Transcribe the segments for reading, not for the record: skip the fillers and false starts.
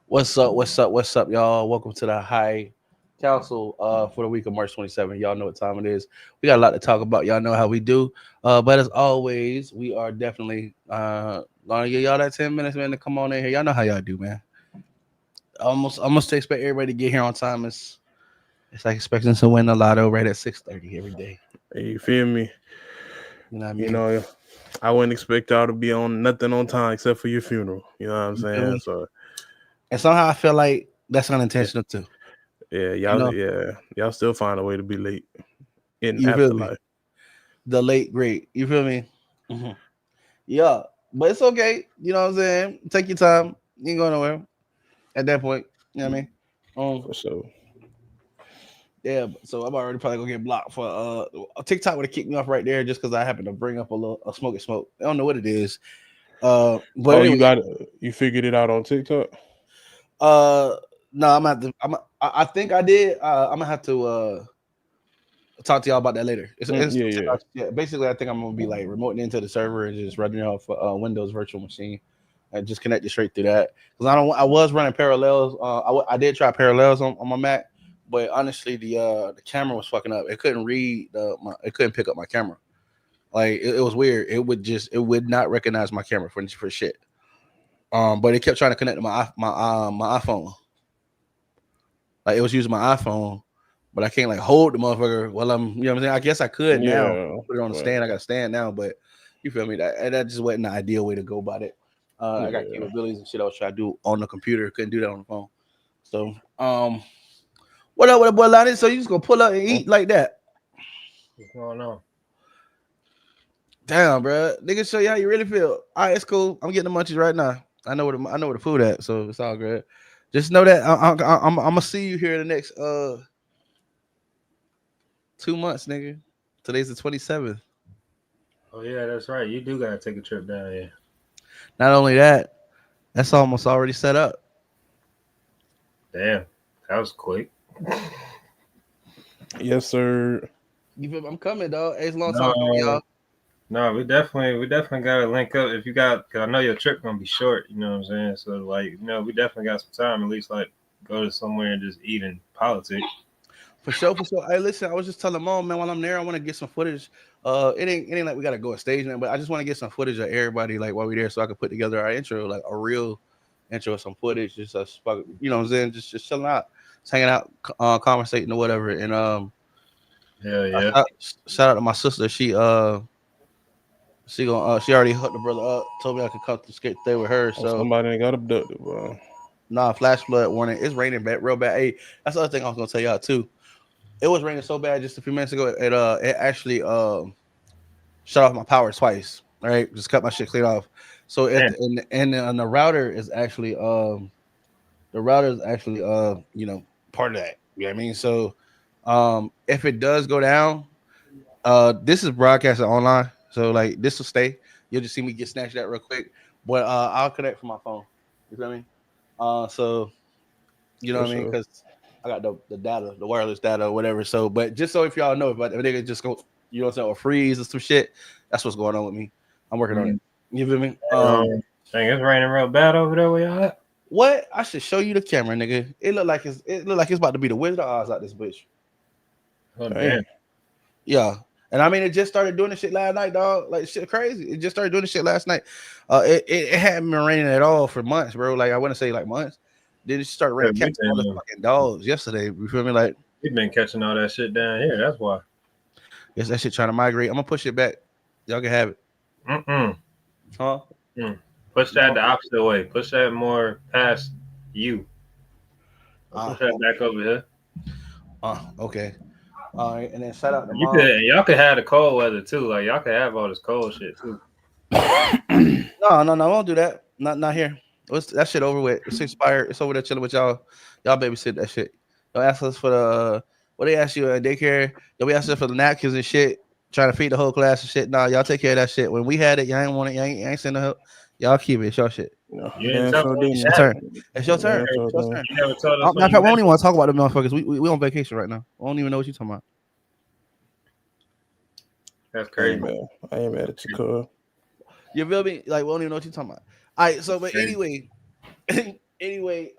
What's up? What's up? What's up, y'all? Welcome to the High Council for the week of March 27th. Y'all know what time it is. We got a lot to talk about. Y'all know how we do. But as always, we are definitely gonna give y'all that 10 minutes, man, to come on in here. Y'all know how y'all do, man. Almost expect everybody to get here on time. It's like expecting to win the lotto right at 6:30 every day. You feel me? You know what I You mean? know, I wouldn't expect y'all to be on nothing on time except for your funeral. You know what I'm You feel saying? me? So And somehow I feel like that's yeah, unintentional too. yeah, You y'all, know? yeah, y'all still find a way to be late in You feel me? afterlife. The late great. You feel me? Mhm. Yeah, but it's okay. You know what I'm saying? Take your time. You ain't going nowhere at that point. You know what I mean? For sure. Yeah. So I'm already probably gonna get blocked for TikTok would have kicked me off right there just because I happened to bring up a smoke. I don't know what it is. But Oh, anyway, you figured it out on TikTok? uh, no, I'm gonna have to. I think I did. I'm gonna have to talk to y'all about that later. It's Yeah, yeah. yeah. Basically, I think I'm gonna be like remoting into the server and just running it off Windows virtual machine. And just connect it straight through that because I don't. I was running parallels. I did try parallels on my Mac, but honestly, the camera was fucking up. It couldn't read it couldn't pick up my camera. Like it was weird. It would not recognize my camera for shit. But it kept trying to connect to my iPhone. Like it was using my iPhone, but I can't like hold the motherfucker while I'm. You know what I'm saying? I guess I could now. Yeah, Put it on the but stand. I got a stand now, but you feel me? That just wasn't the ideal way to go about it. I got yeah. capabilities and shit I was trying to do on the computer. Couldn't do that on the phone. So, what up, boy, Lonnie? So you just gonna pull up and eat like that? What's going on? Damn, bro. Nigga, show you how you really feel. All right, it's cool. I'm getting the munchies right now. I know where the food at, so it's all good. Just know that I'm gonna see you here the next 2 months, nigga. Today's the 27th. Oh yeah, that's right. You do gotta take a trip down here. Not only that, that's almost already set up. Damn, that was quick. Yes, sir. You feel me? I'm coming, dog. Hey, it's a long time coming, No, y'all. no, we definitely gotta link up if you got. Cause I know your trip gonna be short. You know what I'm saying? So like, we definitely got some time. At least like go to somewhere and just eat and politic. For sure, for sure. Hey, listen, I was just telling mom, man, while I'm there, I want to get some footage. It ain't like we gotta go a stage now, but I just want to get some footage of everybody like while we there, so I could put together our intro, like a real intro, some footage, just us, you know what I'm saying, just chilling out, just hanging out, conversating or whatever. And Hell yeah. shout out to my sister. She already hooked the brother up, told me I could come to skate there with her. Oh, So somebody that got abducted, bro. nah, flash flood warning. It's raining bad, real bad. Hey, that's the other thing I was gonna tell y'all too. It was raining so bad just a few minutes ago. It actually shut off my power twice. All right, just cut my shit clean off. So at Damn. the, and the router is actually part of that. You know what I mean? So if it does go down, this is broadcasted online. So like this will stay. You'll just see me get snatched at real quick. But I'll connect from my phone. You feel me? So you know For what I mean? sure. Because I got the data, the wireless data or whatever. So, but just so if y'all know, if a nigga just go, you know what I'm saying, or freeze or some shit, that's what's going on with me. I'm working on it. Mm. You feel me? Dang, it's raining real bad over there where y'all at. What? I should show you the camera, nigga. It look like it's about to be the Wizard of Oz out this bitch. Oh Damn. damn. Yeah. And I mean, it just started doing this shit last night, dog. Like shit, crazy. It just started doing this shit last night. It hadn't been raining at all for months, bro. Like I want to say like months. Then it started Yeah, raining cats and all the fucking dogs yesterday. You feel me? Like we been catching all that shit down here. That's why. it's that shit trying to migrate. I'm gonna push it back. Y'all can have it. Mm-mm. Huh? Mm. Push that the opposite way. Push that more past you. Uh, Push that back over here. okay. All right. And then shout out to You mom. could y'all could have the cold weather too. Like y'all could have all this cold shit too. No, I won't do that. Not here. That shit over with. It's expired. It's over there chilling with y'all. Y'all babysit that shit. Don't ask us for the what they ask you at daycare. Don't be asking for the napkins and shit. Trying to feed the whole class and shit. Nah, y'all take care of that shit. When we had it, y'all ain't want it. Y'all ain't sending help. Y'all keep it. It's your shit. No, You ain't damn tell me sure when It's you your didn't. had turn. it. It's your turn. Damn sure It's your didn't. turn. You never told us Matter when of you fact, we had don't even it. want to talk about the motherfuckers. We on vacation right now. We don't even know what you talking about. That's I ain't crazy. mad. I ain't mad at you, cuz. You feel me? Like we don't even know what you talking about. All right. So, That's but crazy. anyway, Anyway,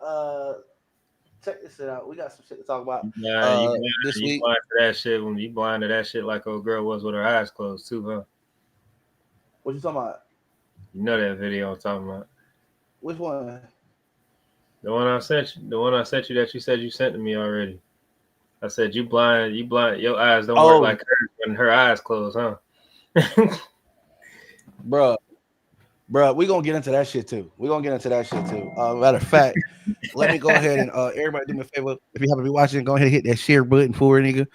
check this shit out. We got some shit to talk about. Nah, This you week. blind to that shit when you blind to that shit like old girl was with her eyes closed too, huh? What you talking about? You know that video I'm talking about. Which one? The one I sent you. The one I sent you that you said you sent to me already. I said you blind. Your eyes don't work like hers when her eyes closed, huh? Bruh, we gonna get into that shit too. Matter of fact, let me go ahead and everybody do me a favor. If you haven't been watching, go ahead and hit that share button for it, nigga.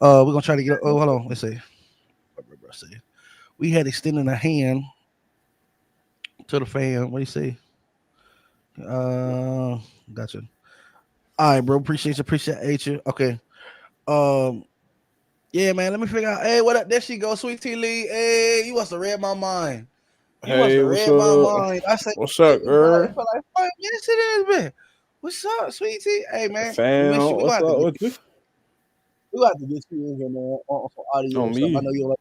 We're gonna try to get. Oh, hold on. Let's see. We had extending a hand to the fan. What do you say? Gotcha. All right, bro. Appreciate you. Okay. Yeah, man. Let me figure out. Hey, what up? There she goes, Sweet Tea Lee. Hey, you must have read my mind. Hey, what's up? I said, What's up, girl? It felt like 5 minutes it is, man. What's up, Sweet Tea? Hey, man. Fam, what's up with you? We got to get you in here, man, on audio On or me? something. I know you're like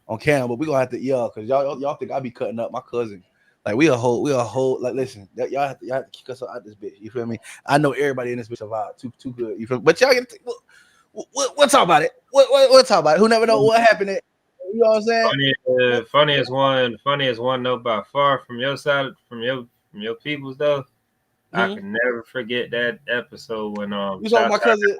on camera, but we gonna have to because y'all think I be cutting up my cousin. Like we a whole like listen, y'all have to kick us out this bitch. You feel me? I know everybody in this bitch survived too good. You feel me? But y'all get we'll talk about it. We'll talk about it. Who never know what happened. You know what I'm saying? Funniest one though by far from your side, from your peoples though. Mm-hmm. I can never forget that episode when you saw my cousin.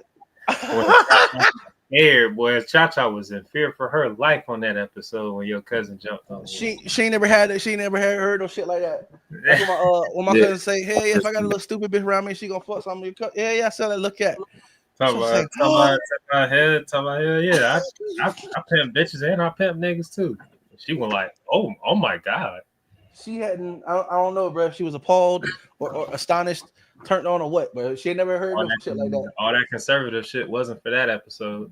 Boy, Cha-Cha was in fear for her life on that episode when your cousin jumped on. She never had it. She never had heard no shit like that. That's when my cousin say, "Hey, if I got a little stupid bitch around me, she gonna fuck something." Yeah, I said that. Look at. Talk about hell, yeah. I pimp bitches and I pimp niggas too. She was like, oh my god. She hadn't. I don't know, bro. If she was appalled or astonished, turned on or what, but she had never heard no shit like that. All that conservative shit wasn't for that episode.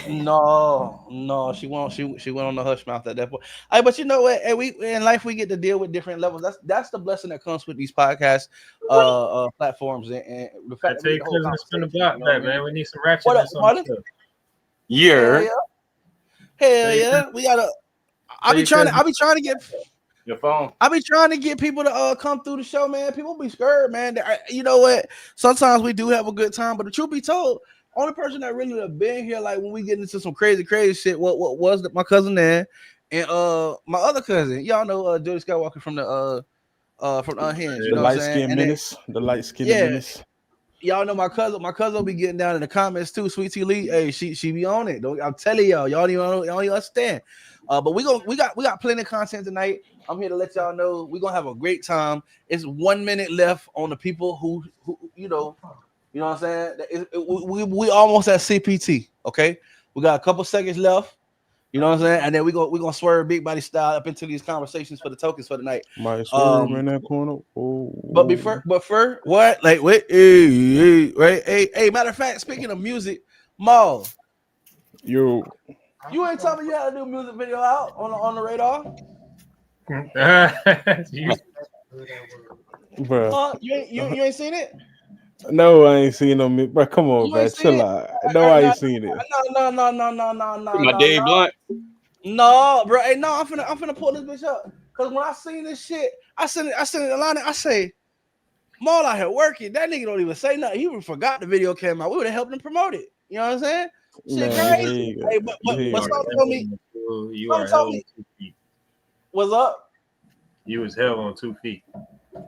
No, she went on the hush mouth at that point. But you know what? We in life we get to deal with different levels. That's the blessing that comes with these podcast platforms and the fact I tell you, cousin, spin the block back, man. We need some ratchetness on stuff. Yeah. Hell yeah. We gotta. I be trying to get. Your phone. I be trying to get people to come through the show, man. People be scared, man. You know what? Sometimes we do have a good time, but the truth be told, only person that really have been here, like when we get into some crazy shit, what was my cousin there and my other cousin. Y'all know Jody Skywalker from the Unhinged. You know light skin menace. The light skin menace. Y'all know my cousin. My cousin will be getting down in the comments too. Sweet Tea Lee, hey, she be on it. I'm telling y'all don't even understand. But we got plenty of content tonight. I'm here to let y'all know we're gonna have a great time. It's 1 minute left on the people who you know what I'm saying. We almost at CPT. Okay, we got a couple seconds left. You know what I'm saying, and then we're gonna swerve big body style up into these conversations for the tokens for the night. Might swerve in that corner. Oh. But for what? Like wait, hey, right? Hey, matter of fact, speaking of music, Maul, you ain't telling me you had a new music video out on the radar. Bro, you ain't seen it? No, I ain't seen no. Bro, come on, bro, chill out. No, I ain't seen it. No. My Dave Blunt. No, bro. Hey, no, I'm finna pull this bitch up. Cause when I seen this shit, I sent it to Alana. I say, Maul out here working. That nigga don't even say nothing. He even forgot the video came out. We would have helped him promote it. You know what I'm saying? Shit crazy. Hey, but something told me. You are held on 2 feet. What's up? You was held on 2 feet.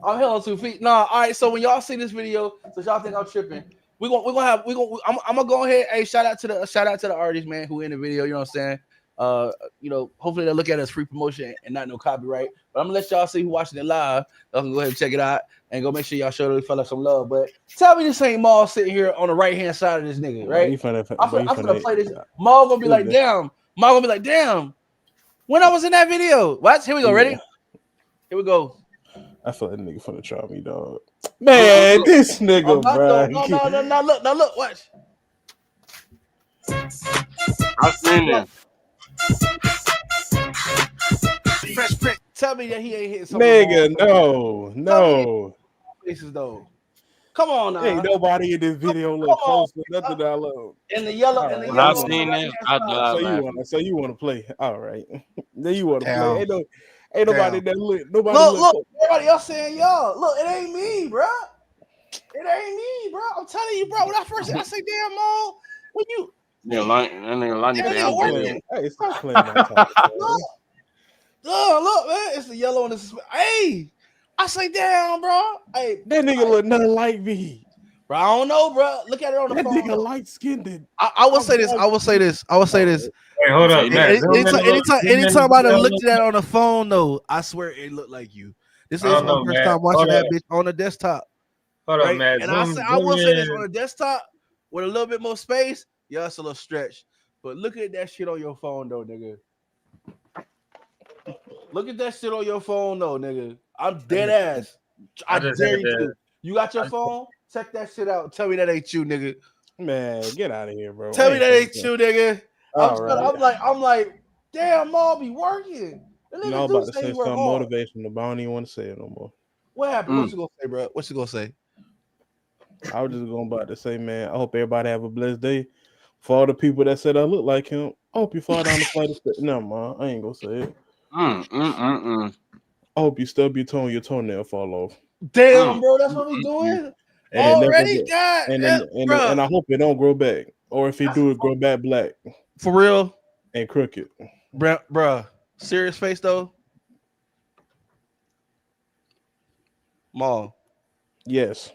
I'm held on 2 feet. Nah, all right. So when y'all see this video, so y'all think I'm tripping, I'm gonna go ahead. Hey, shout out to the artist, man, who in the video. You know what I'm saying? You know, hopefully they'll look at it as free promotion and not no copyright. But I'm gonna let y'all see who watching it live. Y'all can go ahead and check it out and go make sure y'all show the fella some love. But tell me this ain't Maul sitting here on the right hand side of this nigga, right? I'm gonna play this. Maul gonna be like, damn. Maul gonna be like, damn. When I was in that video, what? Here we go. Ready? Here we go. I feel like that nigga finna try me, dog. Man, this nigga, bro. No, look, watch. I've seen it. Fresh Prince. Tell me that he ain't hitting some nigga. No. Faces though. Come on now. Ain't nobody in this video look close to nothing that I love. In the yellow. When I seen it, I died. So you want to play? All right. Then you want to play? Ain't nobody that look. Nobody look. Everybody else saying y'all. Look, it ain't me, bro. It ain't me, bro. I'm telling you, bro. When I first I say, damn, Mom, when you Nigga, Lonnie Yeah, say nigga I'm working. dead. Hey, stop playing my top. look, man, it's the yellow and the hey. I say, damn, bro. Hey, That nigga look nothing like me. bro, I don't know, bro. Look at it on the That phone. nigga light skinned. I will say this. I will say this. Hey, hold up, Say man. Anytime I done looked at that on the phone, though, I swear it looked like you. This I is don't my know, first man. time watching Hold that up. bitch on the desktop. Hold up, Right? man. And I will say this on the desktop with a little bit more space. Yeah, it's a little stretch. But look at that shit on your phone, though, nigga. Look at that shit on your phone, though, nigga. I'm dead ass. I dare you to. You got your phone? Check that shit out. Tell me that ain't you, nigga. Man, get out of here, bro. Tell me that ain't you, nigga. I'm like, damn, Mom be working. The nigga No, I'm do about to say say he work something hard. motivational, but I don't even want to say it no more. What happened? What you gonna say, bro? What you gonna say? I was just about to say, man, I hope everybody have a blessed day. For all the people that said I look like him, I hope you fall down the flight of steps. No, man, I ain't gonna say it. I hope you stub your toe and your toenail fall off. Damn, bro, that's what we doing already. God, and I hope it don't grow back, or if it do, it grow back black for real and crooked, bro. Serious face though, Maul. Yes,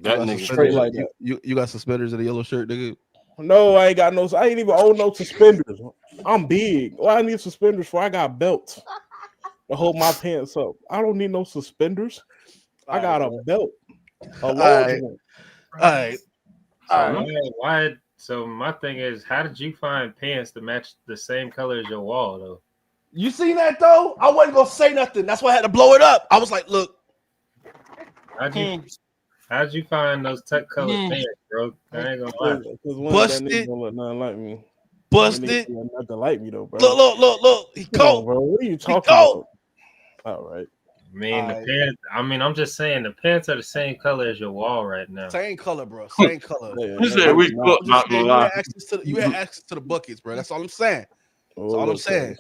That nigga straight like that. You got suspenders in a yellow shirt, nigga. No, I ain't got no. I ain't even own no suspenders. I'm big. What I need suspenders for? I got belts to hold my pants up. I don't need no suspenders. I got a belt, a large one. All right. Why? So my thing is, how did you find pants to match the same color as your wall, though? You seen that though? I wasn't gonna say nothing. That's why I had to blow it up. I was like, look. How'd you find those tech colored pants, bro? I ain't gonna lie. Because one of that nigga don't look nothing like me. Busted. Nothing like me though, bro. Look. He cold, bro. What are you talking about? All right. I mean, the pants. I mean, I'm just saying the pants are the same color as your wall right now. Same color, bro. Same color. You said we cooked, not gonna lie. You had access to the buckets, bro. That's all I'm saying. That's all I'm saying.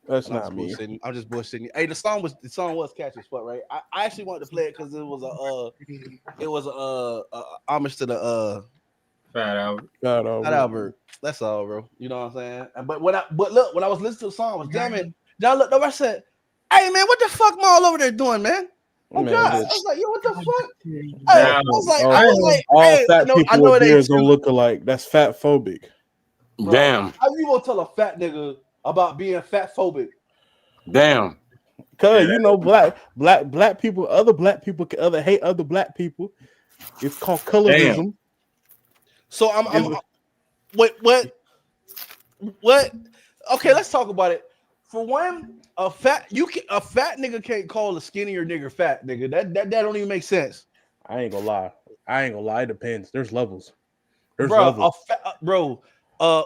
That's not me. I'm just bullshitting. Hey, the song was catchy as fuck, right? I actually wanted to play it because it was a homage to the Fat Albert. Fat Albert. That's all, bro. You know what I'm saying? But when I was listening to the song, I was jamming. Then I looked over, I said, "Hey man, what the fuck Maul over there doing, man?" Oh God! I was like, "Yo, what the fuck?" I was like, all hey, fat people with beards don't look alike. That's fat phobic. Bro, damn. How you gonna tell a fat nigga about being fat phobic? Damn. Cause you know, black people, other black people can hate other black people. It's called colorism. Damn. So I'm what? Okay, let's talk about it. For one, a fat nigga can't call a skinnier nigga fat nigga. That don't even make sense. I ain't gonna lie. It depends. There's levels. Bro.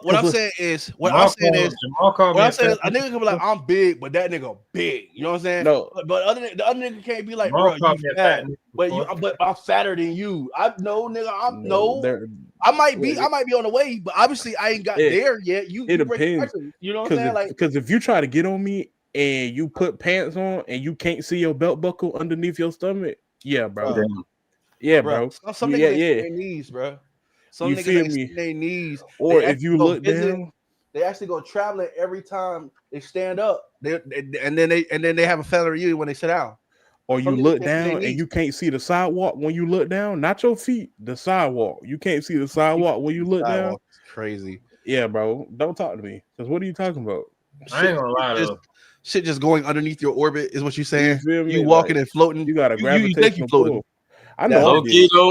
What I'm saying is a nigga can be like, I'm big, but that nigga big. You know what I'm saying? No, but the other nigga can't be like, bro, you fat, but I'm fatter than you. I might be on the way, but obviously I ain't got there yet. It depends. You know what I'm saying? Because if you try to get on me and you put pants on and you can't see your belt buckle underneath your stomach, yeah, bro. Yeah, bro. Some niggas ain't their knees, bro. Some you niggas ain't their knees. Or if you look down, they actually go traveling every time they stand up. And then they have a feather you when they sit down. Or you look down and you can't see the sidewalk when you look down, not your feet, the sidewalk. You can't see the sidewalk when you look down. Crazy. Yeah, bro. Don't talk to me. Because what are you talking about? I ain't gonna lie though. Shit just going underneath your orbit is what you're saying. You walking and floating. You got a gravitational pull. I know. Low-key, though,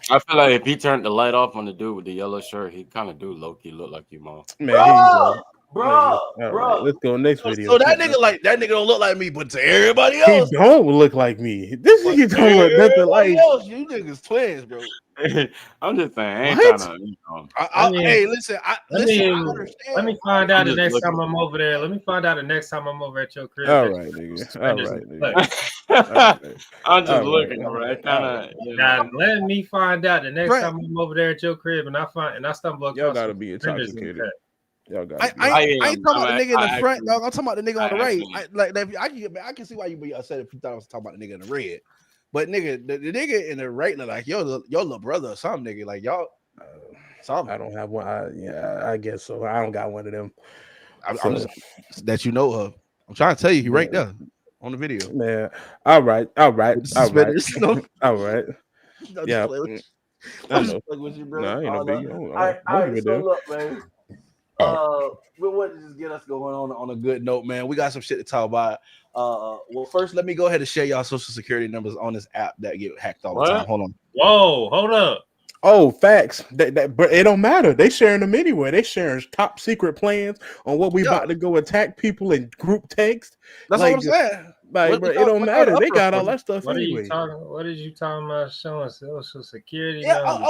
I feel like if he turned the light off on the dude with the yellow shirt, he kind of do low-key look like you, Mom. Man, here you go. Bro. Right, let's go next video. So that nigga don't look like me, but to everybody else, he don't look like me. This nigga don't look nothing like else. You niggas twins, bro. I'm just saying, I ain't trying to. Hey, listen. I understand. Let me find out the next time I'm over there. Let me find out the next time I'm over at your crib. All right, nigga. I'm just looking, right? Now, let me find out the next time I'm over there at your crib, and I stumble across. Y'all gotta be intoxicated. I ain't talking about the nigga in the front, dog. I'm talking about the nigga on the right. I can see why you be upset if you thought I was talking about the nigga in the red. But nigga, the nigga in the right look like your little brother or something, nigga. Like y'all, something. I don't have one. I guess so. I don't got one of them. I'm just that you know of. I'm trying to tell you, he right there on the video. Man, all right. All right. No, Yeah. I'm just playing with you, bro. No, ain't no big. All right, so look, man. We want to just get us going on a good note, man. We got some shit to talk about. Well, first, let me go ahead and share y'all social security numbers on this app that get hacked all the time. Hold on. Whoa, hold up. Oh, facts. But it don't matter. They sharing them anyway. They sharing top secret plans on what we about to go attack people in group text. That's what I'm saying. Like, bro, it don't matter. They got all that stuff anyway. What are you talking about? Showing social security? Yeah,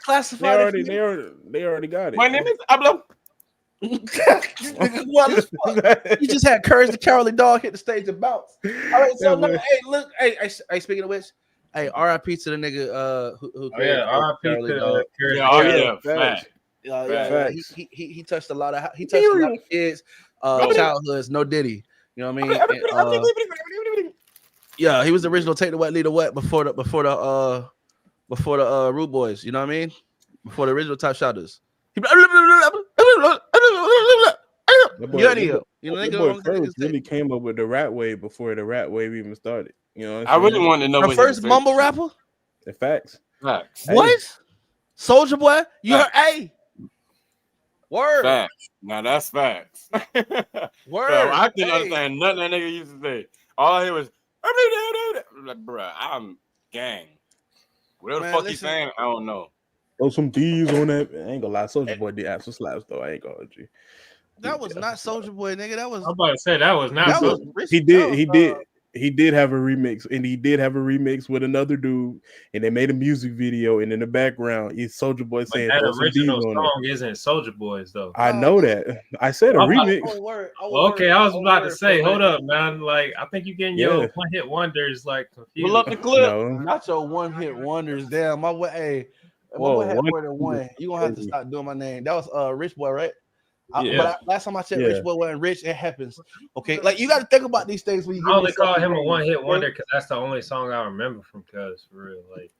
classified. They already got it. My name is Ablo. You just had Courage the Cowardly Dog hit the stage and bounce. All right, so look, hey, speaking of which, hey, RIP to the nigga who RIP to the facts. He touched a lot of kids childhoods, no Diddy. You know what I mean? Yeah, he was the original Take the Wet, Lead the Wet before the Rude Boys. You know what I mean? Before the original Top Shotters. Really came up with the rat wave before the rat wave even started. You know, I really want to know the first mumble rapper. The facts. What? Soulja Boy? You heard? Hey, word. Facts. Now that's facts. Word. So I couldn't understand nothing that nigga used to say. All I hear was, like, bruh, I'm gang. Whatever the fuck he's saying, I don't know. Throw some D's on that. I ain't gonna lie, Soulja Boy did have some slaps though. I ain't gonna lie. That was not Soulja Boy, nigga. That was. I'm about to say that was not. He did have a remix, and he did have a remix with another dude, and they made a music video, and in the background, is Soulja Boy saying that original song isn't Soulja Boy's though. I know that. I said a remix. Okay, I was about to say, hold up, man. Like, I think you're getting your one hit wonders like confused. Pull up the clip. No. Not your one hit wonders. Damn, my way. Hey, my boy had more than one. You gonna have to stop doing my name. That was Rich Boy, right? But last time I checked, Rich Boy wasn't rich. It happens. Okay, like you got to think about these things when you. I only call him a one hit wonder because that's the only song I remember from Cuz, for real. Like,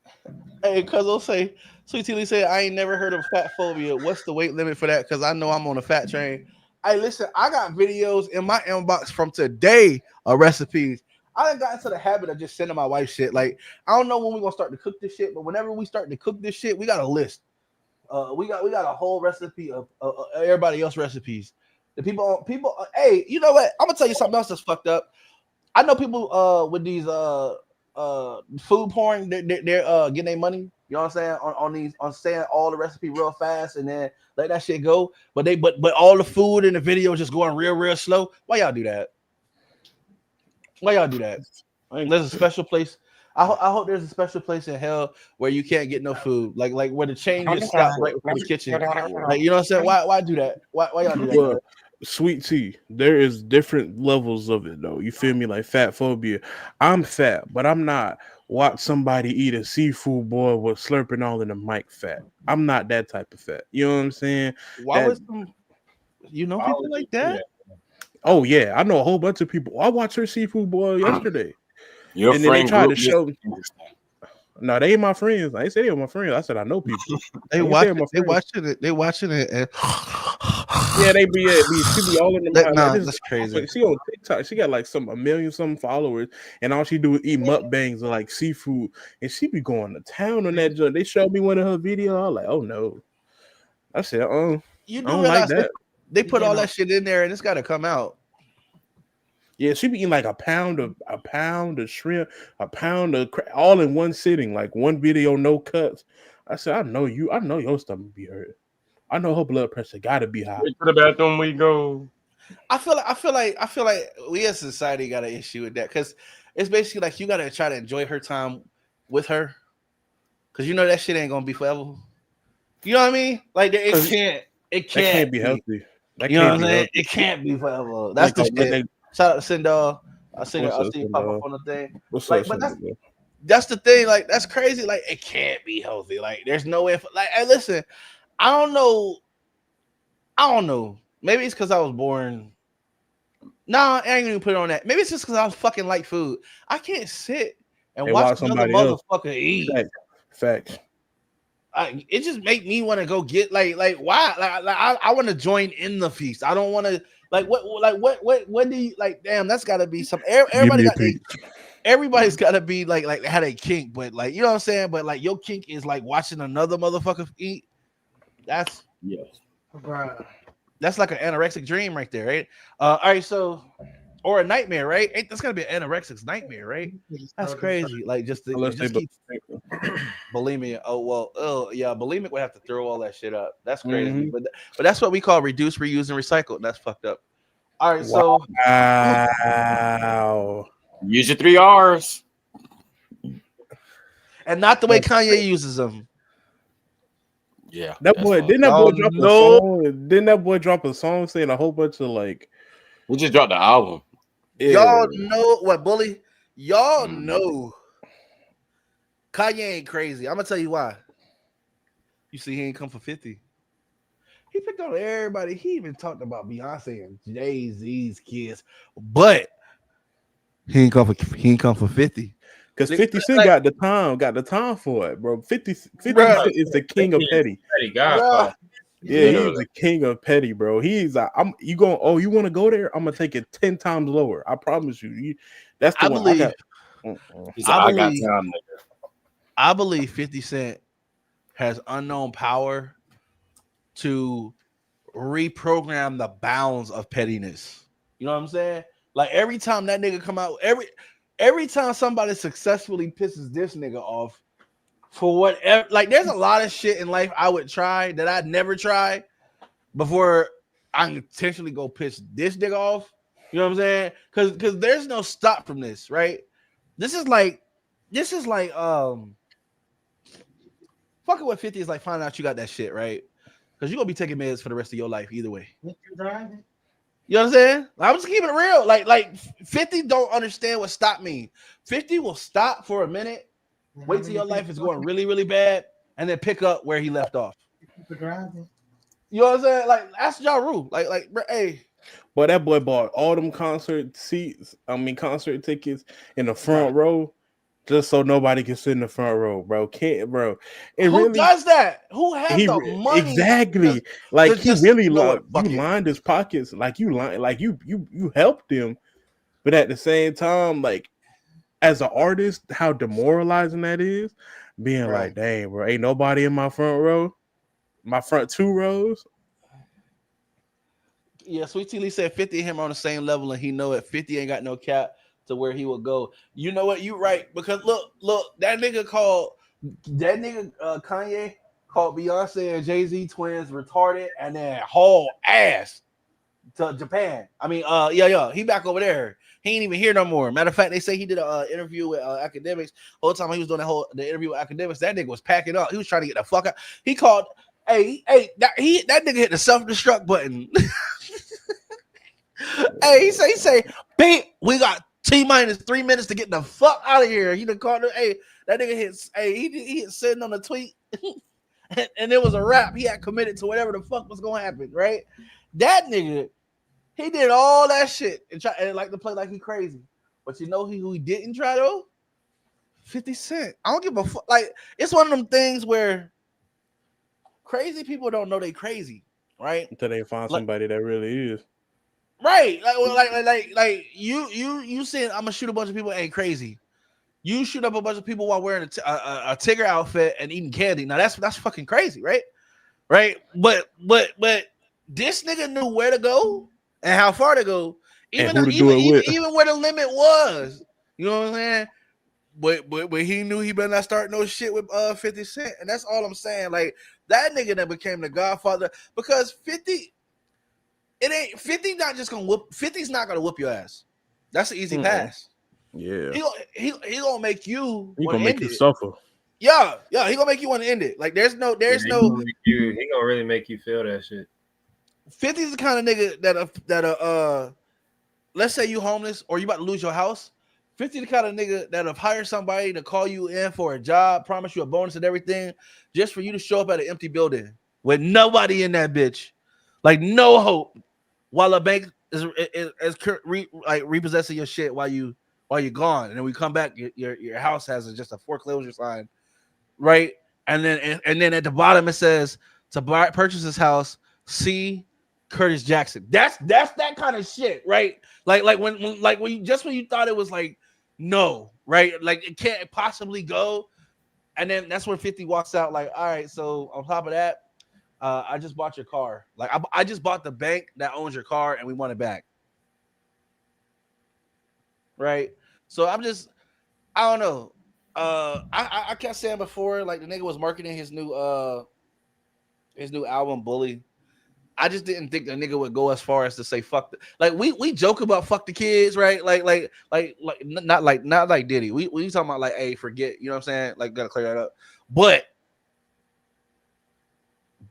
hey, Cuz will say, Sweet Tilly said, I ain't never heard of fat phobia. What's the weight limit for that? Because I know I'm on a fat train. Hey, listen, I got videos in my inbox from today of recipes. I done got into the habit of just sending my wife shit. Like, I don't know when we're gonna start to cook this shit, but whenever we start to cook this shit, we got a list. We got a whole recipe of everybody else recipes. The people. Hey, you know what? I'm gonna tell you something else that's fucked up. I know people with these food porn. They're getting their money. You know what I'm saying on saying all the recipe real fast and then let that shit go. But all the food in the video just going real slow. Why y'all do that? There's a special place. I hope there's a special place in hell where you can't get no food, like where the chain just stops right before the kitchen. Like, you know what I'm saying? Why do that? Why y'all do that? Well, Sweet tea, there is different levels of it though. You feel me? Like fat phobia. I'm fat, but I'm not. Watch somebody eat a seafood boil with slurping all in the mic fat. I'm not that type of fat. You know what I'm saying? People like that? Oh yeah, I know a whole bunch of people. I watched her seafood boil yesterday. Your and friend then they tried to show. No, they ain't my friends. I ain't say they were my friends. I said I know people. They watching it. And... yeah, they be. She be all in the. That's crazy. She on TikTok. She got like a million some followers, and all she do is eat mukbangs of like seafood, and she be going to town on that joint. They showed me one of her videos. I was like, oh no. I said, you do realize like that. They put all that shit in there, and it's got to come out. Yeah, she be eating like a pound of shrimp, a pound of all in one sitting, like one video, no cuts. I said, I know your stomach be hurt. I know her blood pressure gotta be high. To the bathroom we go. I feel like we as a society got an issue with that because it's basically like you gotta try to enjoy her time with her because you know that shit ain't gonna be forever. You know what I mean? Like it can't be healthy. You know what I'm saying? It can't be forever. That's the shit. Shout out to Sindal. I see you pop up on the thing. That's the thing. Like, that's crazy. Like, it can't be healthy. Like, there's no way. Hey, listen, I don't know. Maybe it's because I was born. Nah, I ain't gonna put it on that. Maybe it's just because I was fucking like food. I can't sit and They watch another somebody else. motherfucker eat. Facts. It just make me want to go get like why I want to join in the feast. I don't want to what do you like? Damn, that's got to be some. Everybody got everybody's got to be like had a kink, but like you know what I'm saying. But like your kink is like watching another motherfucker eat. That's bruh. That's like an anorexic dream right there, right? All right, so or a nightmare, right? That's gotta be an anorexic nightmare, right? That's crazy. Like just keep bulimic. Oh well, yeah, bulimic would have to throw all that shit up. That's crazy. But that's what we call reduce, reuse, and recycle. That's fucked up. All right, so use your 3 R's. And not the way Kanye uses them. Yeah, that boy didn't that boy drop a song? Didn't that boy drop a song saying a whole bunch of like? We just dropped the album. Y'all know what, bully? Y'all know Kanye ain't crazy. I'm gonna tell you why. You see, he ain't come for 50. He picked on everybody. He even talked about Beyonce and Jay-Z's kids, but he ain't come for 50. Because 50 Cent got the time for it, bro. 50 Cent is the king of petty. God. Yeah, he's the king of petty, bro. He's like, you want to go there? I'm gonna take it 10 times lower. I promise you. That's the one. I believe 50 Cent has unknown power to reprogram the bounds of pettiness. You know what I'm saying? Like every time that nigga come out, every time somebody successfully pisses this nigga off for whatever, like there's a lot of shit in life I would try that I'd never try before I intentionally go piss this nigga off. You know what I'm saying? Because there's no stop from this, right? This is like fucking with 50 is like finding out you got that shit, right? Because you're gonna be taking meds for the rest of your life either way. You know what I'm saying? I'm just keeping it real. Like 50 don't understand what stop means. 50 will stop for a minute, wait till your life is going really, really bad, and then pick up where he left off. You know what I'm saying? Like that's Ja Rule. Like, bro, hey. Boy, that boy bought all them concert tickets in the front row, just so nobody can sit in the front row, bro. Who does that? Who has the money? Exactly. Like he really you lined his pockets, like you helped him, but at the same time, like as an artist, how demoralizing that is. Being like, dang, bro, ain't nobody in my front row, my front 2 rows. Yeah, Sweet Tea Lee said 50 and him are on the same level, and he know it. 50 ain't got no cap to where he will go. You know what? You right, because look, that nigga Kanye called Beyonce and Jay-Z twins retarded, and then haul ass to Japan. I mean, he back over there. He ain't even here no more. Matter of fact, they say he did an interview with Academics. The whole time he was doing the interview with Academics, that nigga was packing up. He was trying to get the fuck out. He called. Hey, that nigga hit the self-destruct button. Hey, he say, "Babe, we got T-minus 3 minutes to get the fuck out of here." He done called him. Hey, that nigga hit. Hey, he hit sitting on the tweet, and it was a wrap. He had committed to whatever the fuck was gonna happen, right? That nigga, he did all that shit and like to play like he crazy. But you know who he didn't try though? 50 Cent. I don't give a fuck. Like it's one of them things where crazy people don't know they crazy, right? Until they find somebody that really is. Right. Like you saying I'm gonna shoot a bunch of people ain't crazy. You shoot up a bunch of people while wearing a Tigger outfit and eating candy. Now that's fucking crazy, right? Right. But this nigga knew where to go and how far to go, even where the limit was. You know what I'm saying? But he knew he better not start no shit with 50 Cent, and that's all I'm saying. Like that nigga that became the Godfather because 50. It ain't 50 not just gonna whoop 50's not gonna whoop your ass. That's an easy pass. Yeah. He gonna make you gonna make you suffer. Yeah, he gonna make you want to end it. Like there's no he gonna really make you feel that shit. 50's the kind of nigga that let's say you homeless or you about to lose your house. 50 the kind of nigga that'll hire somebody to call you in for a job, promise you a bonus and everything, just for you to show up at an empty building with nobody in that bitch. Like no hope, while a bank is repossessing your shit while you while you're gone, and then we come back, your house has just a foreclosure sign, right? And then at the bottom it says to purchase this house, see Curtis Jackson. That's that kind of shit, right? Like when you thought it was like no, right? Like it can't possibly go, and then that's when 50 walks out like, all right, so on top of that, I just bought your car. Like I just bought the bank that owns your car, and we want it back. Right. So I don't know. I kept saying before, like the nigga was marketing his new album Bully. I just didn't think the nigga would go as far as to say fuck like we joke about fuck the kids, right? Like not like Diddy. We talking about like, hey, forget, you know what I'm saying? Like, gotta clear that up. But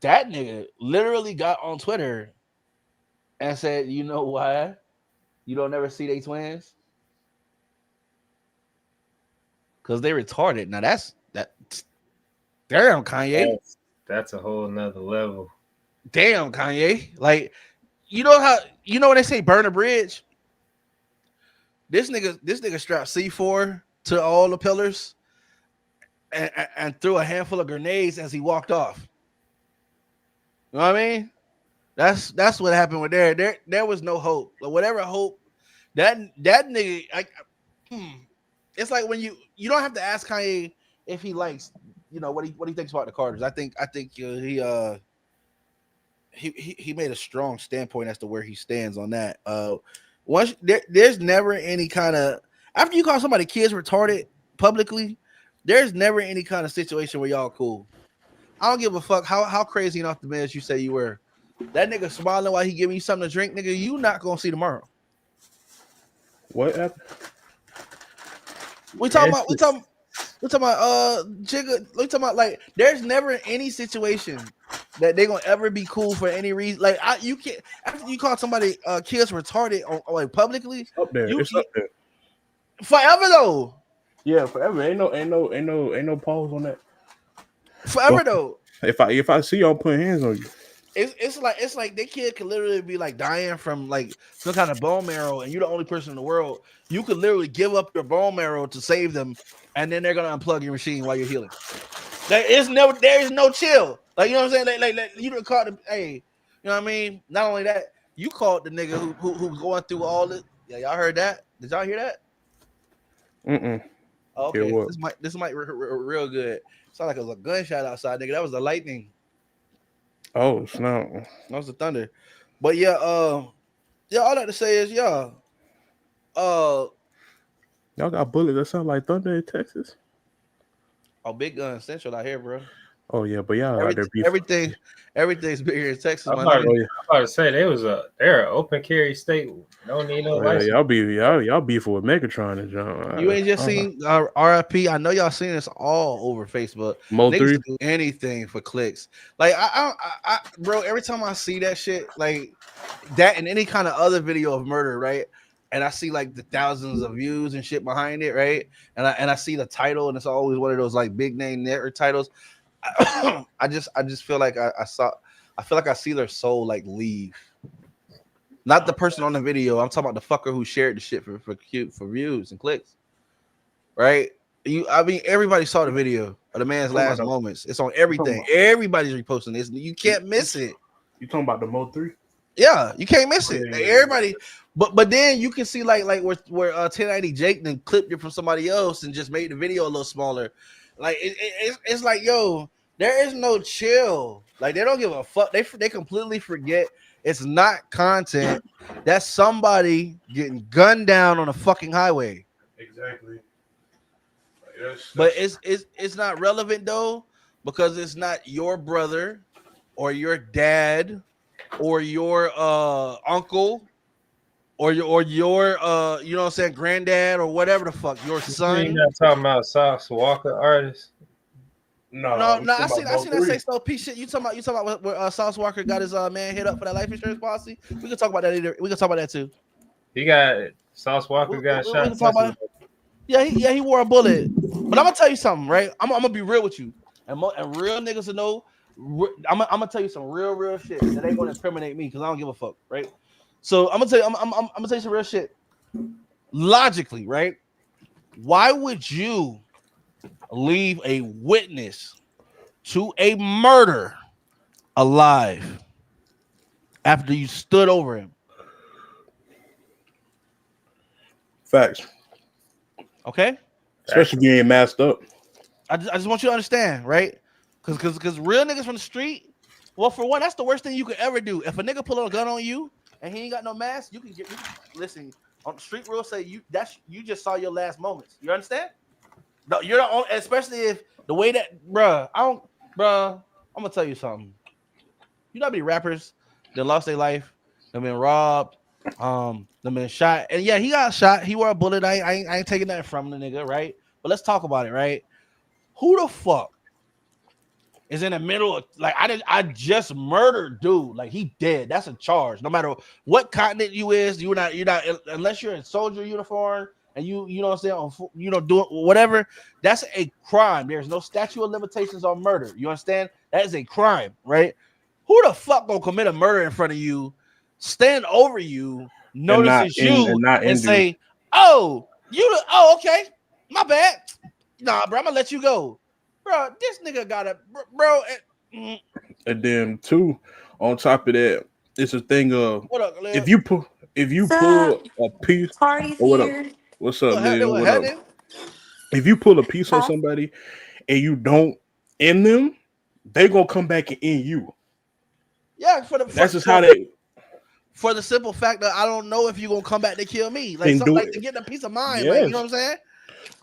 that nigga literally got on Twitter and said, you know why you don't ever see they twins? Because they retarded. Now that's damn, Kanye. That's a whole nother level. Damn, Kanye. Like, you know when they say burn a bridge? This nigga strapped C4 to all the pillars and threw a handful of grenades as he walked off. You know what I mean? That's what happened with there was no hope. Like, whatever hope that nigga, it's like when you don't have to ask Kanye if he likes, what he thinks about the Carters. I think he made a strong standpoint as to where he stands on that. There's never any kind of, after you call somebody kids retarded publicly, there's never any kind of situation where y'all cool. I don't give a fuck how crazy and off the meds you say you were. That nigga smiling while he giving you something to drink, nigga, you not gonna see tomorrow. What happened? We talking about Jigga. We talking about like there's never any situation that they gonna ever be cool for any reason. Like you can't, after you call somebody kids retarded on like publicly. Up there, it's up there. Forever though. Yeah, forever. Ain't no pause on that. Forever though. If I see y'all putting hands on you. It's like that kid could literally be like dying from like some kind of bone marrow, and you're the only person in the world. You could literally give up your bone marrow to save them, and then they're gonna unplug your machine while you're healing. There is no chill. Like, you know what I'm saying? Like you done called the, hey, you know what I mean? Not only that, you called the nigga who's going through all this. Yeah, y'all heard that? Did y'all hear that? Okay, this might real good. Sound like it was a gunshot outside, nigga. That was the lightning. Oh, snap. That was the thunder. But yeah, all I like to say is, y'all got bullets that sound like thunder in Texas. Oh, big gun central out here, bro. Oh yeah, but y'all out there everything's bigger in Texas. I'm about to say they're an open carry state. Don't need no license. Y'all beefing with Megatron and John. You ain't just seen RIP. I know y'all seen this all over Facebook. They do anything for clicks. Like I bro, every time I see that shit, like that in any kind of other video of murder, right? And I see like the thousands of views and shit behind it, right? And I see the title, and it's always one of those like big name network titles. I just feel like I feel like I see their soul like leave. Not the person on the video. I'm talking about the fucker who shared the shit for views and clicks. Right? I mean, everybody saw the video of the man's last moments. It's on everything. Everybody's reposting this. You can't miss it. You talking about the Mo 3? Yeah, you can't miss it. Like, everybody, but then you can see like where 1090 Jake then clipped it from somebody else and just made the video a little smaller. Like it's like, yo, there is no chill. Like they don't give a fuck. They completely forget it's not content. That's somebody getting gunned down on a fucking highway. Exactly. But it's not relevant though, because it's not your brother or your dad or your uncle or your you know what I'm saying, granddad or whatever the fuck, your son. You're not talking about Sauce Walker artists. No. I seen that say so piece shit. You talking about where Sauce Walker got his man hit up for that life insurance policy? We can talk about that either. We can talk about that too. He got Sauce Walker got shot. Yeah, he wore a bullet. But I'm gonna tell you something, right? I'm gonna be real with you, and real niggas to know. I'm gonna tell you some real shit that ain't gonna incriminate me because I don't give a fuck, right? So I'm gonna tell you some real shit. Logically, right? Why would you leave a witness to a murder alive after you stood over him? – Facts. Okay, especially if you ain't masked up. I just want you to understand, right? Because real niggas from the street. Well, for one, that's the worst thing you could ever do. If a nigga pull a gun on you and he ain't got no mask, you can listen. On the street rule say you just saw your last moments. You understand? No, you're the only, especially if the way that, bruh, I'm gonna tell you something. You know how many rappers that lost their life, they've been robbed, they've been shot, and yeah, he got shot. He wore a bullet. I ain't taking that from the nigga, right? But let's talk about it, right? Who the fuck is in the middle of, like, I just murdered dude, like he dead. That's a charge. No matter what continent you is, you're not unless you're in soldier uniform and you know what I'm saying, doing whatever. That's a crime. There's no statute of limitations on murder. You understand? That is a crime, right? Who the fuck gonna commit a murder in front of you, stand over you, notices you, and say, "Oh, okay, my bad. Nah, bro, I'm gonna let you go." Bro, this nigga got a bro. And then too, on top of that, it's a thing of what up, if you pull a piece. Party's What up? here. What's up, Liz? What up? If you pull a piece on somebody and you don't end them, they gonna come back and end you. Yeah, that's just how they. For the simple fact that I don't know if you're gonna come back to kill me, like something like to get a peace of mind, yes. Like, you know what I'm saying?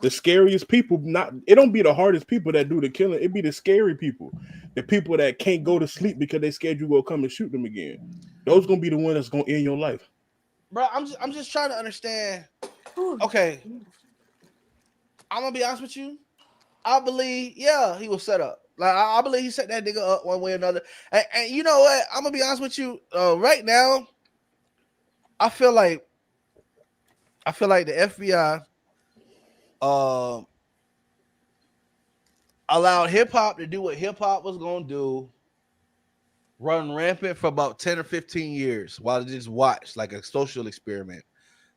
The scariest people, it don't be the hardest people that do the killing. It be the scary people, the people that can't go to sleep because they scared you gonna come and shoot them again. Those gonna be the one that's gonna end your life. Bro, I'm just trying to understand. Okay, I'm gonna be honest with you. I believe, yeah, he was set up. Like I believe he set that nigga up one way or another. And you know what? I'm gonna be honest with you. Right now, I feel like the FBI allowed hip hop to do what hip hop was gonna do, run rampant for about 10 or 15 years while they just watch like a social experiment.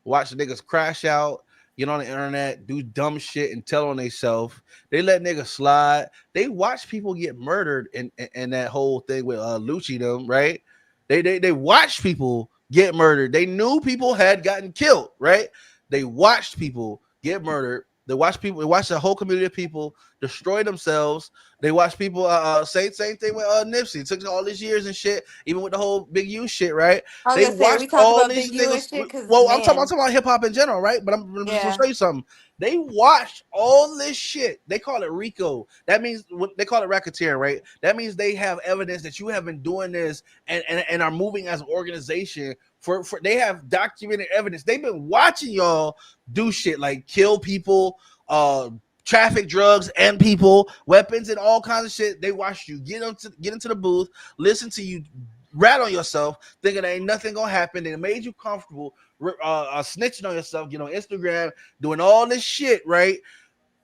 Watch niggas crash out, get on the internet, do dumb shit and tell on themselves. They let niggas slide. They watch people get murdered in that whole thing with Lucci them, right? They watched people get murdered. They knew people had gotten killed, right? They watched people get murdered. They watched a whole community of people destroy themselves. They watched people same thing with Nipsey. It took all these years and shit, even with the whole Big U shit, right? They watched all these niggas. Well, I'm talking about hip hop in general, right? But I'm just gonna show you something. They watched all this shit. They call it RICO. That means they call it racketeering, right? That means they have evidence that you have been doing this and are moving as an organization. For they have documented evidence. They've been watching y'all do shit like kill people, traffic drugs and people, weapons and all kinds of shit. They watched you get into the booth, listen to you rat on yourself, thinking there ain't nothing gonna happen. They made you comfortable, snitching on yourself, you know, Instagram, doing all this shit, right?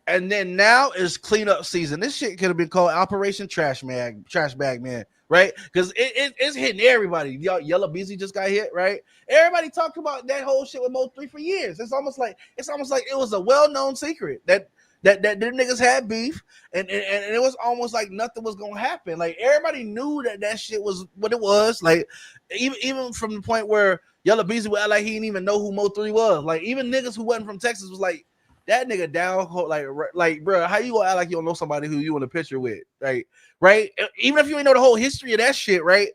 And then now is cleanup season. This shit could have been called Operation Trash Bag Man, right? Because it's hitting everybody. Yellow Beezy just got hit, right? Everybody talked about that whole shit with Mo3 for years. It's almost like it was a well-known secret that them niggas had beef, and it was almost like nothing was gonna happen. Like everybody knew that shit was what it was. Like even from the point where Yellow Beezy would act like he didn't even know who Mo3 was. Like even niggas who wasn't from Texas was like, that nigga down, like, bro, how you gonna act like you don't know somebody who you in a picture with, like, right? Even if you ain't know the whole history of that shit, right?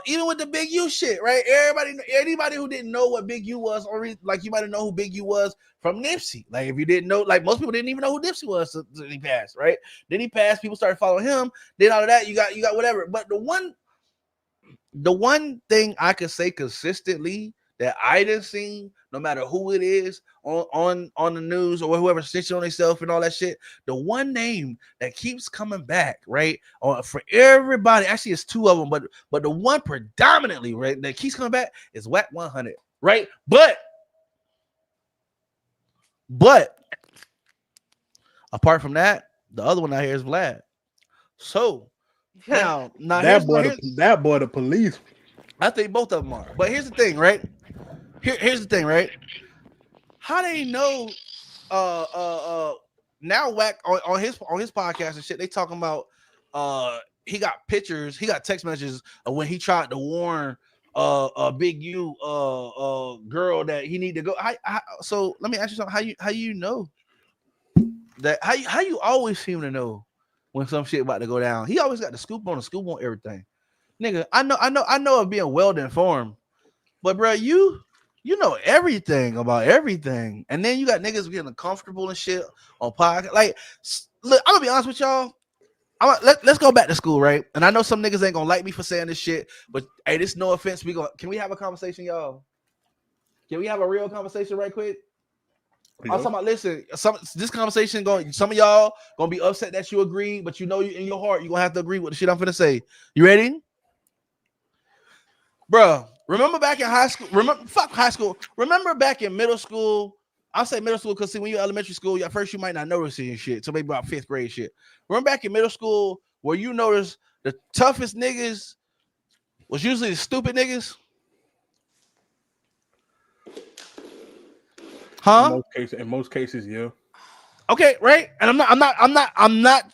Even with the Big U shit, right? Anybody who didn't know what Big U was, or like you might have known who Big U was from Nipsey. Like if you didn't know, like most people didn't even know who Nipsey was until he passed, right? Then he passed, people started following him. Then out of that, you got whatever. But the one thing I could say consistently that I didn't see, no matter who it is on the news or whoever snitching on themselves and all that shit, the one name that keeps coming back, right, for everybody, actually it's two of them, but the one predominantly, right, that keeps coming back is Whack 100, right? But apart from that, the other one out here is Vlad. So now that boy the police. I think both of them are. But here's the thing, right? Here's the thing, right? How they know now Whack on his podcast and shit, they talking about he got pictures, he got text messages of when he tried to warn Big U girl that he need to go. So let me ask you something. How you know that? How you always seem to know when some shit about to go down? He always got the scoop on everything. Nigga, I know of being well informed, but bro, you know everything about everything, and then you got niggas getting comfortable and shit on podcast. Like, look, I'm gonna be honest with y'all. Let's go back to school, right? And I know some niggas ain't gonna like me for saying this shit, but hey, this no offense. Can we have a conversation, y'all? Can we have a real conversation right quick? I'm talking about, listen, this conversation some of y'all gonna be upset that you agree, but you know you in your heart you're gonna have to agree with the shit I'm finna say. You ready? Bro, remember back in high school? Fuck high school. Remember back in middle school? I'll say middle school because see, when you're elementary school, at first you might not notice it and shit. So maybe about 5th grade shit. Remember back in middle school where you notice the toughest niggas was usually the stupid niggas? Huh? In most cases, yeah. Okay, right? And I'm not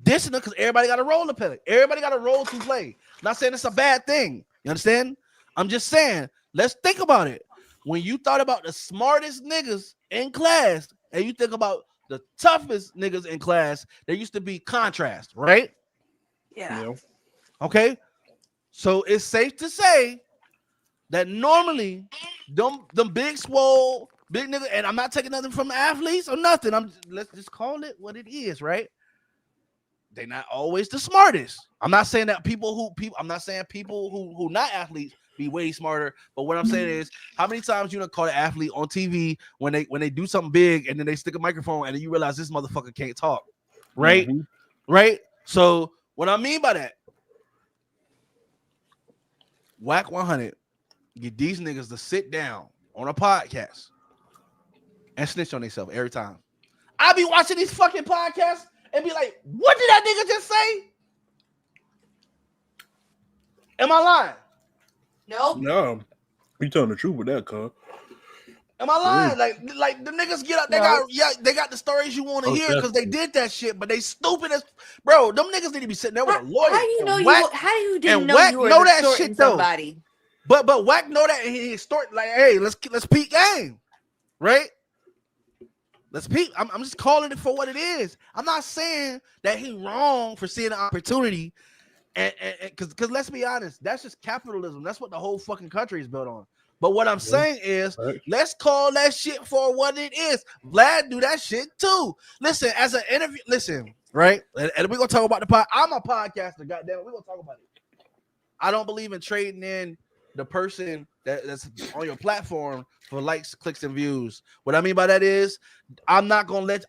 dissing it because everybody got a role to play. Everybody got a role to play. I'm not saying it's a bad thing. You understand? I'm just saying, let's think about it. When you thought about the smartest niggas in class and you think about the toughest niggas in class, there used to be contrast, right? Yeah. Okay. So it's safe to say that normally them big swole, big niggas, and I'm not taking nothing from athletes or nothing. Let's just call it what it is, right? They're not always the smartest. I'm not saying that people who not athletes be way smarter, but what I'm saying is, how many times you call an athlete on TV when they do something big and then they stick a microphone and then you realize this motherfucker can't talk, right? Mm-hmm. Right? So what I mean by that, Whack 100, get these niggas to sit down on a podcast and snitch on themselves every time. I be watching these fucking podcasts and be like, what did that nigga just say? Am I lying? Nope. No. You telling the truth with that, cuz. Am I lying? Like the niggas get up, they got the stories you want to hear because they did that shit, but they stupid as bro. Them niggas need to be sitting there with a lawyer. How do you know you didn't know you were that shit somebody? Though. But Wack know that and he extort like, hey, let's peep game, right? Let's peep. I'm just calling it for what it is. I'm not saying that he wrong for seeing an opportunity, and because let's be honest, that's just capitalism. That's what the whole fucking country is built on. But what I'm saying is, let's call that shit for what it is. Vlad do that shit too. Listen, as an interview, right? And we're gonna talk about the pod. I'm a podcaster, goddamn it. We're gonna talk about it. I don't believe in trading in the person that's on your platform for likes, clicks, and views. What I mean by that is, I'm not gonna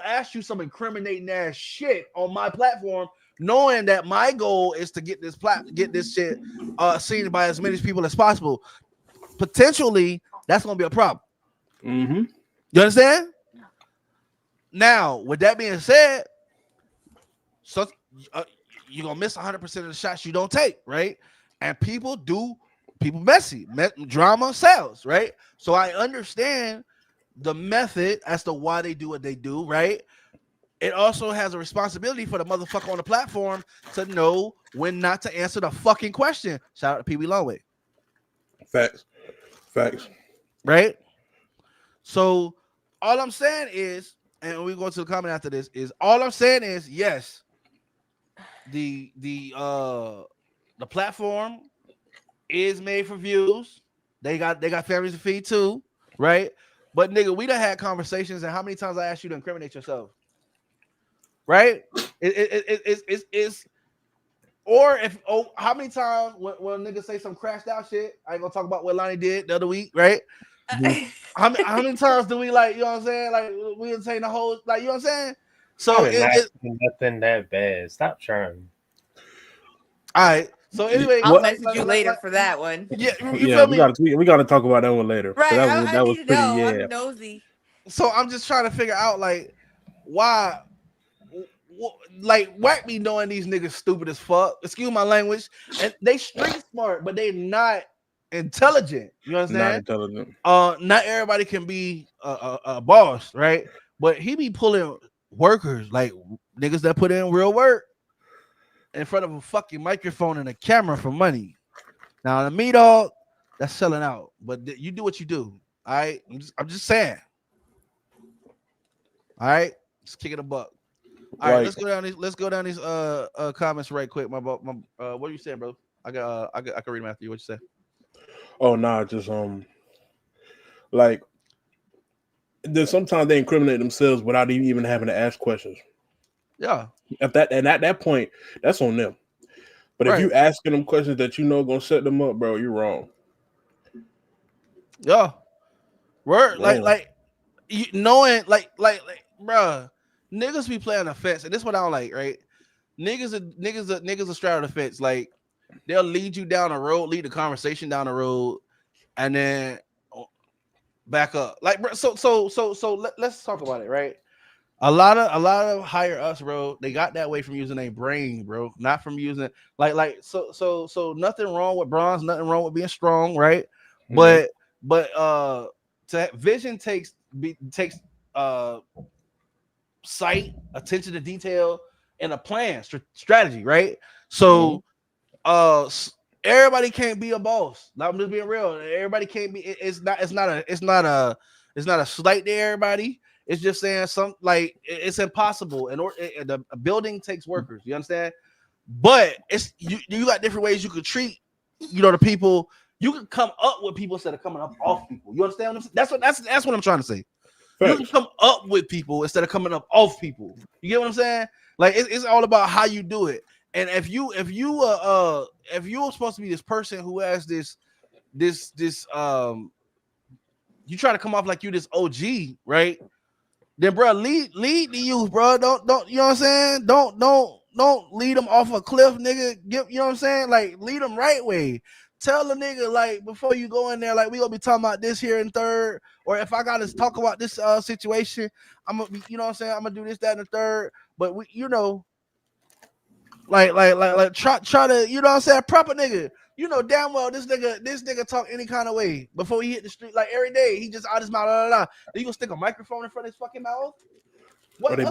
ask you some incriminating ass shit on my platform, knowing that my goal is to get this shit seen by as many people as possible. Potentially, that's gonna be a problem. Mm-hmm. You understand? Now, with that being said, so you're gonna miss 100% of the shots you don't take, right? And people messy, drama sells, right? So I understand the method as to why they do what they do, right? It also has a responsibility for the motherfucker on the platform to know when not to answer the fucking question. Shout out to Pee Wee Longway. Facts. Right? So all I'm saying is, and we go to the comment after this, is all I'm saying is, yes, the platform is made for views. They got families to feed too, right? But nigga, we done had conversations, and how many times I asked you to incriminate yourself? Right? It's or how many times when niggas say some crashed out shit, I ain't gonna talk about what Lonnie did the other week, right? How many times do we, like, you know what I'm saying? Like, we didn't say the whole, like, you know what I'm saying? So it's nothing that bad. Stop trying. All right. So anyway, I'll message you later for that one. Yeah, you feel me? We gotta talk about that one later. Right. That was pretty. I'm nosy. So I'm just trying to figure out, like, why, like, Wack be knowing these niggas stupid as fuck. Excuse my language. And they street smart, but they not intelligent. You Not understand? intelligent. Not everybody can be a boss, right? But he be pulling workers like niggas that put in real work in front of a fucking microphone and a camera for money. Now, the me dog, that's selling out. But you do what you do. All right. I'm just saying. All right. Just kicking a buck. All right, let's go down these comments right quick. What are you saying, bro? I can read them after you. What you say? Oh nah, just like sometimes they incriminate themselves without even having to ask questions. Yeah. At that point, that's on them. But if you asking them questions that you know gonna set them up, bro, you're wrong. Yeah. Word like you knowing like bruh, niggas be playing the fence, and this is what I don't like, right? Niggas are straddle the fence. Like they'll lead you down the road, lead the conversation down the road, and then back up. Like bro, let's talk about it, right? A lot of higher ups, bro. They got that way from using their brain, bro, not from using so nothing wrong with bronze, nothing wrong with being strong, right? Mm-hmm. But vision takes sight, attention to detail, and a plan, strategy, right? So everybody can't be a boss. I'm just being real. Everybody can't be. It's not a slight to everybody. It's just saying it's impossible. And a building takes workers. You understand? But it's you got different ways you could treat the people. You can come up with people instead of coming up off people. You understand what I'm saying? That's what I'm trying to say. First. You can come up with people instead of coming up off people. You get what I'm saying? Like it's all about how you do it. And if you're supposed to be this person who has this you try to come off like you this OG, right? Then bro, lead the youth, bro. Don't you know what I'm saying? Don't lead them off a cliff, nigga. You know what I'm saying? Like lead them right way. Tell the nigga like before you go in there, like we gonna be talking about this here in third, or if I gotta talk about this situation, I'm gonna be, you know what I'm saying? I'm gonna do this, that, and the third. But we, like try to, you know what I'm saying? Proper nigga. You know damn well this nigga talk any kind of way before he hit the street. Like every day he just out his mouth. Then you gonna stick a microphone in front of his fucking mouth? Or they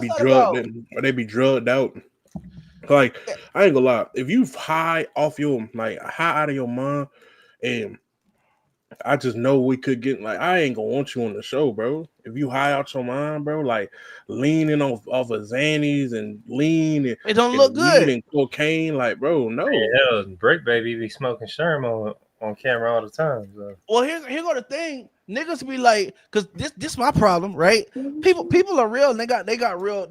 be drugged out. Like I ain't gonna lie, if you high out of your mind, and I just know we could get I ain't gonna want you on the show, bro. If you high out your mind, bro, like leaning off of Xannies and lean, it don't look good. And cocaine, like bro, no. Hell, Brick Baby be smoking Sherm on camera all the time. So. Well, here's the thing. Niggas be like, cause this my problem, right? People are real and they got real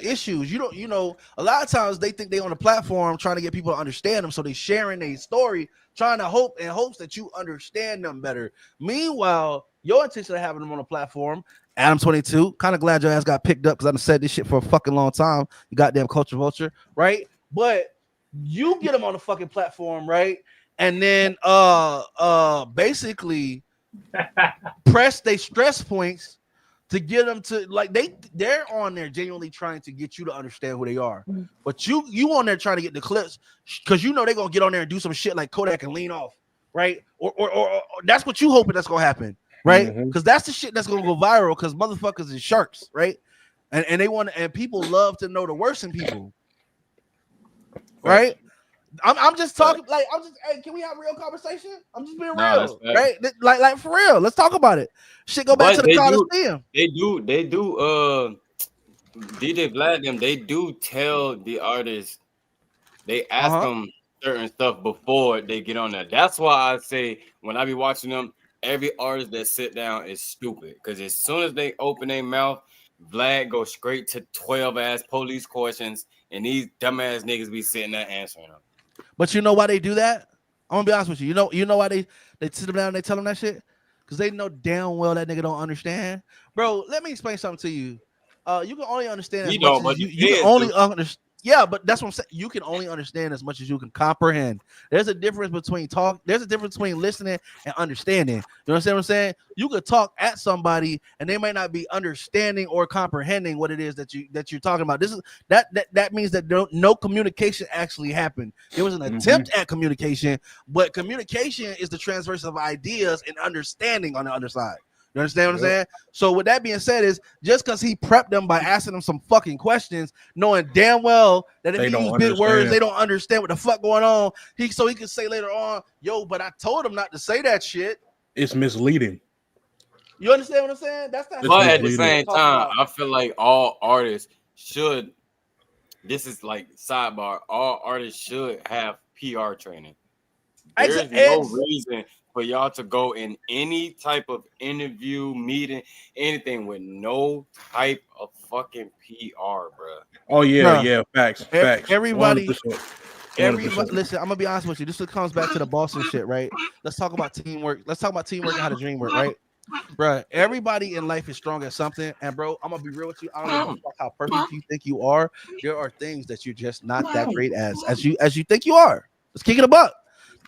issues. A lot of times they think they on the platform trying to get people to understand them, so they sharing their story, trying to hopes that you understand them better. Meanwhile, your intention of having them on the platform, Adam 22, kind of glad your ass got picked up because I've said this shit for a fucking long time. You goddamn culture vulture, right? But you get them on the fucking platform, right? And then basically press they stress points to get them to they're on there genuinely trying to get you to understand who they are. But you on there trying to get the clips because they're gonna get on there and do some shit like Kodak and lean off, right? Or that's what you hoping that's gonna happen, right? Because that's the shit that's gonna go viral because motherfuckers is sharks, right? And they want and people love to know the worst in people, right? I'm just talking hey, can we have a real conversation? I'm just being real, right? Like for real. Let's talk about it. Shit, go back to the Coliseum. They do DJ Vlad them, they do tell the artists, they ask them certain stuff before they get on there. That's why I say when I be watching them, every artist that sit down is stupid. Because as soon as they open their mouth, Vlad goes straight to 12 ass police questions, and these dumbass niggas be sitting there answering them. But you know why they do that? I'm gonna be honest with you. You know why they sit them down and they tell them that shit? Because they know damn well that nigga don't understand. Bro, let me explain something to you. You can only understand as much as you can only understand. Yeah, but that's what I'm saying. You can only understand as much as you can comprehend. There's a difference between talk. There's a difference between listening and understanding. You understand what I'm saying? You could talk at somebody and they might not be understanding or comprehending what it is that you're talking about. This is that means that no communication actually happened. There was an attempt at communication, but communication is the transverse of ideas and understanding on the other side. You understand what I'm saying? So with that being said, is just because he prepped them by asking them some fucking questions, knowing damn well that if he use big words, they don't understand what the fuck going on. He could say later on, yo, but I told him not to say that shit. It's misleading. You understand what I'm saying? That's not. But at the same time, I feel like all artists should. This is like sidebar. All artists should have PR training. There's no reason for y'all to go in any type of interview, meeting, anything with no type of fucking PR, bro. Oh yeah, facts. Everybody, listen, I'm gonna be honest with you. This comes back to the Boston shit, right? Let's talk about teamwork. Let's talk about teamwork and how to dream work, right? Bro, everybody in life is strong at something, and bro, I'm gonna be real with you. I don't know how perfect you think you are. There are things that you're just not that great as you think you are. Let's kick it a buck.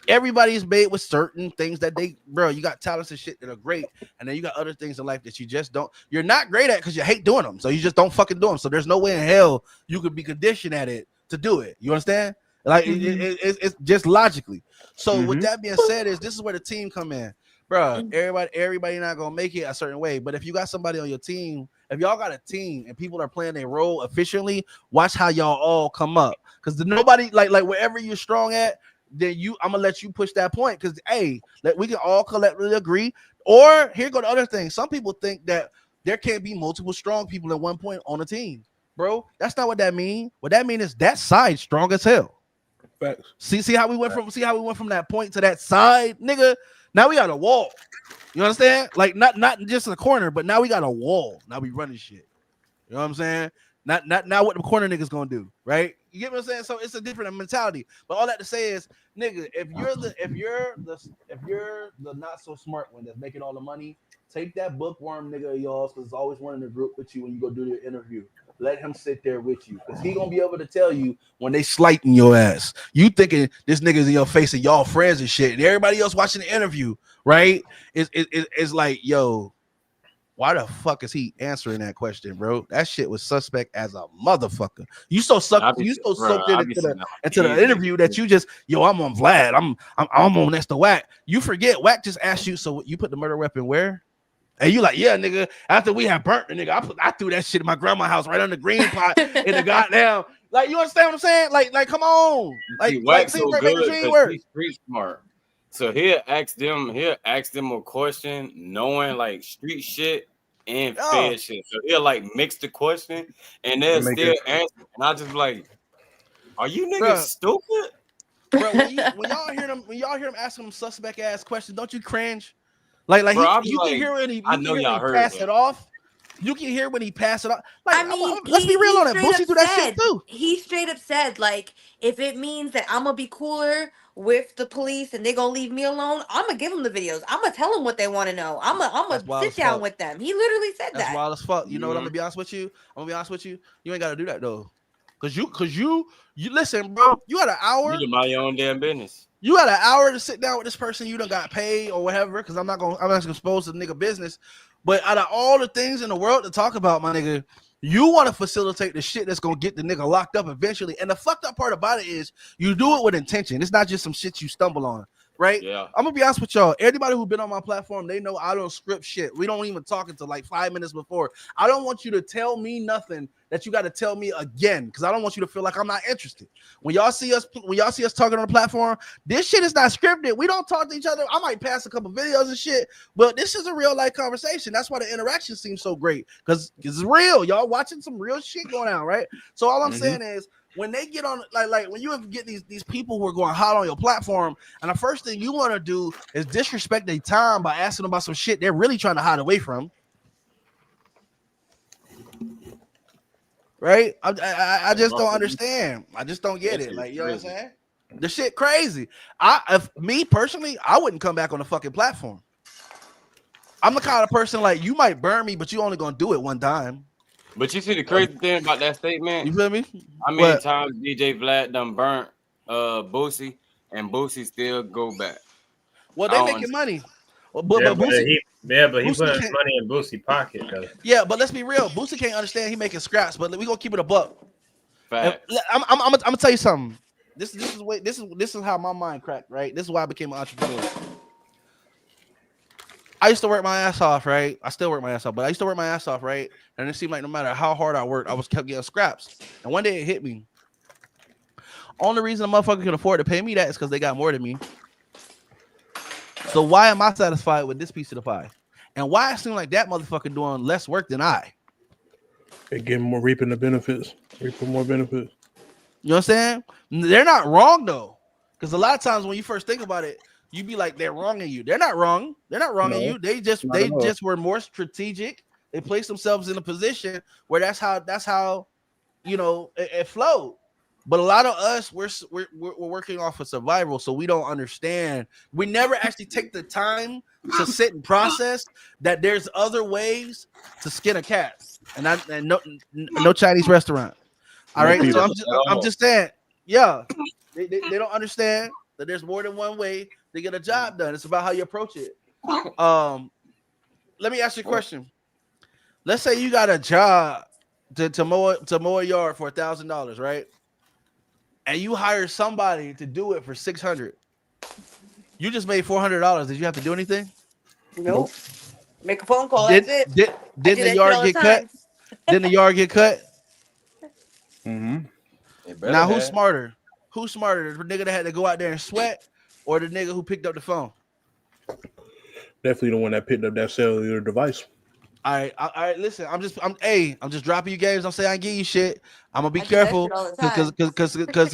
Everybody's made with certain things that you got talents and shit that are great, and then you got other things in life that you just don't. You're not great at because you hate doing them, so you just don't fucking do them. So there's no way in hell you could be conditioned at it to do it. You understand? Like it's just logically. So with that being said, this is where the team come in. Bro, everybody not gonna make it a certain way. But if you got somebody on your team, if y'all got a team and people are playing their role efficiently, watch how y'all all come up. Because nobody like wherever you're strong at, then I'm gonna let you push that point. Because we can all collectively agree. Or here go the other thing. Some people think that there can't be multiple strong people at one point on a team, bro. That's not what that means. What that means is that side strong as hell. Facts. See how we went from that point to that side, nigga. Now we got a wall. You understand? Like not just in the corner, but now we got a wall. Now we running shit. You know what I'm saying? Not what the corner niggas gonna do, right? You get what I'm saying? So it's a different mentality. But all that to say is, nigga, if you're the not so smart one that's making all the money, take that bookworm nigga of yours because it's always one in the group with you when you go do your interview. Let him sit there with you because he gonna be able to tell you when they slighting your ass. You thinking this nigga's in your face and y'all friends and shit, and everybody else watching the interview, right? It's like, yo, why the fuck is he answering that question, bro? That shit was suspect as a motherfucker. You so soaked into the interview that you just, yo, I'm on Vlad. I'm on next to Wack. You forget Wack just asked you, so you put the murder weapon where? And you like, yeah, nigga. After we had burnt the nigga, I threw that shit in my grandma's house right on the green pot in the goddamn. Like, you understand what I'm saying? Like, come on. Like, Wack's so good because he's street smart. So he'll ask them a question, knowing like street shit and fair shit. So he'll like mix the question and they'll still answer. And I just like, are you niggas stupid? Bro, when y'all hear them asking them suspect ass questions, don't you cringe? Like bro, you can hear when he pass it off. You can hear when he pass it off. Like, I mean, let's be real on it. Boosie do that shit too. He straight up said, like, if it means that I'm gonna be cooler with the police and they gonna leave me alone, I'm gonna give them the videos. I'm gonna tell them what they want to know. I'm gonna sit down with them. He literally said that. That's wild as fuck. You know what? I'm gonna be honest with you. You ain't gotta do that though. Cause you listen, bro. You had an hour. You mind your own damn business. You had an hour to sit down with this person you done got paid or whatever. Cause I'm not gonna expose the nigga business. But out of all the things in the world to talk about, my nigga, you want to facilitate the shit that's gonna get the nigga locked up eventually. And the fucked up part about it is you do it with intention. It's not just some shit you stumble on. Right? Yeah. I'm gonna be honest with y'all. Everybody who's been on my platform, they know I don't script shit. We don't even talk until like 5 minutes before. I don't want you to tell me nothing that you got to tell me again, because I don't want you to feel like I'm not interested. When y'all see us talking on the platform, this shit is not scripted. We don't talk to each other. I might pass a couple videos and shit, but this is a real life conversation. That's why the interaction seems so great, because it's real. Y'all watching some real shit going on, right? So all I'm saying is, when they get on, like when you get these people who are going hot on your platform, and the first thing you want to do is disrespect their time by asking them about some shit they're really trying to hide away from. Right? I just don't understand. I just don't get it. Like, you know what I'm saying? The shit crazy. Me personally, I wouldn't come back on the fucking platform. I'm the kind of person like, you might burn me, but you only gonna do it one time. But you see the crazy thing about that statement? You feel me? I mean, times DJ Vlad done burnt Boosie, and Boosie still go back. Well, they making money. But yeah, Boosie, but he Boosie put his can't- money in Boosie pocket though. Yeah, but let's be real. Boosie can't understand he making scraps, but we gonna keep it a buck. Fact. I'm gonna tell you something. This is how my mind cracked. Right. This is why I became an entrepreneur. I used to work my ass off, right? I still work my ass off, but I used to work my ass off, right? And it seemed like no matter how hard I worked, I was kept getting scraps. And one day it hit me. Only reason a motherfucker can afford to pay me that is because they got more than me. So why am I satisfied with this piece of the pie? And why it seems like that motherfucker doing less work than I? They get more reaping the benefits, reaping more benefits. You know what I'm saying? They're not wrong though, because a lot of times when you first think about it, you be like they're wronging you. They're not wrong. They're not wronging you. They just were more strategic. They placed themselves in a position where that's how you know it flowed. But a lot of us we're working off of survival, so we don't understand. We never actually take the time to sit and process that there's other ways to skin a cat, and no Chinese restaurant. All right, so I'm just saying, yeah, they don't understand that there's more than one way to get a job done. It's about how you approach it. Let me ask you a question. Let's say you got a job to mow a yard for $1,000, right? And you hire somebody to do it for $600. You just made $400. Did you have to do anything? Nope. Make a phone call. That's it. Did the yard get cut? Didn't the yard get cut? Mm-hmm. Now who's smarter? Who's smarter? The nigga that had to go out there and sweat, or the nigga who picked up the phone? Definitely the one that picked up that cellular device. All right. Listen, I'm just dropping you games. I'm saying I give you shit. I'm gonna be careful because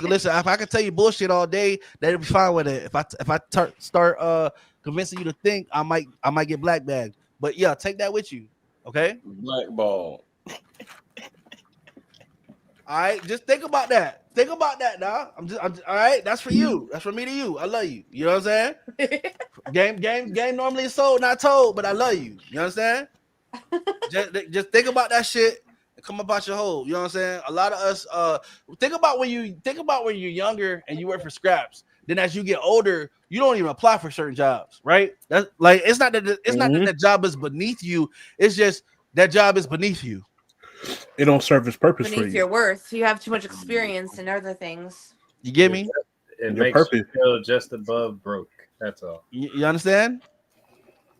listen, if I can tell you bullshit all day, they'll be fine with it. If I start convincing you to think, I might get black bagged. But yeah, take that with you, okay? Blackball. All right, just think about that. Think about that, now. I'm all right. That's for you. That's from me to you. I love you. You know what I'm saying? Game normally is sold, not told, but I love you. You know what I'm saying? just think about that shit and come about your hole. You know what I'm saying? A lot of us think about when you're younger and you work for scraps. Then as you get older, you don't even apply for certain jobs, right? That's like it's not that the job is beneath you. It's just that job is beneath you. It don't serve its purpose for you. Beneath your worth. You have too much experience and other things. You get me? It makes you feel just above broke. That's all. You understand?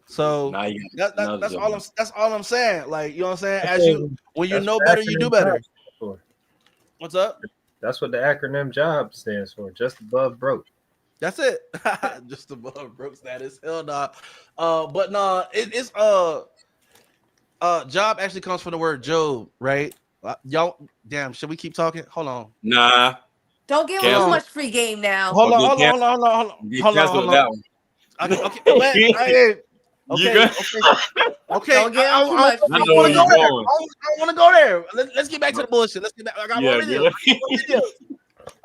So that's all I'm saying. Like, you know what I'm saying? When you know better, you do better. What's up? That's what the acronym JOB stands for. Just above broke. That's it. Just above broke status. Hell nah. But nah, it's job actually comes from the word Job, right? Y'all, damn, should we keep talking? Hold on. Nah. Don't give him too much free game now. Hold on. Okay. Don't give him too much free game. I want to go there. Let's get back to the bullshit. Let's get back. I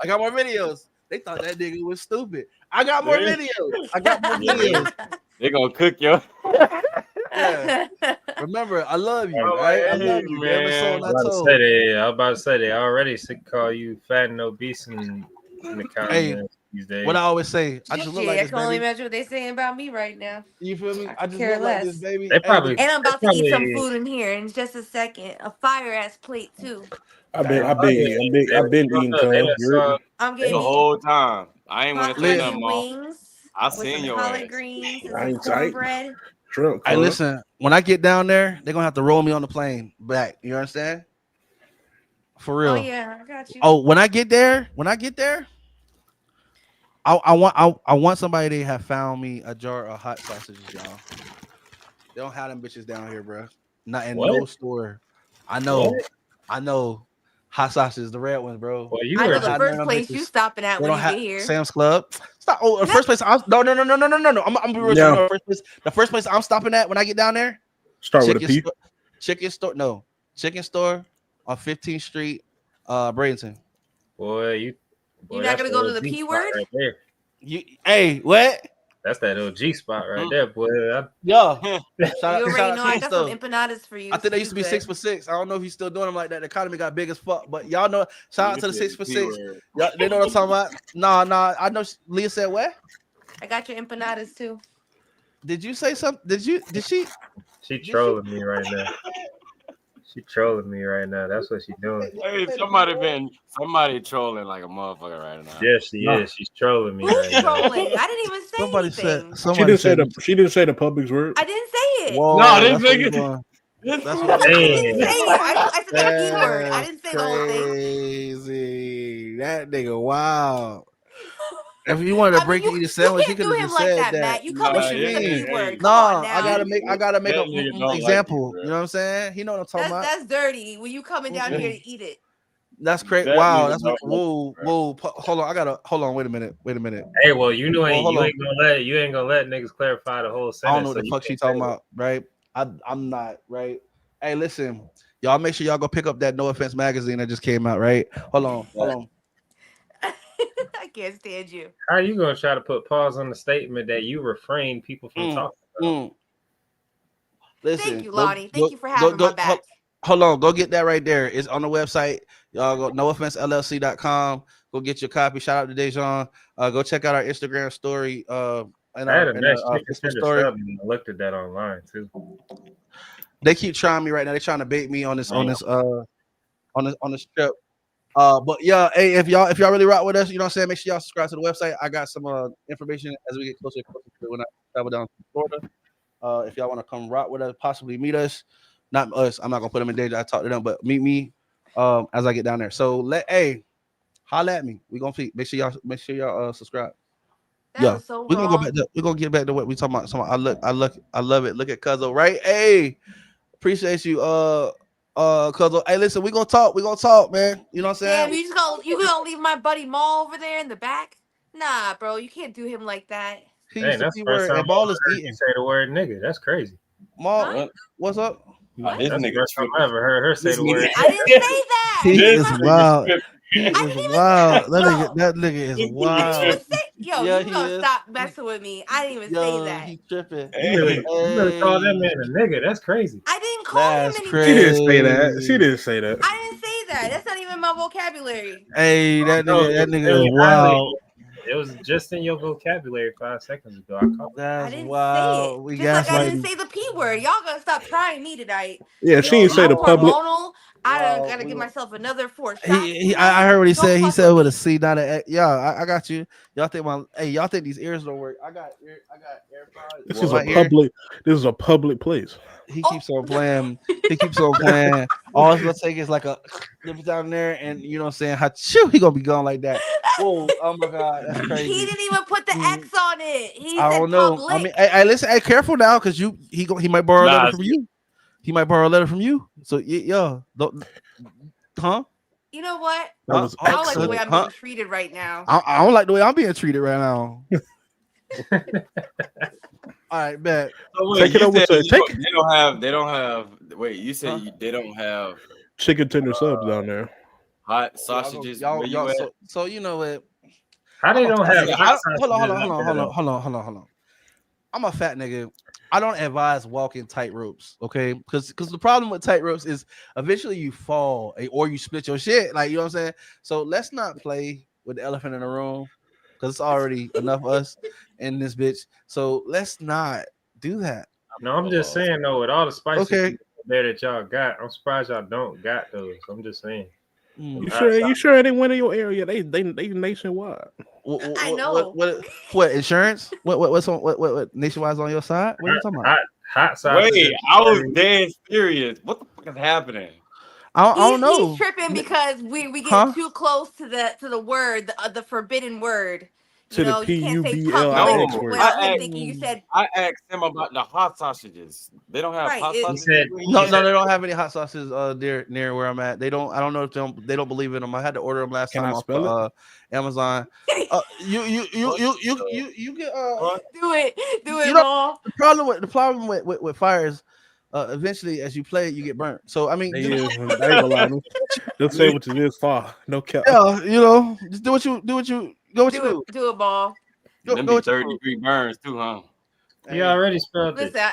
got more videos. They thought that nigga was stupid. I got more videos. They're gonna cook you. Yeah. Remember, I love you, right? I love you, man. I was about to say they already call you fat and obese in the comments these days. What I always say, I just look like this, I can only imagine what they're saying about me right now. You feel me? I just care look less. like this, baby. And I'm about to eat some food in here in just a second. A fire ass plate too. I've been eating. I'm getting the whole time. I ain't want to say nothing, wings. I seen your collard greens and some cornbread. Hey, listen, when I get down there, they're gonna have to roll me on the plane back. You understand? For real. Oh yeah, I got you. Oh, when I get there, I want somebody to have found me a jar of hot sausages, y'all. They don't have them bitches down here, bro. Not in no store. I know. Hot sausages, the red ones, bro. Well, I know the first place you stopping at when you get here. Sam's Club. Stop. Oh, the first place. No. I'm be real. No. The first place I'm stopping at when I get down there. Start with a P. Chicken store. No, chicken store on 15th Street, Bradenton. Boy, you're not gonna go to the P word. Right there. Hey, what? That's that OG spot right there, boy. Yeah. You Shout already out know to I him got still. some empanadas for you. I think they used to be good. 6 for 6. I don't know if he's still doing them like that. The economy got big as fuck, but y'all know. Shout out to the 6 for 6. Y'all, they know what I'm talking about. Nah. I know. Leah said what? I got your empanadas too. Did you say something? Did she? She trolling me right now. She trolling me right now. That's what she's doing. Hey, somebody trolling like a motherfucker right now. Yeah, she is. She's trolling me Who's right now. trolling? I didn't even say anything. She didn't say the public's word. I didn't say it. Whoa, No, this that's what nigga- you doing. That's I what didn't Damn. say it. I said the P word. I didn't say the whole thing. Crazy. That nigga, wow. If you wanted to break you, and eat a sandwich, you you can't could do have him just like said that, that. Matt. You come What and you use the mean? P word. Come No, on now. I gotta make That an nigga don't like example. you, You know what I'm saying? He know what I'm talking about. That's dirty. When you coming down here to eat it. That's crazy. That Wow. nigga That's what. don't like Whoa. Hold on. Hold on. Wait a minute. Hey, well, you know, Hold you on. ain't gonna let niggas clarify the whole sentence. I don't know what so the you fuck she can't talking say it. about, right? I'm not, right? Hey, listen, y'all make sure y'all go pick up that No Offense magazine that just came out, right? Hold on. I can't stand you. How you gonna try to put pause on the statement that you refrain people from talking about? Listen, Thank you, Lonnie. Thank you for having my back. Hold on, go get that right there. It's on the website. Y'all go nooffensellc.com. Go get your copy. Shout out to Dejan. Go check out our Instagram story. And I had our, a nice chicken Facebook tender story. sub and I looked at that online too. They keep trying me right now. They're trying to bait me on this trip. But yeah, hey, if y'all really rock with us, you know what I'm saying, make sure y'all subscribe to the website. I got some information as we get closer to when I travel down to Florida. If y'all want to come rock with us, possibly meet us. Not us, I'm not gonna put them in danger. I talk to them, but meet me as I get down there. So holla at me. We gonna feed. Make sure y'all subscribe. That was so we're gonna go wrong. back we're gonna get back to what we talking about. I love it. Look at Cuzzo, right? Hey, appreciate you, Cuzzo. Hey, listen, we gonna talk, man. You know what I'm saying? Damn, you gonna leave my buddy Maul over there in the back? Nah, bro, you can't do him like that. He Dang, used the that's P the first word time and Ball is I heard eating. you say the word nigga. That's crazy. Maul, what's up? What? This That's the nigga first time tripping. I ever heard her say This the word. I didn't say that. He That's is not- wild. He I is didn't even wild. say That that. nigga is I didn't wild. even say, yo, Yeah, you he gonna is. stop messing with me. I didn't even say that. He tripping. You really call that man a nigga? That's crazy. I didn't call That's him anything. She didn't say that. crazy. She didn't say that. I didn't say that. That's not even my vocabulary. Hey, that nigga is Really wild. It was just in your vocabulary 5 seconds ago. I That's didn't say wild. it. We Just like I didn't gaslighting. say the P word. Y'all gonna stop trying me tonight. Yeah, she didn't say I'm the public. hormonal. I Wow, gotta we give gonna- myself another 4 shots. I heard what he Don't said. He fuck said with with a me. C, not an X. Yeah, I got you. Y'all think these ears don't work? I got AirPods. This in is my a ear. public. This is a public place. He keeps on playing. All it's gonna take is like a nip down there, and you know what I'm saying? Achoo, he gonna be going like that. Whoa, oh my god, that's crazy. He didn't even put the X on it. He I said don't know. public. I mean, hey, listen, hey, careful now, because he might borrow a letter from you. He might borrow a letter from you. So yeah, huh? You know what? That was I don't like the excellent. way I'm being treated right now. I don't like the way I'm being treated right now. All right, bet. So wait, Take it you over said to take they don't have. Wait, you said they don't have chicken tender subs down there. hot sausages. Y'all, where you at? so you know what? How they don't have hot Hold sausages? on. I'm a fat nigga. I don't advise walking tight ropes, okay? Because the problem with tight ropes is eventually you fall or you split your shit. Like, you know what I'm saying? So let's not play with the elephant in the room because it's already enough of us in this bitch. So let's not do that. No, I'm just saying though, with all the spices Okay. there that y'all got, I'm surprised y'all don't got those. I'm just saying. You sure they went in your area? They nationwide. I know. What insurance? What nationwide's on your side? What are you talking about? Hot sausages. Wait, I was dead serious. What the fuck is happening? I don't know. He's tripping because we get too close to the word, the forbidden word. To the You can't say PUBLIX public word. without him thinking you said. I asked him about the hot sausages. They don't have hot sausages. No, they don't have any hot sauces near where I'm at. They don't. I don't know if they don't believe in them. I had to order them last time off Amazon. You get do it, you know, the problem with fires. Eventually, as you play it, you get burnt. So I mean, I ain't gonna lie. They'll say what it is far. No cap. Yeah, you know, just do what you do. Do it, ball. Them be 30-degree burns too, huh? You already spelled it. Listen,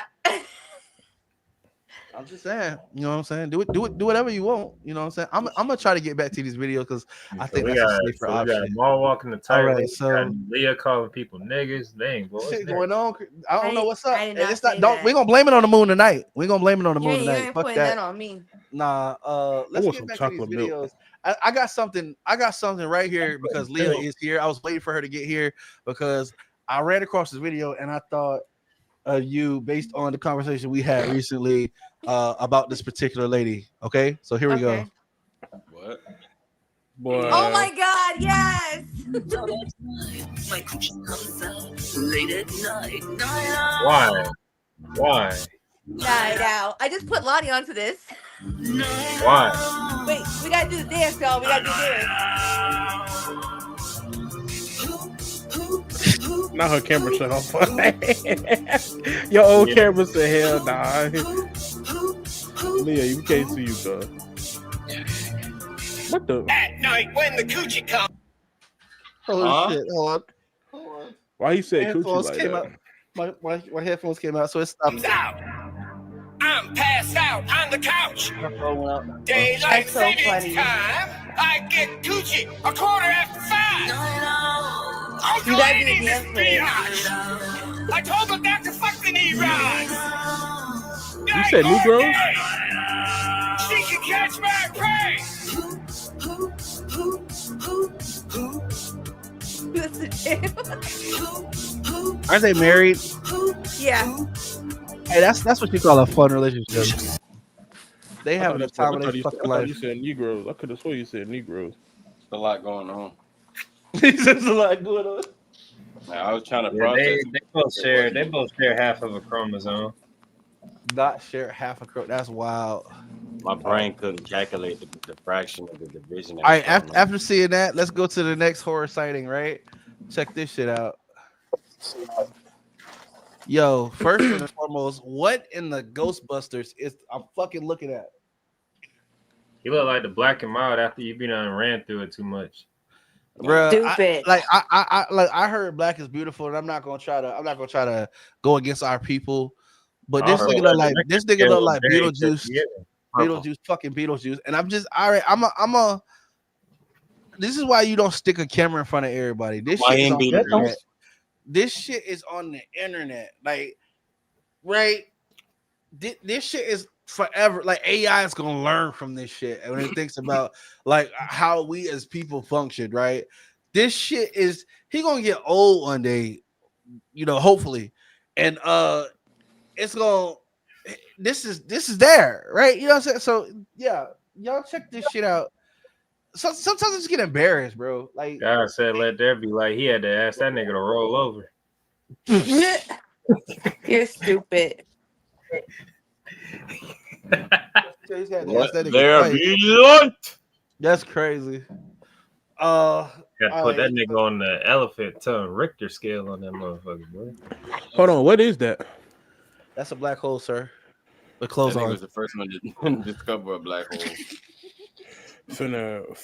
I'm just saying, you know what I'm saying? Do whatever you want. You know what I'm saying? I'm gonna try to get back to these videos because I think that's a safer option. We got Maul walking the tight. All right, so Leah calling people niggas. Dang, boy, shit going on. I don't know what's up. I did not It's not. say Don't. that. We gonna blame it on the moon tonight. We gonna blame it on the moon you tonight. ain't Fuck putting that. that on me. Nah. Let's get back to these videos. I got something. I got something right here because Leah is here. I was waiting for her to get here because I ran across this video and I thought of you based on the conversation we had recently about this particular lady. Okay, so here we go. What? Boy. Oh my God! Yes. Why? Night out. I just put Lottie onto this. Why? Wait, we gotta do the dance, y'all. We gotta do this. Not her camera shut off. Your old camera said, hell nah. Leah, you can't see you, bro. What the? At night when the coochie comes. Holy shit! Hold on. Why you said coochie like came that? Out. My headphones came out, so it stopped. Out. I'm passed out on the couch. Daylight That's so savings funny. time. I get coochie 5:15. You gotta do the dance with it. I told the doctor fuck the knee rise. You said Negroes? She can catch my prey. Aren't they married? Yeah. Hey, that's what you call a fun relationship. They have the time of their fucking life. You said Negroes. I could have sworn you said Negroes. There's a lot going on. There's a lot going on. Man, I was trying to Yeah, process. they both share half of a chromosome. Not share half a crop. That's wild. My brain couldn't calculate the fraction of the division. All right, after seeing that, let's go to the next horror sighting, right? Check this shit out. Yo, first and foremost, what in the Ghostbusters is I'm fucking looking at? You look like the Black and Mild after you been on ran through it too much. Bruh, Stupid. I heard Black is beautiful, and I'm not gonna try to go against our people. But this nigga look like Beetlejuice. Beetlejuice. And I'm just all right. This is why you don't stick a camera in front of everybody. This shit is on the internet. Like, right? This shit is forever. Like AI is gonna learn from this shit. And when it thinks about like how we as people function, right? This shit is he gonna get old one day, hopefully. And it's gonna this is there, right? You know what I'm saying? So yeah, y'all check this shit out. So sometimes I just get embarrassed, bro. Like God said, let there be like he had to ask that nigga to roll over. You're stupid. That's crazy. Got to put that nigga on the elephant tongue Richter scale on that motherfucker, boy. Hold on, what is that? That's a black hole, sir. With clothes on. Was the first one to discover a black hole. Finna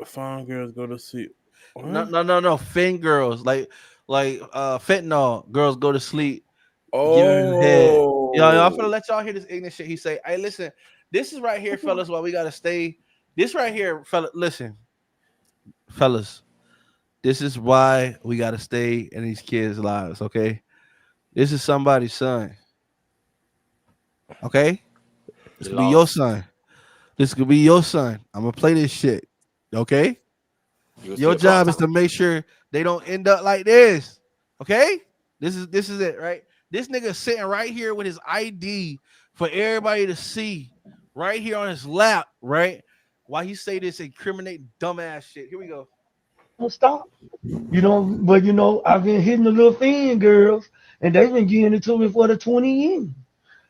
fine girls go to sleep. No. Fin girls like fentanyl girls go to sleep. Oh, y'all finna let y'all hear this ignorant shit. He say, "Hey, listen, this is right here, fellas. Why we gotta stay. This right here, fella. Listen, fellas, this is why we gotta stay in these kids' lives. Okay, this is somebody's son. Okay, this could be your son. This could be your son. I'm gonna play this shit. Okay." Your job is to make sure they don't end up like this. Okay? This is it, right? This nigga sitting right here with his ID for everybody to see right here on his lap, right? While he say this incriminating dumbass shit. Here we go. Don't stop. But I've been hitting the little fin girls, and they've been giving it to me for the 20 years.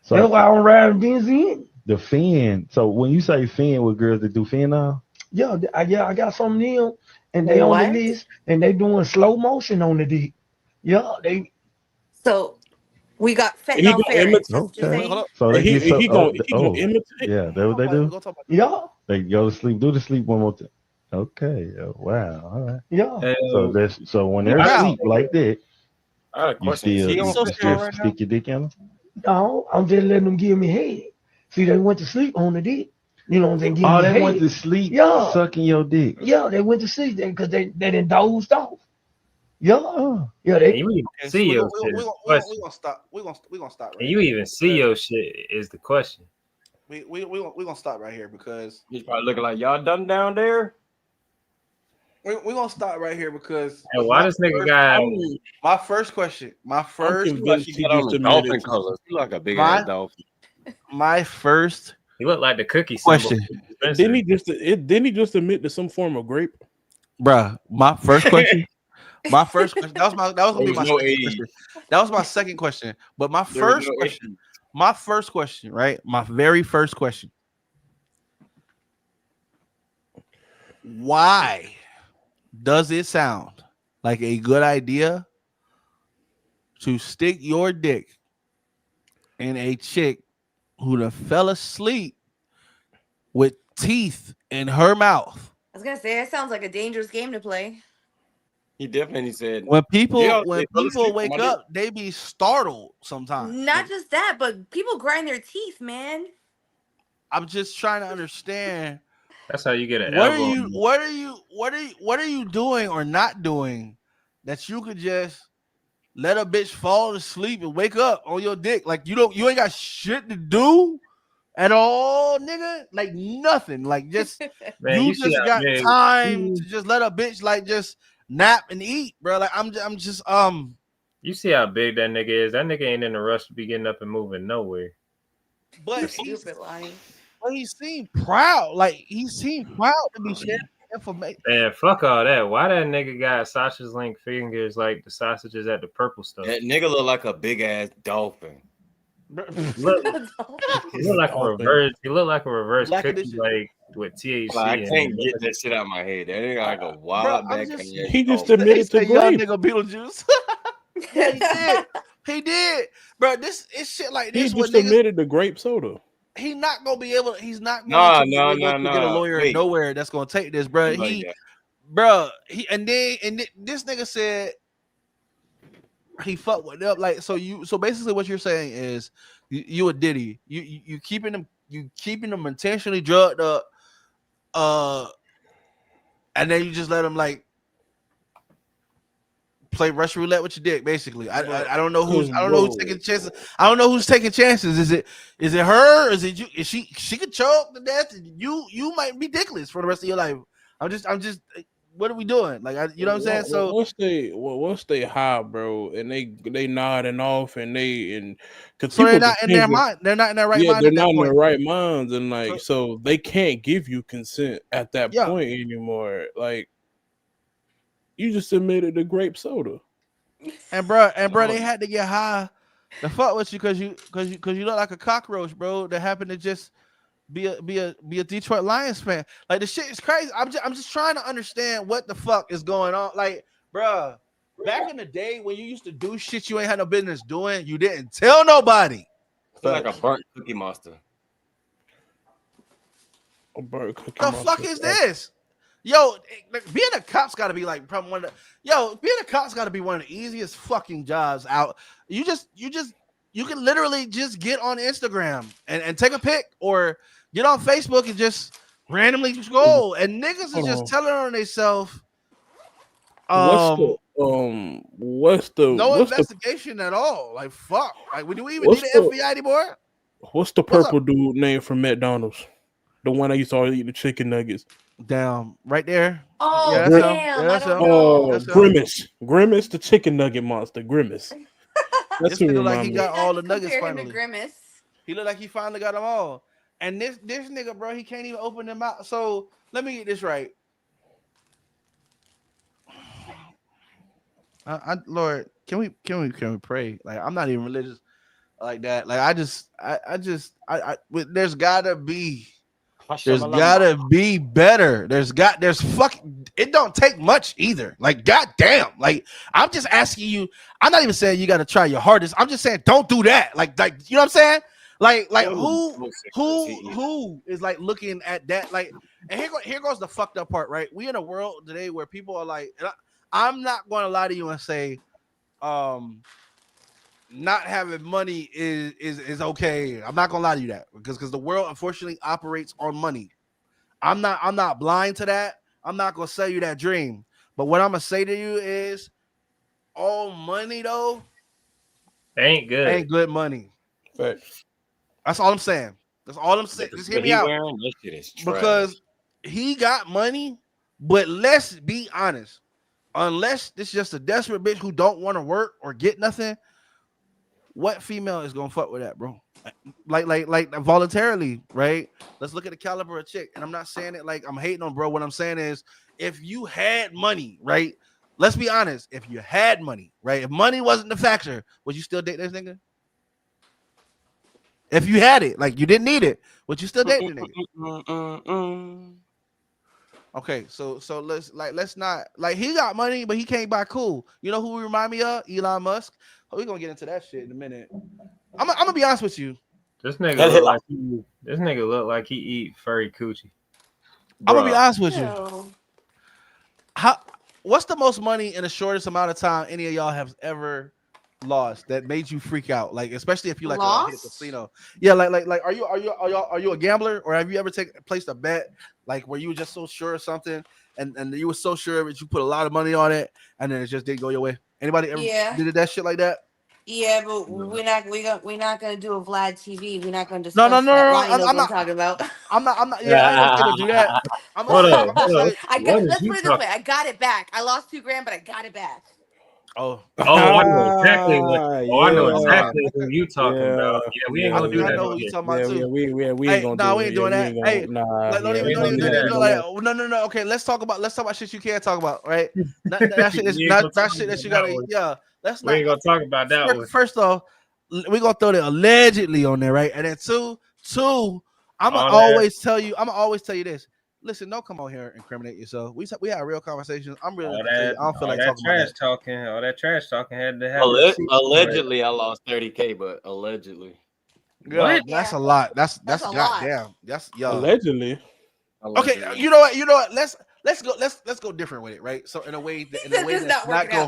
So that's why I'm riding benzene. The fin. So when you say fin with girls that do fin now? Yeah, I got some of them, and they on the list, and they doing slow motion on the dick. Yeah, they. So we got fentanyl ferrets. Okay. So he gonna imitate. Yeah, that's what they do. Yeah. They go to sleep. Do the sleep one more time. Okay. Wow. All right. Yeah. So when they're asleep like that, I had a You question. Is still, he you on so fifth still right now? stick your dick in him? No, I'm just letting them give me head. See, they went to sleep on the dick. You know what I'm saying? Give Oh, me they head. went to sleep Yeah. sucking your dick. Yeah, they went to sleep because they done dozed off. Yeah. Oh. Yeah, Can they you even Okay, see so your shit? Is the question. gonna stop. We're gonna stop Can right you here. even see your shit? Is the question. We gonna stop right here because He's probably looking like y'all done down there. we're gonna stop right here because And why this nigga got? my first question, I'm He look like convinced he he got on just the admitted dolphin to colors. He like a big my ass dolphin. my first He looked like the cookie symbol. question, from the dispensary. Didn't he just admit to some form of grape? bruh. My first question. My first question. That was There gonna be was my no second age. question. That was my second question. But my There was first no age. question. My first question, right? My very first question. Why does it sound like a good idea to stick your dick in a chick who done fell asleep with teeth in her mouth? I was gonna say that sounds like a dangerous game to play. He definitely said, When "Yeah, people they fell asleep on wake my dick." up, they be startled sometimes. Not just that, but people grind their teeth, man. I'm just trying to understand That's how you get an what are elbow. you doing or not doing that you could just let a bitch fall asleep and wake up on your dick? Like you ain't got shit to do at all, nigga. Like nothing. Like just Man, you you see just how got big time to just let a bitch like just nap and eat, bro. Like I'm just you see how big that nigga is. That nigga ain't in a rush to be getting up and moving nowhere. but Stupid line. he seemed proud. Like he seemed proud to be sharing information. Man, fuck all that. Why that nigga got sausage link fingers like the sausages at the purple stuff? That nigga look like a big ass dolphin. Look, he look like a reverse. He look like a reverse Black cookie, edition. like with THC. Like, I in can't it. get that shit out of my head. That nigga like a wild I'm back just- ass He just dolphin. admitted to young grape. nigga Beetlejuice. Yeah, he did. He did, bro. This is shit like He this. What just niggas? admitted to grape soda. He's not gonna be able. He's not going Nah, to be nah, able nah, to get a nah. lawyer Wait. nowhere that's gonna take this, bro. Like that. This nigga said he fucked with them. Like so basically what you're saying is you a Diddy. You keeping them intentionally drugged up, and then you just let them like play Russian roulette with your dick, basically. I don't know who's taking chances. I don't know who's taking chances. Is it her? Is it you? Is she could choke to death? You might be dickless for the rest of your life. I'm just what are we doing? Like you know what I'm saying? So once they high, bro, and they nodding off and because they're not in their mind. They're not in their right mind. They're at that not in point. their right minds, and like so they can't give you consent at that Yeah. point anymore. Like you just admitted to grape soda. And bro, they had to get high to fuck with you because you look like a cockroach, bro. That happened to just be a Detroit Lions fan. Like the shit is crazy. I'm just trying to understand what the fuck is going on. Like, bro, back in the day when you used to do shit you ain't had no business doing, you didn't tell nobody. Like a burnt cookie monster. A burnt cookie The monster. fuck is this? Yo, being a cop's got to be like probably one of the. Being a cop's got to be one of the easiest fucking jobs out. You can literally just get on Instagram and take a pic or get on Facebook and just randomly scroll and niggas is just telling on themselves. What's the investigation at all? Like fuck. Like do we even need an FBI anymore? What's the purple dude name from McDonald's? The one I used to always eat the chicken nuggets. Down right there. Oh yeah, damn! I don't know. Grimace, the chicken nugget monster. Grimace. That's who like he got all the nuggets Compare finally. him to Grimace. He looked like he finally got them all. And this nigga, bro, he can't even open them out. So let me get this right. Lord, can we pray? Like I'm not even religious like that. Like there's gotta be better. It don't take much either. Like goddamn. Like I'm just asking you. I'm not even saying you got to try your hardest. I'm just saying don't do that. Like you know what I'm saying? Like who is like looking at that? Like, and here goes the fucked up part. Right? We in a world today where people are like, I'm not going to lie to you and say not having money is okay. I'm not gonna lie to you that because the world unfortunately operates on money. I'm not blind to that. I'm not gonna sell you that dream. But what I'm gonna say to you is all money though ain't ain't good money. Facts. That's all I'm saying. That's all I'm saying. Just hear What me he out. wearing? That shit is trash. Because he got money, but let's be honest. Unless this is just a desperate bitch who don't want to work or get nothing, what female is gonna fuck with that, bro? Like voluntarily, right? Let's look at the caliber of chick. And I'm not saying it like I'm hating on bro. What I'm saying is if you had money, right? Let's be honest. If you had money, right? If money wasn't the factor, would you still date this nigga? If you had it, like you didn't need it, would you still date the nigga? Okay, so let's not like he got money, but he can't buy cool. You know who we remind me of? Elon Musk. Oh, we're gonna get into that shit in a minute. I'm gonna be honest with you. This nigga look like he eat furry coochie. I'm gonna be honest with you. What's the most money in the shortest amount of time any of y'all have ever lost that made you freak out? Like especially if you like hit a casino. Yeah, like are you a gambler or have you ever placed a bet like where you were just so sure of something and you were so sure that you put a lot of money on it and then it just didn't go your way? Anybody ever did that shit like that? Yeah, but we're not gonna do a Vlad TV. We're not gonna discuss No. that. Ronnie knows what I'm talking about. I'm not. Yeah, I ain't gonna say to do that. I'm gonna say. Let's put it this way. I got it back. I lost $2,000, but I got it back. Oh, I know exactly what. I know exactly who you talking about. Yeah, we ain't gonna do that. I know who you talking about too. We ain't gonna do we ain't doing that. Hey, no. Okay, let's talk about shit you can't talk about, right? That shit is not that shit that you gotta. Yeah, let's not. We ain't gonna talk about that one. First off, we gonna throw the allegedly on there, right? And then two, I'm gonna always tell you this. Listen, don't come on here and incriminate yourself. We had real conversations. I'm really. I don't feel like talking about that. All that trash talking had to have. Allegedly, I lost 30K, but allegedly. Yeah, that's a lot. That's goddamn. That's allegedly. Okay, you know what? Let's go different with it, right? So in a way that's not working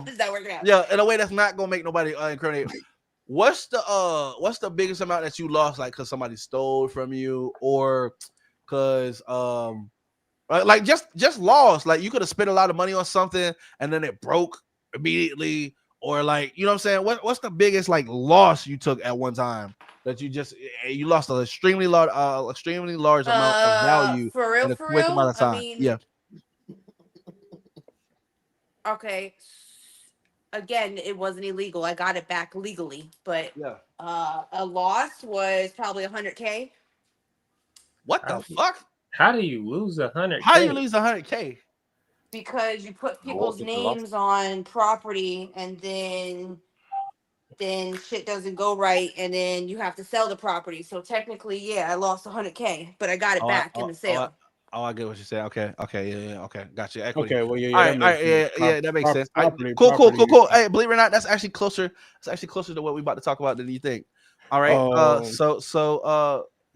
out. Yeah, in a way that's not gonna make nobody incriminate. What's the biggest amount that you lost, like because somebody stole from you, or because like just lost, like you could have spent a lot of money on something and then it broke immediately, or like you know what I'm saying? What's the biggest like loss you took at one time that you lost an extremely large amount of value in a quick amount of time? Yeah. Okay. Again, it wasn't illegal. I got it back legally, but a loss was probably $100K. What the fuck? How do you lose $100K? How do you lose $100K? Because you put people's names on property and then shit doesn't go right and then you have to sell the property. So technically, yeah, I lost $100K, but I got it back in the sale. I get what you're saying. Okay, yeah, okay, got you. Equity. Okay, well, that makes sense. Cool. Hey, believe it or not, that's actually closer. It's actually closer to what we about to talk about than you think. All right.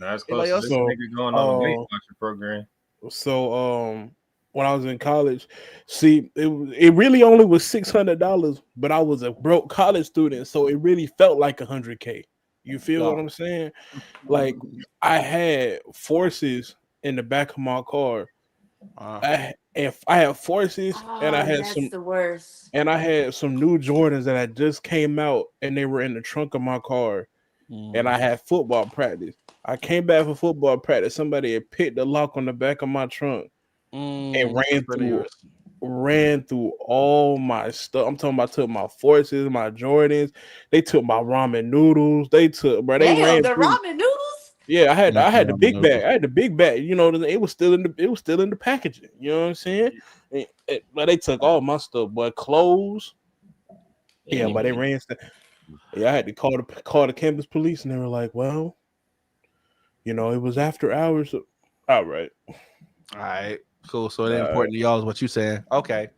That's close. This nigga going on a Weight Watcher program. So, when I was in college, see, it really only was $600, but I was a broke college student, so it really felt like $100K. You feel what I'm saying? Like I had forces in the back of my car. If I had forces and I had the worst. And I had some new Jordans that had just came out and they were in the trunk of my car. And I had football practice. I came back for football practice. Somebody had picked the lock on the back of my trunk and ran through all my stuff. I'm talking about took my forces, my Jordans. They took my ramen noodles. They took, bro. They ran the through. Ramen noodles. Yeah, I had the big bag. I had the big bag. You know, it was still in the packaging. You know what I'm saying? But they took all my stuff, but clothes. Yeah, but they ran. Yeah, I had to call the campus police, and they were like, "Well, you know, it was after hours." All right, cool. So it ain't important to y'all is what you saying. Okay,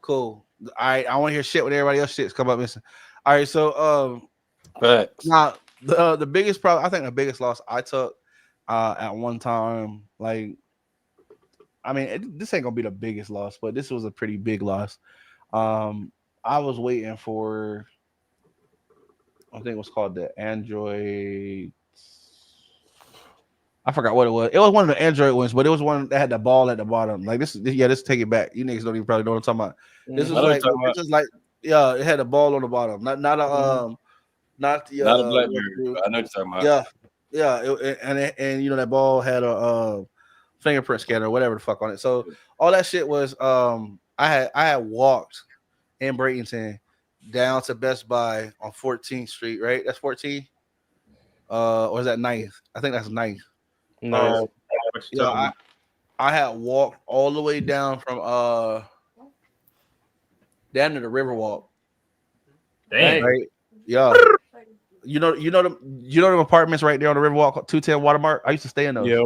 cool. All right, I want to hear shit when everybody else shit's come up missing. All right, so now the biggest problem, I think the biggest loss I took at one time, like, I mean, this ain't gonna be the biggest loss, but this was a pretty big loss. I was waiting for I think it was called the Android. I forgot what it was. It was one of the Android ones, but it was one that had the ball at the bottom. Like this, yeah, this take it back. You niggas don't even probably know what I'm talking about. This was like, this is like, yeah, it had a ball on the bottom, not a not the Not a BlackBerry. I know what you're talking about. Yeah, and you know that ball had a fingerprint scanner or whatever the fuck on it. So all that shit was I had walked in Bradenton down to Best Buy on 14th Street, right? That's 14th. Or is that 9th? I think that's 9th. No. Yeah, I had walked all the way down from down to the Riverwalk. Damn. Right? Yeah. You know them apartments right there on the Riverwalk, 210 Watermark. I used to stay in those. Yeah.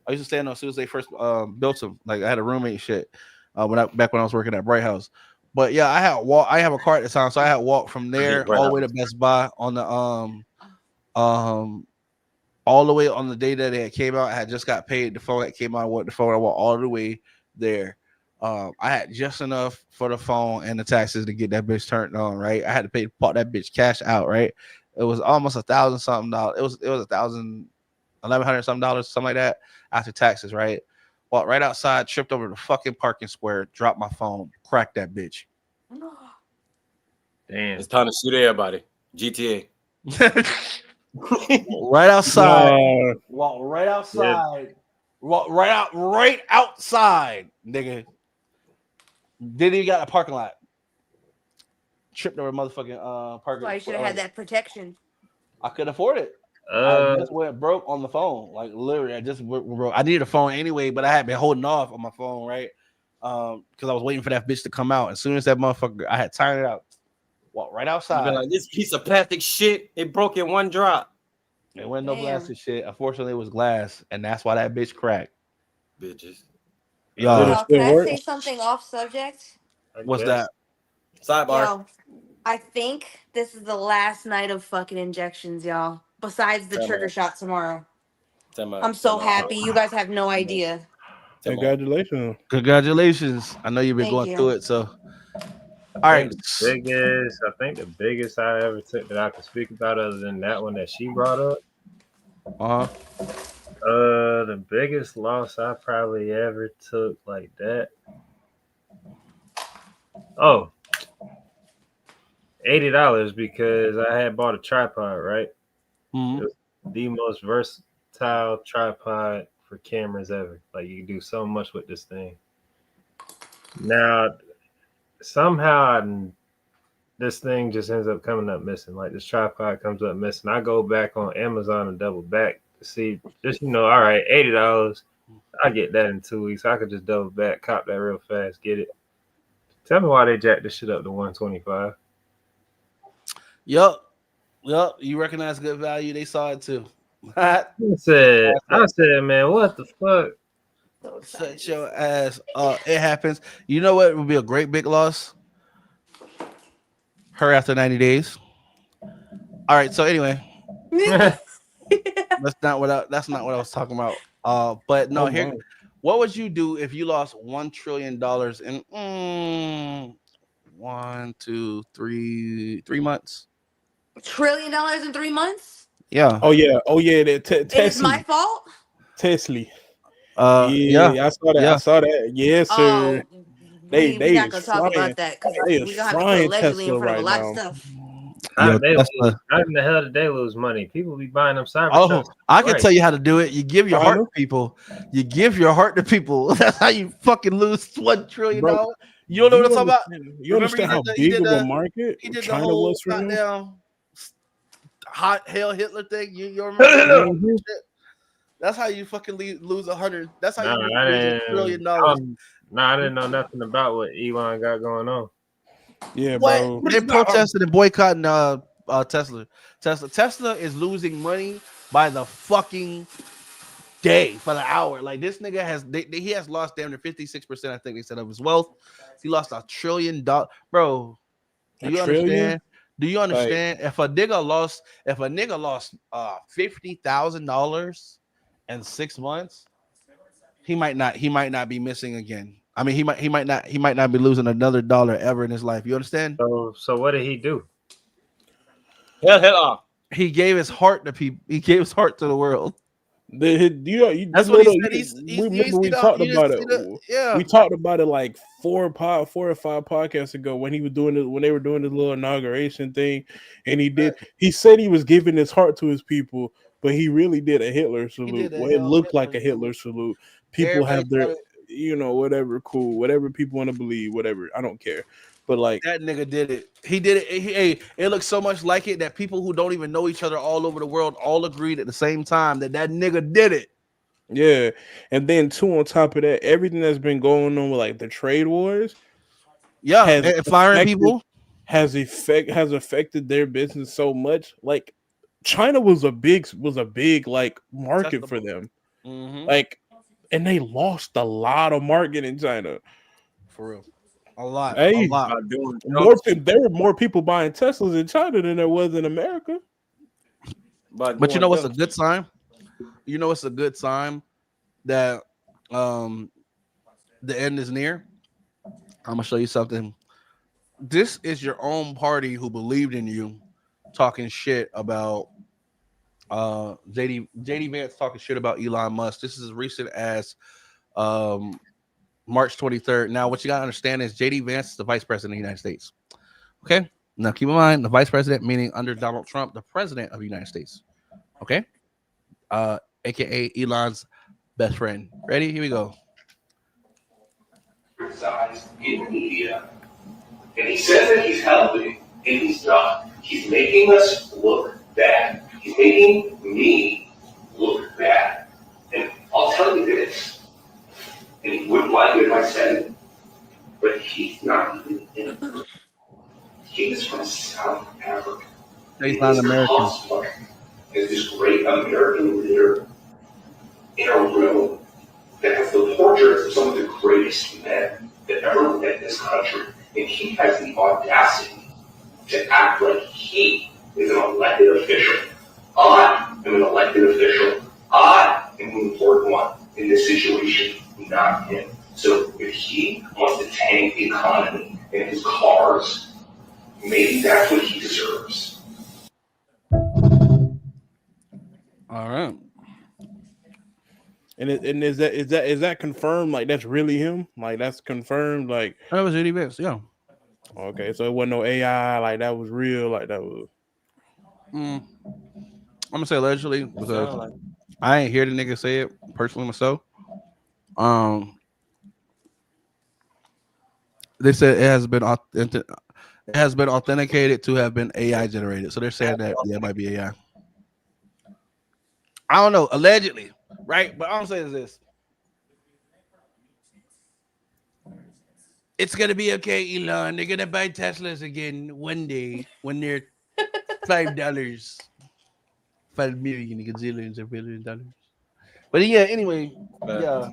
I used to stay in those as soon as they first built them. Like I had a roommate and shit back when I was working at Bright House. But yeah, I have a car at the time, so I had walked from there all the way to Best Buy on the all the way on the day that it came out. I had just got paid. The phone that came out, what the phone I walked all the way there. I had just enough for the phone and the taxes to get that bitch turned on. Right, I had to pay to pop that bitch cash out. Right, it was almost $1,000 something. It was $1,100 something, something like that after taxes. Right, walked right outside, tripped over the fucking parking square, dropped my phone, cracked that bitch. Damn, it's time to shoot everybody. GTA. Right outside. Walk right outside. Yeah. Walk right outside, nigga. Didn't even got a parking lot. Tripped over motherfucking parking. Why you should have had that protection. I couldn't afford it. I just went broke on the phone. Like literally, I just went broke. I needed a phone anyway, but I had been holding off on my phone, right? Because I was waiting for that bitch to come out. As soon as that motherfucker, I had timed it out. Walk right outside. Like, this piece of plastic shit, it broke in one drop. It wasn't no plastic shit. Unfortunately, it was glass, and that's why that bitch cracked. Bitches. Yo, can I say something off subject? What's that? Sidebar. Yo, I think this is the last night of fucking injections, y'all. Besides the trigger shot tomorrow. I'm so happy. You guys have no idea. Congratulations. Congratulations. I know you've been going through it, so. All right. I think the biggest I ever took that I could speak about, other than that one that she brought up. The biggest loss I probably ever took like that. Oh, $80 because I had bought a tripod, right? Mm-hmm. It was the most versatile tripod for cameras ever. Like you can do so much with this thing. Now, somehow this thing just ends up coming up missing. Like this tripod comes up missing. I go back on Amazon and double back to see, just, all right, $80. I get that in 2 weeks. I could just double back, cop that real fast, get it. Tell me why they jacked this shit up to $125. Yup. You recognize good value. They saw it too. I said, man, what the fuck? Shut your ass up. It happens. You know what would be a great big loss? Her after 90 days. All right. So anyway, that's not what I was talking about. But no, here. What would you do if you lost $1 trillion in 1, 2, 3 months? $1 trillion in 3 months? Yeah. Oh yeah. It's my fault. Tesla. Yeah, I saw that. Yeah. I saw that. Yes, sir. They not gonna talk about that because we gonna have to put allegedly in front of a lot of stuff. How in the hell did they lose money? People be buying them cyber trucks. I can tell you how to do it. You give your heart to people. You give your heart to people. That's how you fucking lose $1 trillion. Bro, you don't know what I'm talking about? You understand how big of a market he did China the whole was for him? goddamn hot hell Hitler thing. You remember that? That's how you fucking lose 100. That's how you lose $1 trillion. I didn't know nothing about what Elon got going on. Yeah, bro. They protested and boycotting Tesla. Tesla is losing money by the fucking day, for the hour. Like this nigga he has lost damn near 56%. I think they said of his wealth. He lost $1 trillion. Bro, do you understand? Do you understand? Like, if a nigga lost $50,000 in 6 months, he might not be missing again. I mean, he might not be losing another dollar ever in his life. You understand? So what did he do? Hell. He gave his heart to people. He gave his heart to the world. That's what he said. Remember we talked about it. Yeah, we talked about it like 4 or 5 podcasts ago when he was doing it, when they were doing this little inauguration thing, and he said he was giving his heart to his people, but he really did a Hitler salute. Well, it looked like a Hitler salute. People have their, whatever, cool, whatever people want to believe, whatever. I don't care. But like that nigga did it. He did it. It looks so much like it that people who don't even know each other all over the world all agreed at the same time that nigga did it. Yeah, and then too, on top of that, everything that's been going on with like the trade wars, and firing people has affected their business so much. Like China was a big like market for them, like, and they lost a lot of market in China. For real. A lot. There were more people buying Teslas in China than there was in America. But you know what's a good sign? You know what's a good sign that the end is near? I'm gonna show you something. This is your own party who believed in you talking shit about JD Vance talking shit about Elon Musk. This is as recent as March 23rd. Now, what you gotta understand is JD Vance is the vice president of the United States. Okay. Now, keep in mind the vice president, meaning under Donald Trump, the president of the United States. Okay. AKA Elon's best friend. Ready? Here we go. Criticized in the media, and he says that he's helping, and he's not. He's making us look bad. He's making me look bad. And I'll tell you this. And he wouldn't like it if I said it, but he's not even in. He's from South Africa. He's not American. Is this great American leader in a room that has the portraits of some of the greatest men that ever lived in this country, and he has the audacity to act like he is an elected official. I am an elected official. I am the important one in this situation, not him. So if he wants to tank the economy and his cars, maybe that's what he deserves. All right. And is that confirmed? Like that's really him? Like that's confirmed? Like that was JD Vance, yeah. Okay, so it wasn't no AI. Like that was real. Like that was. I'm gonna say allegedly because I ain't hear the nigga say it personally myself. They said it has been authenticated to have been AI generated. So they're saying that it might be AI. I don't know, allegedly, right? But all I'm saying is this. It's gonna be okay, Elon. They're gonna buy Teslas again one day when they're $5, $5 million gazillions of $1 billion. But yeah, anyway, yeah,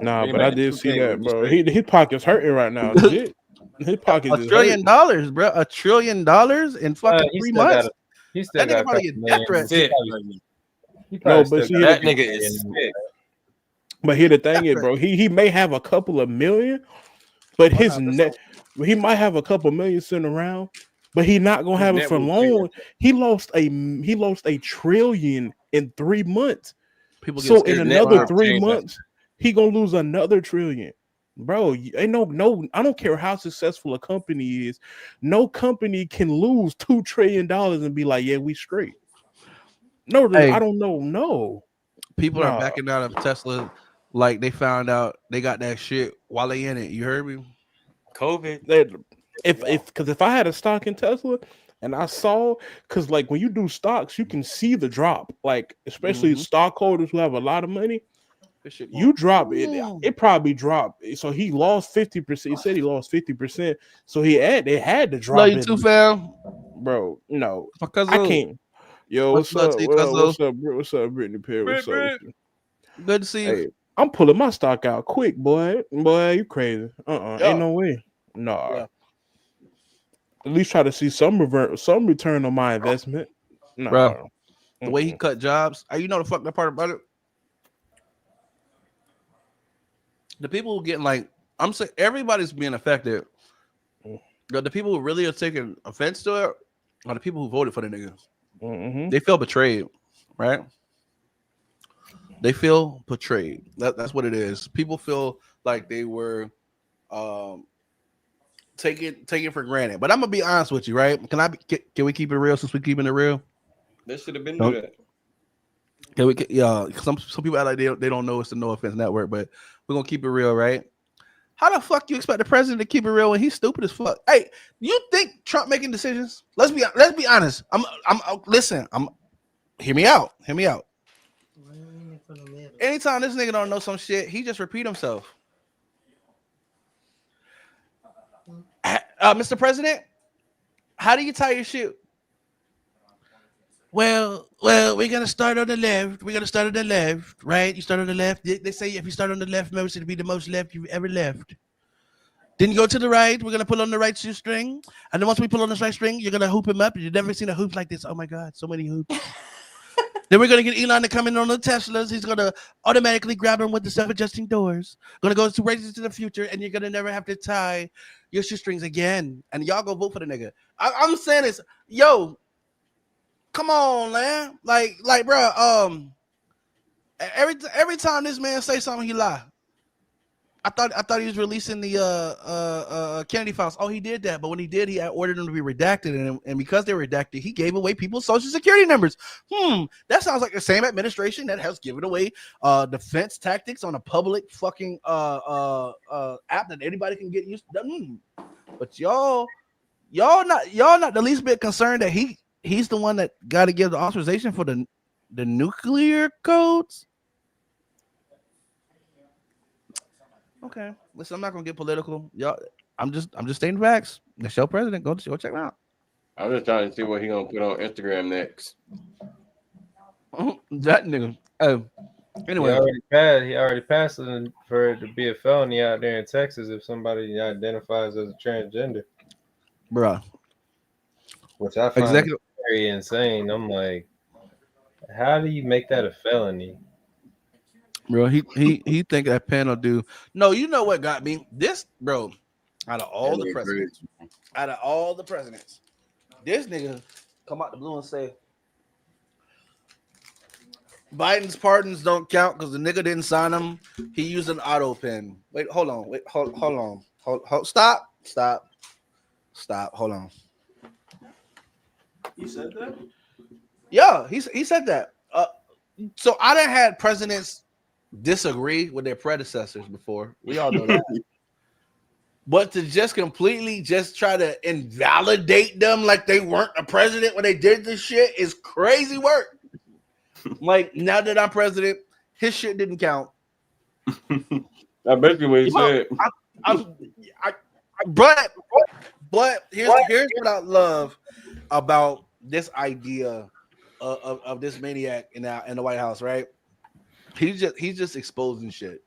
but I did see that, bro. His pocket's hurting right now. Legit. His pocket is $1 trillion, bro. $1 trillion in fucking 3 months. He still that nigga got probably get death threats. No, but see, that nigga is sick. But here the thing is, bro, he may have a couple of million, but his net, he might have a couple million sitting around, but he's not gonna have it for long. He lost $1 trillion in 3 months. So in another 3 months, he gonna lose another $1 trillion. Bro, ain't no, I don't care how successful a company is. No company can lose $2 trillion and be like, yeah, we straight. No, hey, I don't know. No, people are backing out of Tesla. Like they found out they got that shit while they in it. You heard me? COVID. If I had a stock in Tesla and I saw, because like when you do stocks, you can see the drop. Like especially stockholders who have a lot of money. You drop it, it probably dropped. So he lost 50%. He said he lost 50%. So they had to drop it. You too, fam. Bro, no, because I can't. Yo, what's up? What's up, Brittany Perry? What's up? Good to see you. Hey, I'm pulling my stock out quick, boy. Boy, you crazy? Ain't no way. No. Yeah. At least try to see some return on my investment. No. Bro, the way he cut jobs. You know the fucked up part about it? The people who getting like, I'm saying everybody's being affected. But the people who really are taking offense to it are the people who voted for the nigga. Mm-hmm. They feel betrayed, right? They feel betrayed. That's what it is. People feel like they were um, taken for granted. But I'm gonna be honest with you, right? Can we keep it real since we keeping it real? They should have been Don't- do that. Can we? Yeah. Some people act like they don't know it's the No Offense Network, but we're gonna keep it real, right? How the fuck you expect the president to keep it real when he's stupid as fuck? Hey, you think Trump making decisions? Let's be honest. Listen. Hear me out. Hear me out. Anytime this nigga don't know some shit, he just repeat himself. Mr. President, how do you tie your shoe? Well, we're gonna start on the left. We're gonna start on the left, right? You start on the left. They say if you start on the left, remember to be the most left you've ever left. Then you go to the right. We're gonna pull on the right shoestring, and then once we pull on this right string, you're gonna hoop him up. You've never seen a hoop like this. Oh my god, so many hoops. Then we're gonna get Elon to come in on the Teslas. He's gonna automatically grab him with the self-adjusting doors. Gonna go to races to the future, and you're gonna never have to tie your shoestrings again. And y'all go vote for the nigga. I'm saying this, yo. Come on, man. Like, bro. Every time this man say something, he lie. I thought he was releasing the Kennedy files. Oh, he did that, but when he did, he ordered them to be redacted, and because they were redacted, he gave away people's social security numbers. That sounds like the same administration that has given away defense tactics on a public fucking app that anybody can get used to. But y'all not the least bit concerned that he's the one that got to give the authorization for the nuclear codes. Okay, listen, I'm not gonna get political, y'all. I'm just stating facts. The show president, go check it out. I'm just trying to see what he gonna put on Instagram next. That nigga. Anyway, he already passed it for it to be a felony out there in Texas if somebody identifies as a transgender, bruh. Which I find very insane. I'm like, how do you make that a felony? Bro, he think that pen will do. No, you know what got me? This, bro, out of all the presidents, this nigga come out the blue and say Biden's pardons don't count because the nigga didn't sign them. He used an auto pen. Wait, hold on. Stop. Hold on. He said that? Yeah, he said that. So I done had presidents disagree with their predecessors before. We all know that. But to just completely just try to invalidate them like they weren't a president when they did this shit is crazy work. Like, now that I'm president, his shit didn't count. That's basically what he said. But here's what I love about this idea of this maniac in the White House, right? He's just exposing shit.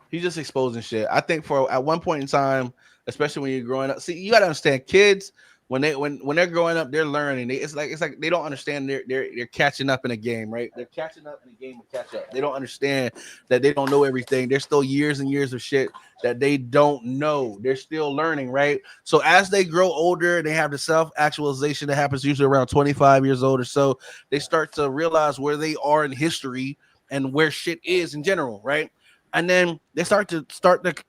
He's just exposing shit. I think at one point in time, especially when you're growing up, see, you gotta understand, kids when they're growing up, they're learning. It's like they don't understand. They're catching up in a game, right? They're catching up in a game of catch up. They don't understand that they don't know everything. There's still years and years of shit that they don't know. They're still learning, right? So as they grow older, they have the self-actualization that happens usually around 25 years old or so. They start to realize where they are in history and where shit is in general, right? And then they start to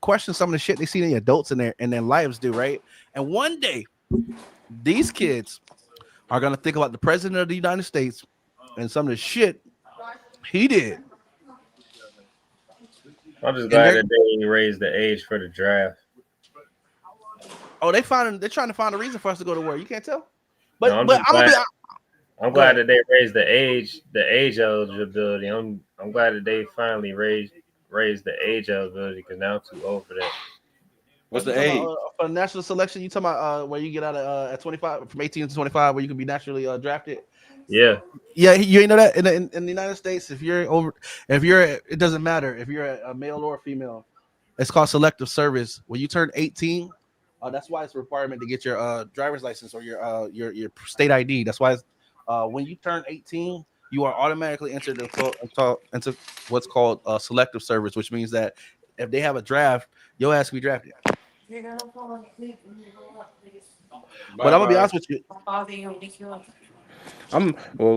question some of the shit they see the adults in their lives do, right? And one day, these kids are gonna think about the president of the United States and some of the shit he did. I'm just glad that they raised the age for the draft. Oh, they're trying to find a reason for us to go to war. You can't tell. But I'm glad that they raised the age eligibility. I'm glad that they finally raised the age eligibility because now I'm too old for that. What's the age? For national selection, you talking about where you get out at 25, from 18 to 25, where you can be naturally drafted? Yeah. You ain't know that in the United States, it doesn't matter if you're a male or a female. It's called selective service. When you turn 18, that's why it's a requirement to get your driver's license or your state ID. That's why it's, when you turn 18, you are automatically entered into what's called selective service, which means that if they have a draft, your ass will be drafted. But I'm gonna be honest with you.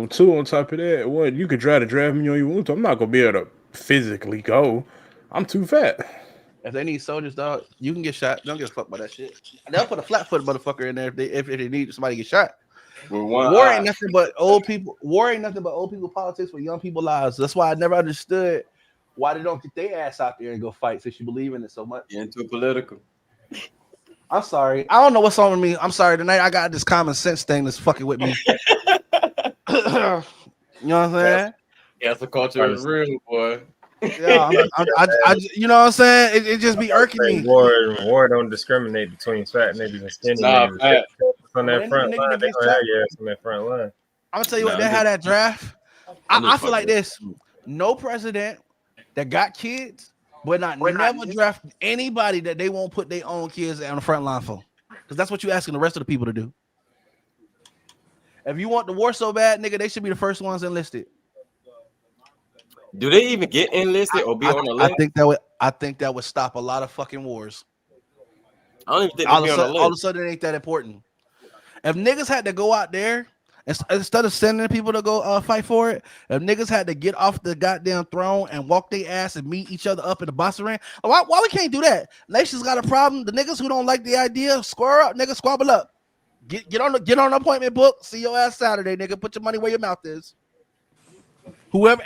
Two on top of that. One, you could try to draft me on you want to. I'm not gonna be able to physically go. I'm too fat. If they need soldiers, dog, you can get shot. Don't give a fuck about that shit. They'll put a flat-footed motherfucker in there if they need somebody to get shot. War ain't nothing but old people. War ain't nothing but old people politics with young people lives. That's why I never understood why they don't get their ass out there and go fight since you believe in it so much. Into political. I'm sorry. I don't know what's wrong with me. I'm sorry. Tonight I got this common sense thing that's fucking with me. You know what I'm saying? Yeah, the culture is real, boy. Yeah, you know what I'm saying? It just be irking me. War don't discriminate between fat niggas and skinny niggas. On that front line, they gonna have your ass on that front line. I'm gonna tell you what, they had that draft. I feel like this. No president that got kids would not never draft anybody that they won't put their own kids on the front line for. Because that's what you're asking the rest of the people to do. If you want the war so bad, nigga, they should be the first ones enlisted. Do they even get enlisted or be on the list? I think that would stop a lot of fucking wars. I don't even think all of a sudden it ain't that important. If niggas had to go out there instead of sending people to go fight for it, if niggas had to get off the goddamn throne and walk their ass and meet each other up in the boxing ring, why we can't do that? Nation's got a problem. The niggas who don't like the idea, square up, nigga, squabble up. Get on the appointment book. See your ass Saturday, nigga. Put your money where your mouth is. Whoever,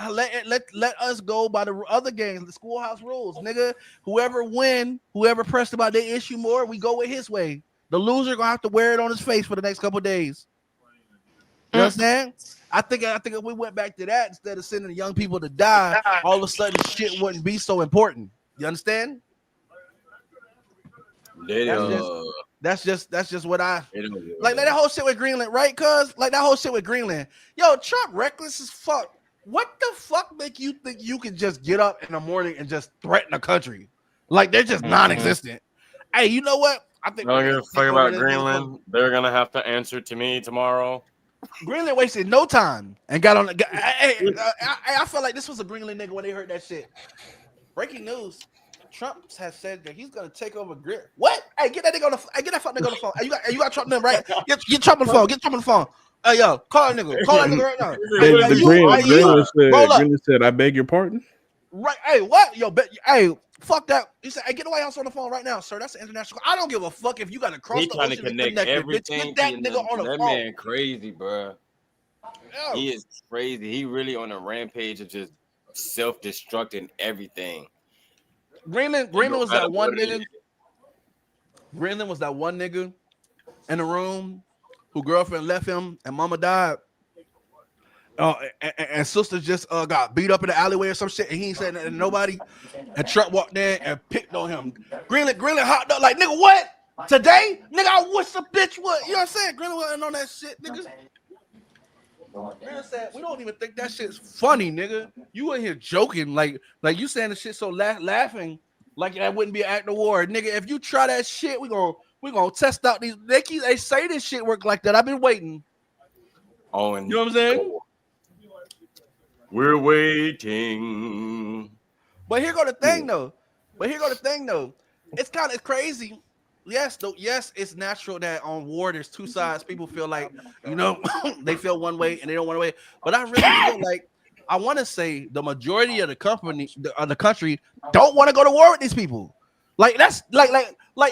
let us go by the other games, the schoolhouse rules, nigga. Whoever pressed about their issue more, we go with his way. The loser gonna have to wear it on his face for the next couple of days. You understand? I think if we went back to that instead of sending young people to die, all of a sudden shit wouldn't be so important. You understand? That's just what I like that whole shit with Greenland, right? Cuz like that whole shit with Greenland. Yo, Trump reckless as fuck. What the fuck make you think you can just get up in the morning and just threaten a country? Like they're just non-existent. Hey, you know what? I think I don't give a fuck about Greenland. They're gonna have to answer to me tomorrow. Greenland wasted no time and got on. I felt like this was a Greenland nigga when they heard that shit. Breaking news: Trump has said that he's gonna take over Greenland. What? Hey, get that nigga on the. Get that fuck nigga on the phone. Hey, you got Trump number right? Get Trump on the phone. Get Trump on the phone. Hey, yo, call that nigga. Call that nigga right now. Greenland said, "I beg your pardon." Right? Hey, what? Yo, hey. Fuck that. He said, hey, get the White House on the phone right now, sir. That's the international. I don't give a fuck if you got to cross the ocean to connect everything. Get that nigga on the phone. That man crazy, bro. Yo. He is crazy. He really on a rampage of just self-destructing everything. Greenland was that one nigga. Greenland was that one nigga in the room who girlfriend left him and mama died. And sister just got beat up in the alleyway or some shit, and he ain't saying nothing to nobody. And Trump walked in and picked on him. Greenland hopped up like, nigga, what? Today? Nigga, I wish a bitch would. You know what I'm saying? Greenland wasn't on that shit, nigga. Greenland said, we don't even think that shit's funny, nigga. You in here joking, like you saying the shit so laughing, like that wouldn't be an act of war. Nigga, if you try that shit, we gonna test out these. They say this shit work like that. I've been waiting. Oh, and you know what I'm saying? We're waiting. But here go the thing though. It's kind of crazy. Yes, it's natural that on war there's two sides. People feel like, you know, they feel one way and they don't want to way. But I really feel like I want to say the majority of the country don't want to go to war with these people. Like that's like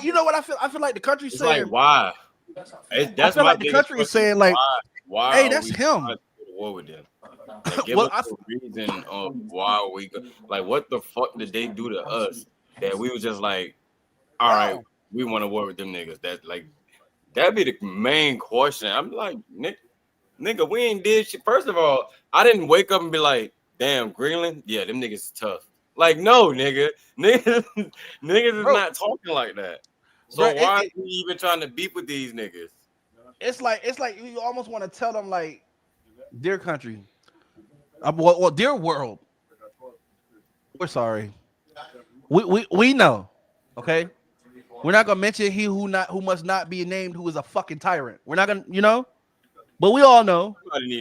you know what I feel? I feel like the country's it's saying like why? I feel like the country is saying like, why hey, that's him. To go to war with them? Like, give us a reason of why we go. Like, what the fuck did they do to us that we was just like, all right, we want to war with them niggas? That like, that'd be the main question. I'm like, nigga, we ain't did shit. First of all, I didn't wake up and be like, damn, Greenland, yeah, them niggas is tough. Like, no, niggas is not talking like that. So why are we even trying to beef with these niggas? It's like you almost want to tell them like, dear country. Well, dear world, we're sorry. We know, okay. We're not gonna mention he who must not be named, who is a fucking tyrant. We're not gonna, you know, but we all know,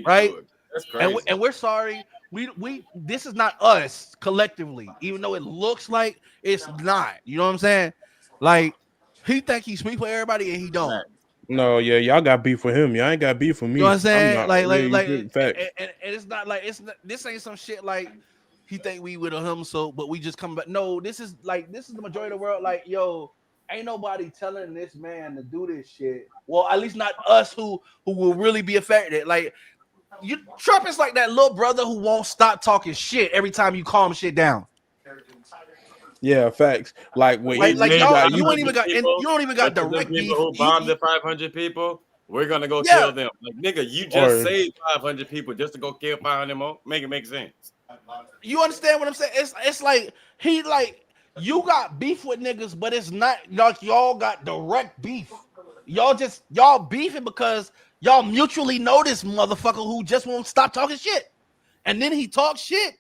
right? That's crazy. And we're sorry. We this is not us collectively, even though it looks like it's not. You know what I'm saying? Like He think he speak for everybody and he don't. No, yeah, y'all got beef with him. Y'all ain't got beef with me. You know what I'm saying? I'm not, and it's not like this ain't some shit like he think we with him, so but we just come back. No, this is the majority of the world. Like, yo, ain't nobody telling this man to do this shit. Well, at least not us who will really be affected. Like, Trump is like that little brother who won't stop talking shit every time you calm shit down. Yeah, facts. Like when y'all, you don't even got direct beef. People who bombed the 500 people, we're gonna go kill them. Like, nigga, you just saved 500 people just to go kill 500 more. Make it make sense. You understand what I'm saying? It's like you got beef with niggas, but it's not like y'all got direct beef. Y'all beefing because y'all mutually know this motherfucker who just won't stop talking shit, and then he talks shit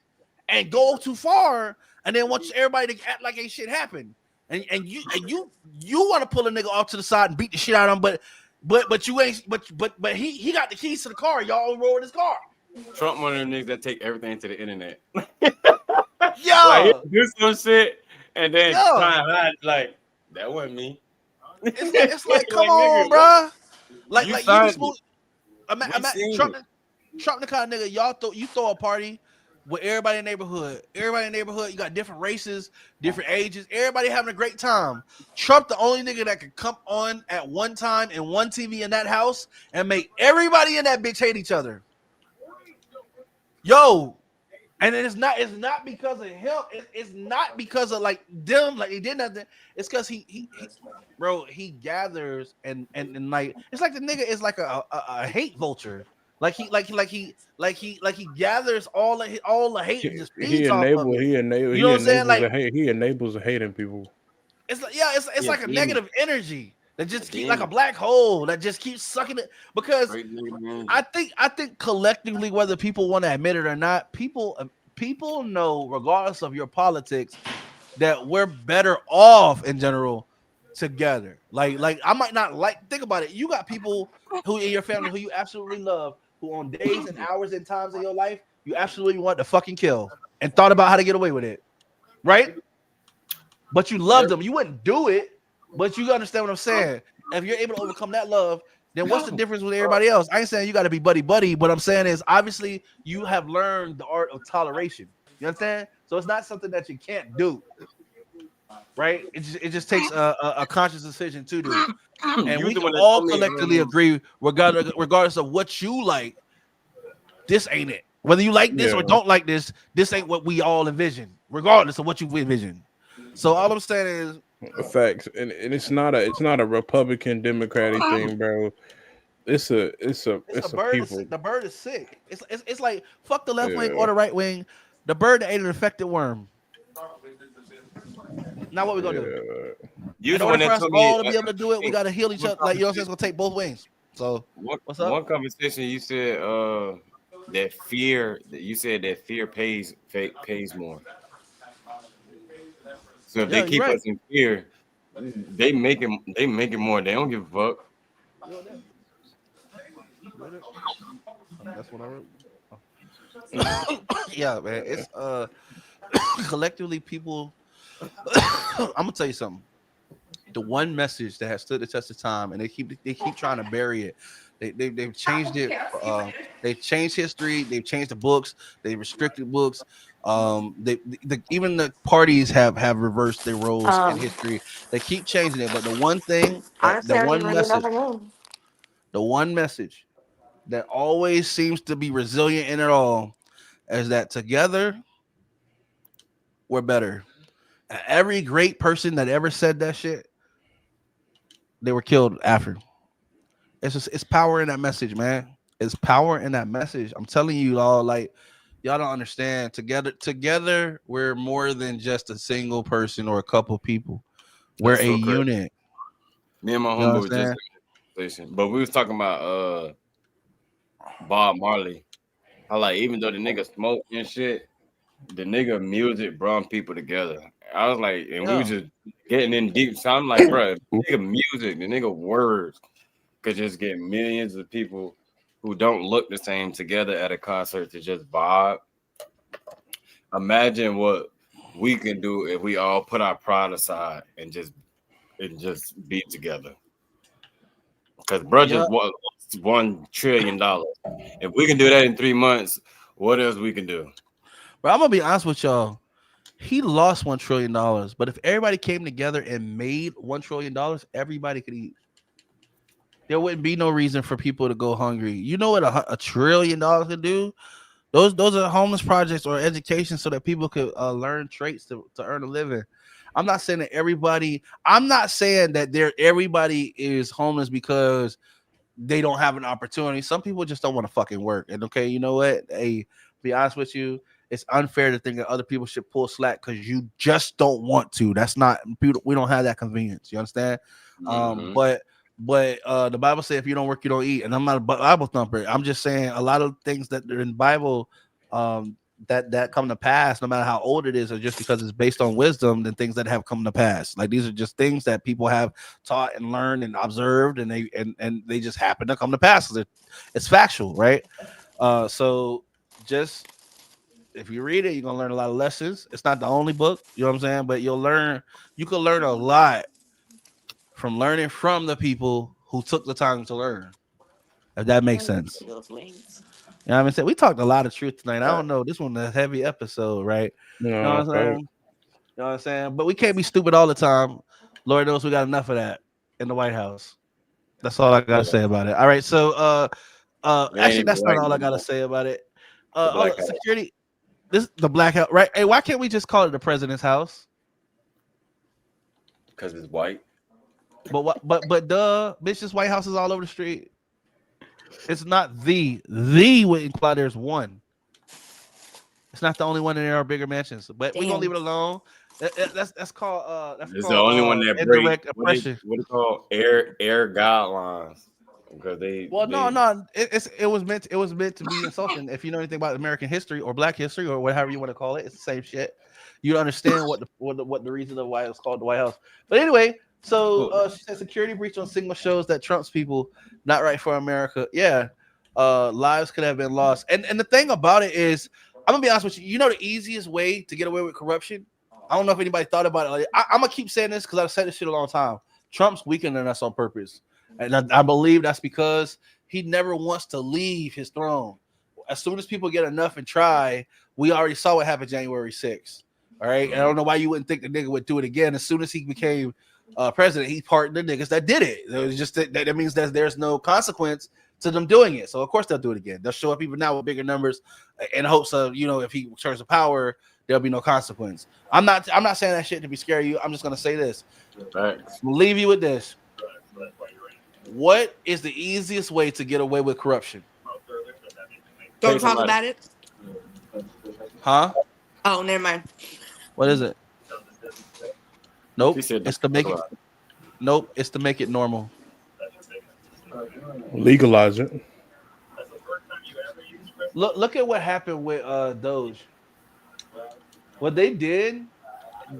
and go too far, and then wants everybody to act like ain't shit happened, and you want to pull a nigga off to the side and beat the shit out of him, but you ain't but he got the keys to the car. Y'all roll in his car. Trump one of them niggas that take everything to the internet. Yo, like, do some shit and then try and hide. Like, that wasn't me. It's like come on, bro. Like you be smooth. Trump the kind of nigga you throw a party with everybody in the neighborhood. Everybody in the neighborhood, you got different races, different ages. Everybody having a great time. Trump the only nigga that could come on at one time in one TV in that house and make everybody in that bitch hate each other. Yo, and it's not because of him. It's not because of like them, like he did nothing. It's because he he gathers and like it's like the nigga is like a hate vulture. He gathers all the hate and just feeds off of it. You know what I'm saying? Like he enables hating people. It's like it's like a negative energy that just keep like a black hole that just keeps sucking it. Because I think collectively, whether people want to admit it or not, people know, regardless of your politics, that we're better off in general together. Like I might not think about it. You got people who in your family who you absolutely love, who on days and hours and times of your life you absolutely want to fucking kill and thought about how to get away with it, right? But you love them. You wouldn't do it, but you understand what I'm saying. If you're able to overcome that love, then what's the difference with everybody else? I ain't saying you got to be buddy. What I'm saying is, obviously, you have learned the art of toleration. You understand? So it's not something that you can't do, right? It just takes a conscious decision to do. And we can all collectively agree, regardless of what you like, this ain't it. Whether you like this or don't like this ain't what we all envision, regardless of what you envision. So all I'm saying is facts, and it's not a Republican Democratic thing, bro. It's a bird. People. The bird is sick. It's like fuck the left wing or the right wing. The bird that ate an infected worm. Now what we gonna do? In order for us all to be able to do it, we gotta heal each other. Like, you know what I'm saying? It's gonna take both wings. So what's up? One conversation you said that fear pays more. So if they keep us in fear, they make it more. They don't give a fuck. That's what I wrote. Yeah, man. It's collectively people. I'm gonna tell you something. The one message that has stood the test of time, and they keep trying to bury it. They've changed it. They've changed history. They've changed the books. They restricted books. Even the parties have reversed their roles in history. They keep changing it, but the one thing, the one message that always seems to be resilient in it all is that together we're better. Every great person that ever said that shit, they were killed after. It's power in that message, man. It's power in that message. I'm telling you all, like, y'all don't understand. Together, we're more than just a single person or a couple people. We're a unit. Me and my homeboy was just conversation, but we was talking about Bob Marley. How, like, even though the nigga smoke and shit, the nigga music brought people together. I was like, and we were just getting in deep. So I'm like, bro, the nigga music, the nigga words could just get millions of people who don't look the same together at a concert to just vibe. Imagine what we can do if we all put our pride aside and just and just be together. Because bro just won $1 trillion. If we can do that in 3 months, what else we can do? But I'm gonna be honest with y'all. He lost $1 trillion, but if everybody came together and made $1 trillion, everybody could eat. There wouldn't be no reason for people to go hungry. You know what $1 trillion could do? Those are homeless projects or education so that people could learn traits to earn a living. I'm not saying that everybody. I'm not saying that everybody is homeless because they don't have an opportunity. Some people just don't want to fucking work. And okay, you know what? Hey, be honest with you, it's unfair to think that other people should pull slack because you just don't want to. That's not. We don't have that convenience. You understand? But the Bible says if you don't work, you don't eat. And I'm not a Bible thumper. I'm just saying a lot of things that are in the Bible that come to pass, no matter how old it is, or just because it's based on wisdom, than things that have come to pass. Like these are just things that people have taught and learned and observed, and they just happen to come to pass. It's factual, right? So just if you read it, you're gonna learn a lot of lessons. It's not the only book, you know what I'm saying, but you can learn a lot from learning from the people who took the time to learn. If that makes sense. You know what I'm saying? We talked a lot of truth tonight. I don't know. This one a heavy episode, right? You know what I'm saying? You know what I'm saying? But we can't be stupid all the time. Lord knows we got enough of that in the White House. That's all I gotta say about it. All right. So actually that's not all I gotta say about it. Security. This is the Black House, right? Hey, why can't we just call it the president's house? Because it's white. But what? But bitch, this White House is all over the street. It's not the would imply there's one. It's not the only one, and there are bigger mansions. But we're gonna leave it alone. That's called it's the only one that indirect oppression. What do you call air guidelines? Because no, it was meant to be insulting. If you know anything about American history or Black history or whatever you want to call it, it's the same shit. You understand what the reason of why it was called the White House. But anyway, so she said security breach on signal shows that Trump's people not right for America. Yeah, lives could have been lost. And the thing about it is, I'm gonna be honest with you. You know the easiest way to get away with corruption. I don't know if anybody thought about it. Like, I'm gonna keep saying this because I've said this shit a long time. Trump's weakening us on purpose. And I believe that's because he never wants to leave his throne. As soon as people get enough and try, we already saw what happened January 6th. All right. And I don't know why you wouldn't think the nigga would do it again. As soon as he became president, he pardoned the niggas that did it. It was just that means that there's no consequence to them doing it. So of course they'll do it again. They'll show up even now with bigger numbers in hopes of, if he returns to power, there'll be no consequence. I'm not saying that shit to be scary you. I'm just gonna say this. Thanks. We'll leave you with this. What is the easiest way to get away with corruption? Don't talk about it. Huh? Oh, never mind. What is it? Nope. It's to make it. Nope. It's to make it normal. Legalize it. Look at what happened with Doge. What they did.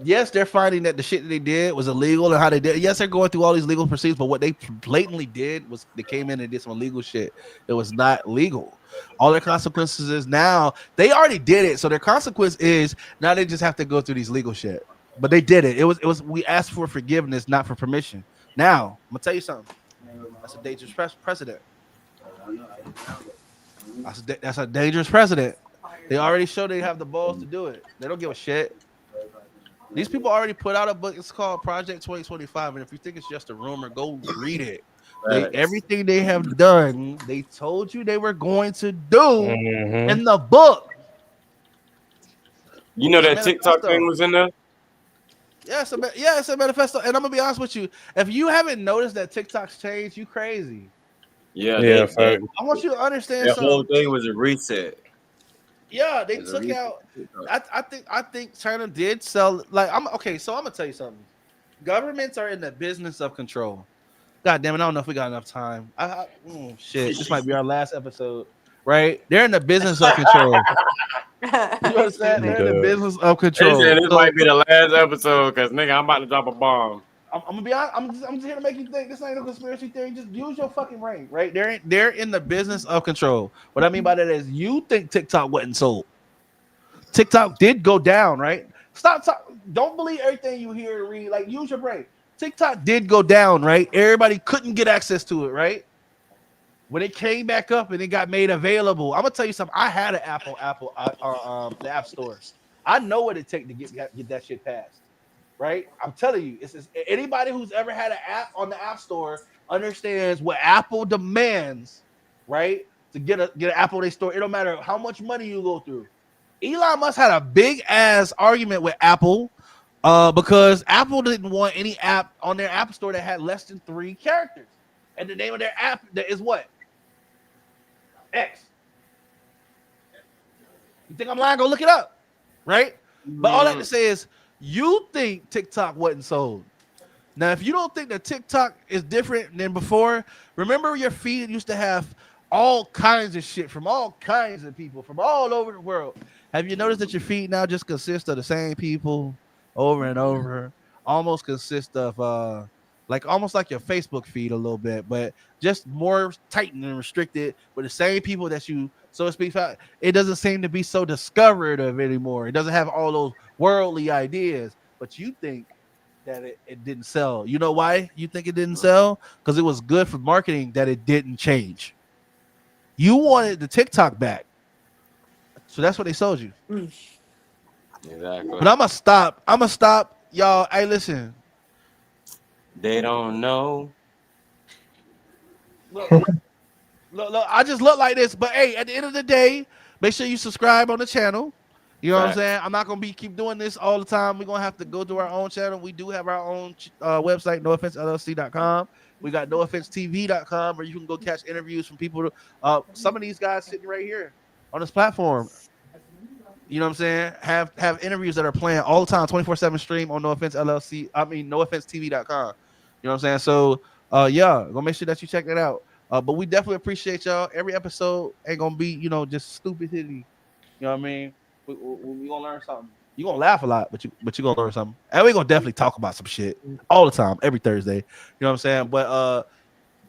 Yes, they're finding that the shit that they did was illegal and how they did it. Yes, they're going through all these legal proceedings, but what they blatantly did was they came in and did some illegal shit. It was not legal. All their consequences is now they already did it. So their consequence is now they just have to go through these legal shit. But they did it. It was we asked for forgiveness, not for permission. Now, I'm gonna tell you something. That's a dangerous precedent. That's a dangerous precedent. They already showed they have the balls to do it. They don't give a shit. These people already put out a book. It's called Project 2025. And if you think it's just a rumor, go read it. Everything they have done, they told you they were going to do in the book. You know that TikTok thing was in there? Yeah, it's a manifesto. And I'm going to be honest with you. If you haven't noticed that TikTok's changed, you crazy. Yeah. I want you to understand something. The whole thing was a reset. Yeah, they took out. I think China did sell. Like so I'm gonna tell you something. Governments are in the business of control. God damn it! I don't know if we got enough time. Shit, this might be our last episode, right? They're in the business of control. You understand? They're in the business of control. They said this might be the last episode because nigga, I'm about to drop a bomb. I'm gonna be honest. I'm just here to make you think this ain't a conspiracy theory. Just use your fucking brain, right? They're in the business of control. What I mean by that is you think TikTok wasn't sold. TikTok did go down, right? Stop. Don't believe everything you hear or read. Like use your brain. TikTok did go down, right? Everybody couldn't get access to it, right? When it came back up and it got made available, I'm gonna tell you something. I had an the App Store. I know what it takes to get that shit passed, right? I'm telling you, it's anybody who's ever had an app on the App Store understands what Apple demands, right? To get an Apple they store, it don't matter how much money you go through. Elon Musk had a big ass argument with Apple, because Apple didn't want any app on their App Store that had less than 3 characters, and the name of their app that is what? X. You think I'm lying? Go look it up, right? But all that to say is, you think TikTok wasn't sold. Now, if you don't think that TikTok is different than before, remember your feed used to have all kinds of shit from all kinds of people from all over the world. Have you noticed that your feed now just consists of the same people over and over? Almost consists of almost like your Facebook feed a little bit, but just more tightened and restricted with the same people that you, so to speak. It doesn't seem to be so discovered anymore. It doesn't have all those worldly ideas, but you think that it didn't sell. You know why you think it didn't sell? Because it was good for marketing that it didn't change. You wanted the TikTok back, so that's what they sold you. Exactly. But I'm gonna stop, y'all. Hey, listen. They don't know. Look, I just look like this, but hey, at the end of the day, make sure you subscribe on the channel. You know what I'm saying? I'm not gonna keep doing this all the time. We're gonna have to go to our own channel. We do have our own website, NoOffenseLLC.com. We got NoOffenseTV.com, where you can go catch interviews from people. Some of these guys sitting right here on this platform. You know what I'm saying? Have interviews that are playing all the time, 24/7 stream on NoOffenseTV.com. You know what I'm saying? So yeah, go make sure that you check that out. But we definitely appreciate y'all. Every episode ain't gonna be, just stupidity. You know what I mean? We gonna learn something. You gonna laugh a lot, but you gonna learn something. And we gonna definitely talk about some shit all the time, every Thursday. You know what I'm saying? But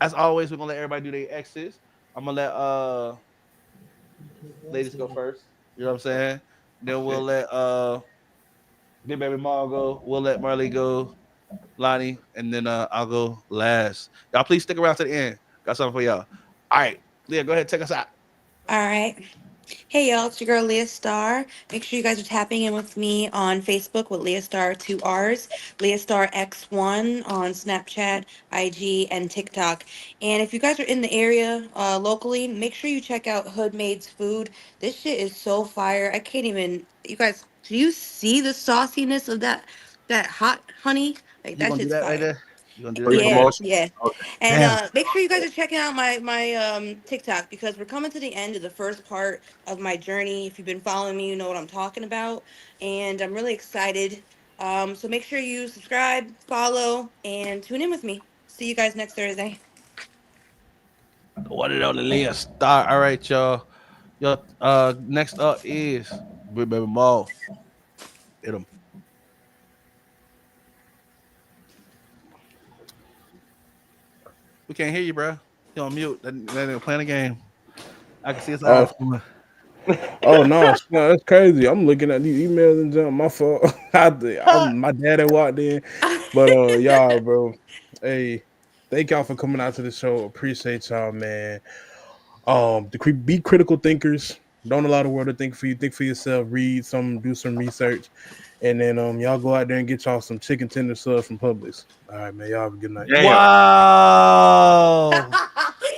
as always, we're gonna let everybody do their X's. I'm gonna let ladies go first. You know what I'm saying? Then we'll let Big Baby Ma go. We'll let Marley go, Lonnie, and then I'll go last. Y'all please stick around to the end. Got something for y'all. All right, Leah, go ahead, take us out. All right. Hey y'all, it's your girl Leah Star. Make sure you guys are tapping in with me on Facebook with Leah Star 2 R's, Leah Star X1 on Snapchat, IG, and TikTok. And if you guys are in the area locally, make sure you check out Hood Maid's Food. This shit is so fire. I can't even. You guys, do you see the sauciness of that hot honey? Like You that gonna do shit's that fire. right there? You gonna do that? Free Right there? promotion. Yeah. Okay. And make sure you guys are checking out my TikTok, because we're coming to the end of the first part of my journey. If you've been following me, you know what I'm talking about, and I'm really excited. So make sure you subscribe, follow, and tune in with me. See you guys next Thursday. The one and only Leah Star. All right, y'all. Next up is Big Baby Ma. Hit him. We can't hear you, bro. You on mute. That nigga playing a game. I can see his eyes. Oh no, that's crazy. I'm looking at these emails and jump. My fault. My dad had walked in, but y'all, bro. Hey, thank y'all for coming out to the show. Appreciate y'all, man. Be critical thinkers. Don't allow the world to think for you. Think for yourself. Read some, do some research, and then y'all go out there and get y'all some chicken tender subs from Publix. All right, man. Y'all have a good night. Damn. Wow.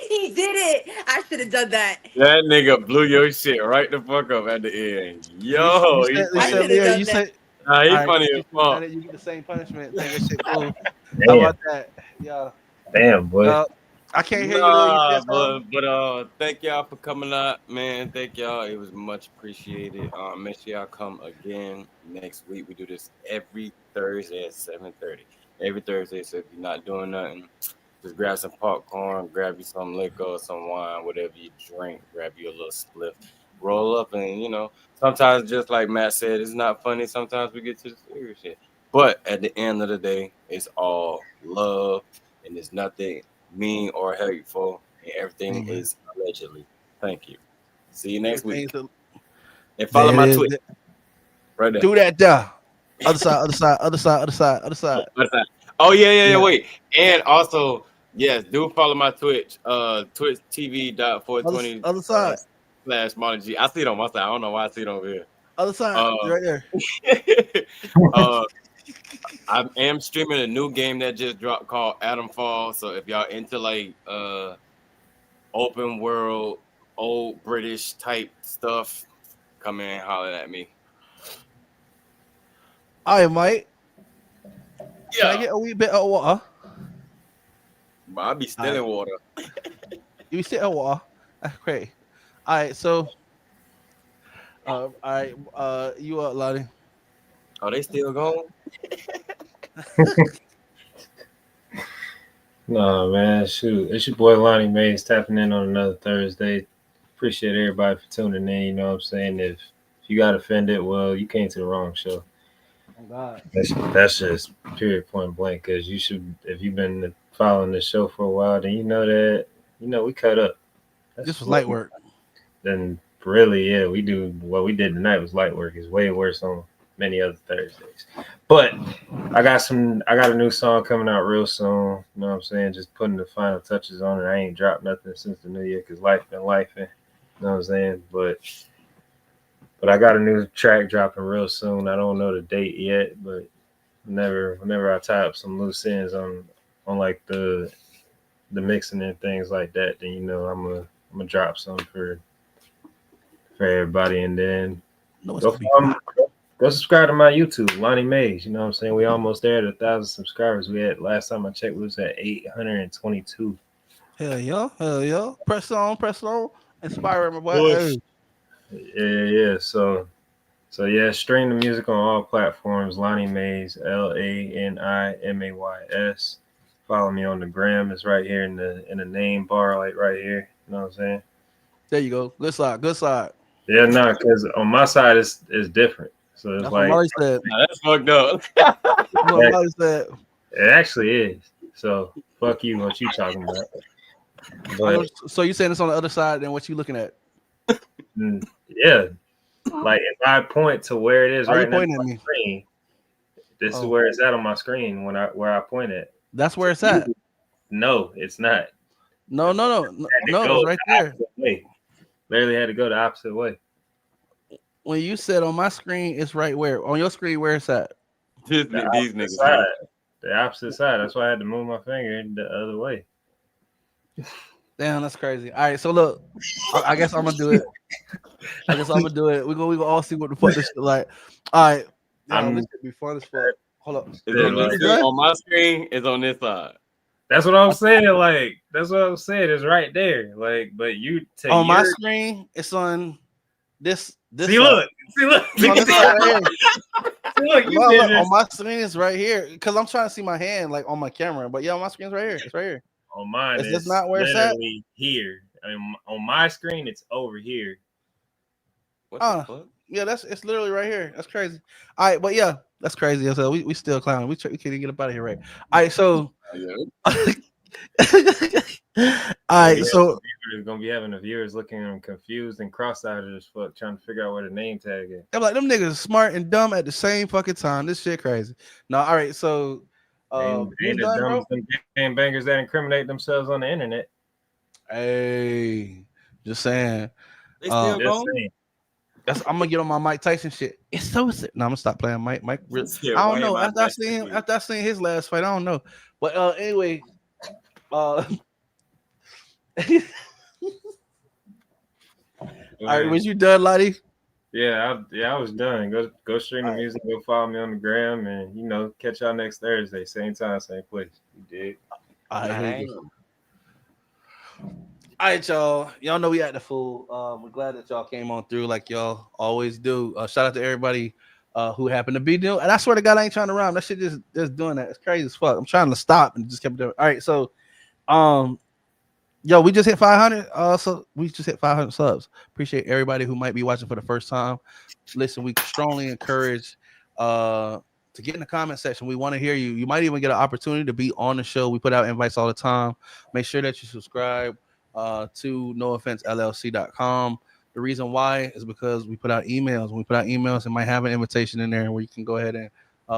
He did it. I should have done that. That nigga blew your shit right the fuck up at the end. Yo, You I said should have Leah, done you that. said nah, he all right, funny as fuck. you get the same punishment. Think that shit cool. Damn. How about that? Yeah. Damn, boy. I can't hear you, Leah. You said something? but thank y'all for coming out, man. Thank y'all. It was much appreciated. Make sure y'all come again next week. We do this every Thursday at 7:30. Every Thursday. So if you're not doing nothing, just grab some popcorn, grab you some liquor, some wine, whatever you drink. Grab you a little spliff, roll up, and sometimes just like Matt said, it's not funny. Sometimes we get to the serious shit. But at the end of the day, it's all love, and it's nothing mean or hateful, and everything is allegedly. Thank you. See you next week. And follow my Twitter. Right there. Do that there. Other side, other side, other side, other side, other side. Oh yeah. Wait, and also yes, do follow my Twitch. Twitch TV.420 Other side. / Molly G. I see it on my side. I don't know why I see it over here. Other side, right there. I am streaming a new game that just dropped called Adam Fall. So if y'all into like open world, old British type stuff, come in and holler at me. All right, Mike. Yeah. Can I get a wee bit of water? But I'll be still in water. You be still in water? That's great. All right, so all right, you up, Lottie? Are they still going? No, man, shoot. It's your boy Lonnie Mays tapping in on another Thursday. Appreciate everybody for tuning in. You know what I'm saying? If you got offended, well, you came to the wrong show. Oh, God. That's just period point blank. Because you should, if you've been following the show for a while, then you know that, we cut up. This was light work. Then really, yeah, we do what we did tonight was light work. It's way worse on many other Thursdays. But I got a new song coming out real soon. You know what I'm saying? Just putting the final touches on it. I ain't dropped nothing since the new year because life been lifing. You know what I'm saying? But I got a new track dropping real soon. I don't know the date yet, but whenever I tie up some loose ends on like the mixing and things like that, then I'm gonna drop some for everybody, and then go subscribe to my YouTube, Lonnie Mays. You know what I'm saying? We almost there at 1,000 subscribers. We had last time I checked, we was at 822. Hell yeah. Press on. Inspire my boy. Yeah. So yeah, stream the music on all platforms. Lonnie Mays, LANIMAYS. Follow me on the gram. It's right here in the name bar, like right here. You know what I'm saying? There you go. Good side. Yeah, no, because on my side it's different. So it's that's like what Molly said. Nah, that's fucked up. What Molly said. It actually is. So fuck you, what you talking about? But, so you saying it's on the other side than what you looking at? Yeah. Like if I point to where it is Why right now pointing on my screen, this is where it's at on my screen where I point at. That's where it's at. No, it's not. No, it's right there. Literally had to go the opposite way. When you said on my screen, it's right where? On your screen, where it's at? These niggas. Side. The opposite side. That's why I had to move my finger the other way. Damn, that's crazy. All right, so look, I guess I'm gonna do it. We gonna all see what the fuck this shit like. All right, this should be fun as fuck. Hold up. On my screen, it's on this side. That's what I'm saying. Like, that's what I'm saying. It's right there. Like, but you take on my screen, it's on this. See, look. On this side right here. Look, look, on my screen is right here because I'm trying to see my hand like on my camera. But yeah, on my screen's right here. It's right here. On mine, it's not where it's at. Here. I mean, on my screen, it's over here. What the fuck? Yeah, it's literally right here. That's crazy. All right, but yeah, that's crazy. So we still clowning. We can't even get up out of here, right? All right, so. All right, so we're gonna be having the viewers looking confused and cross-eyed as fuck, trying to figure out what the name tag is. I'm like, them niggas smart and dumb at the same fucking time. This shit crazy. No, all right, so ain't the dumb game bangers that incriminate themselves on the internet. Hey, just saying. They still going? I'm gonna get on my Mike Tyson shit. It's so sick. No, I'm gonna stop playing Mike. Really, I don't know. After I seen his last fight, I don't know. But anyway, all right, was you done, Lottie? Yeah, I was done. Go stream the music. Go follow me on the gram, and catch y'all next Thursday, same time, same place. You did. All right, y'all. Y'all know we at the full. We're glad that y'all came on through like y'all always do. Shout out to everybody who happened to be doing. And I swear to God, I ain't trying to rhyme. That shit just doing that. It's crazy as fuck. I'm trying to stop and just kept doing. All right, so we just hit 500. So we just hit 500 subs. Appreciate everybody who might be watching for the first time. Listen, we strongly encourage to get in the comment section. We want to hear you. You might even get an opportunity to be on the show. We put out invites all the time. Make sure that you subscribe to NoOffenseLLC.com. The reason why is because we put out emails. When we put out emails, it might have an invitation in there where you can go ahead and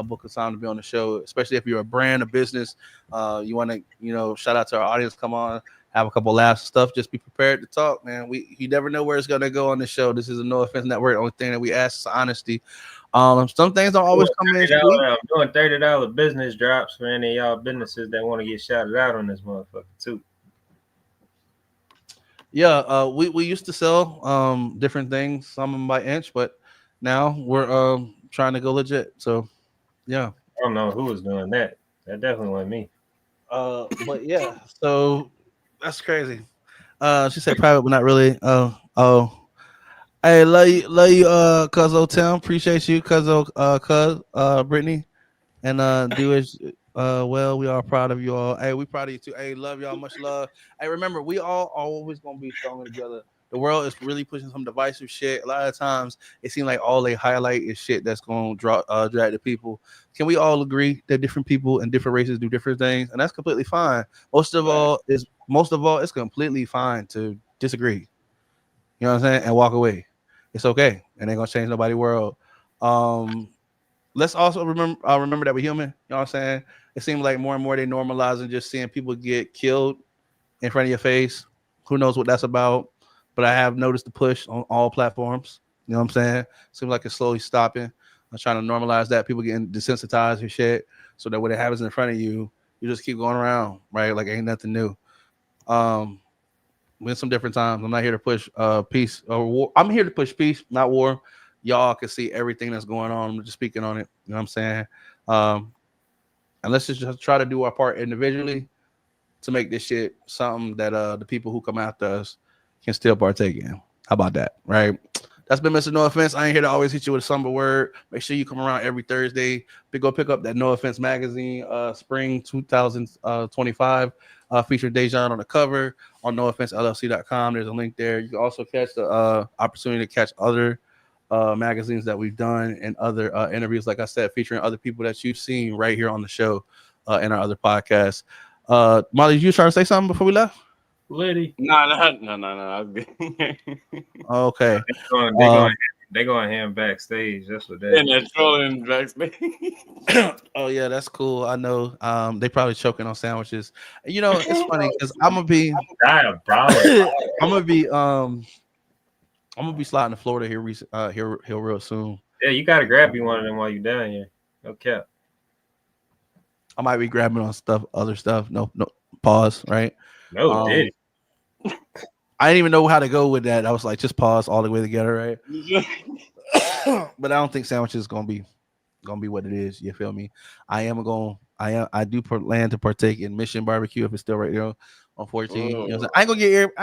book a time to be on the show, especially if you're a brand, a business. You want to, shout out to our audience. Come on, have a couple laughs and stuff. Just be prepared to talk, man. You never know where it's gonna go on the show. This is a No Offense Network. The only thing that we ask is honesty. Some things don't always come in. I'm doing $30 business drops for any of y'all businesses that want to get shouted out on this motherfucker too. Yeah, we used to sell different things, some by inch, but now we're trying to go legit. So yeah. I don't know who was doing that. That definitely wasn't me. But yeah, so that's crazy. She said private, but not really. Oh. Hey, love you, Cuzzo Tim. Appreciate you, Cuz, Brittany. And do as well. We are proud of you all. Hey, we proud of you too. Hey, love y'all. Much love. Hey, remember, we all are always gonna be stronger together. The world is really pushing some divisive shit. A lot of times, it seems like all they highlight is shit that's gonna drag the people. Can we all agree that different people and different races do different things, and that's completely fine. Most of all, it's completely fine to disagree. You know what I'm saying, and walk away. It's okay, and ain't gonna change nobody's world. Let's also remember that we're human. You know what I'm saying? It seems like more and more they normalizing just seeing people get killed in front of your face. Who knows what that's about? But I have noticed the push on all platforms. You know what I'm saying? Seems like it's slowly stopping. I'm trying to normalize that. People getting desensitized and shit, so that when it happens in front of you, you just keep going around, right? Like ain't nothing new. Win some different times. I'm not here to push peace or war. I'm here to push peace, not war. Y'all can see everything that's going on. I'm just speaking on it. You know what I'm saying? And let's just try to do our part individually to make this shit something that the people who come after us can still partake in. How about that? Right? That's been Mr. No Offense. I ain't here to always hit you with a somber word. Make sure you come around every Thursday. Go pick up that No Offense magazine, spring 2025, featuring Dejan on the cover on NoOffenseLLC.com. There's a link there. You can also catch the opportunity to catch other magazines that we've done and other interviews, like I said, featuring other people that you've seen right here on the show and our other podcasts. Molly, you trying to say something before we left? Liddy. No. Okay. They going him backstage. That's what they. And they're trolling backstage. Oh yeah, that's cool. I know. They probably choking on sandwiches. It's funny because I'm gonna be sliding to Florida here real soon. Yeah, you gotta grab you one of them while you down here. Okay. I might be grabbing on other stuff. No, pause. Right? No, did it. I didn't even know how to go with that. I was like, just pause all the way together, right? But I don't think sandwiches is gonna be what it is. You feel me? I do plan to partake in Mission Barbecue if it's still right there on 14. You know what I'm saying? I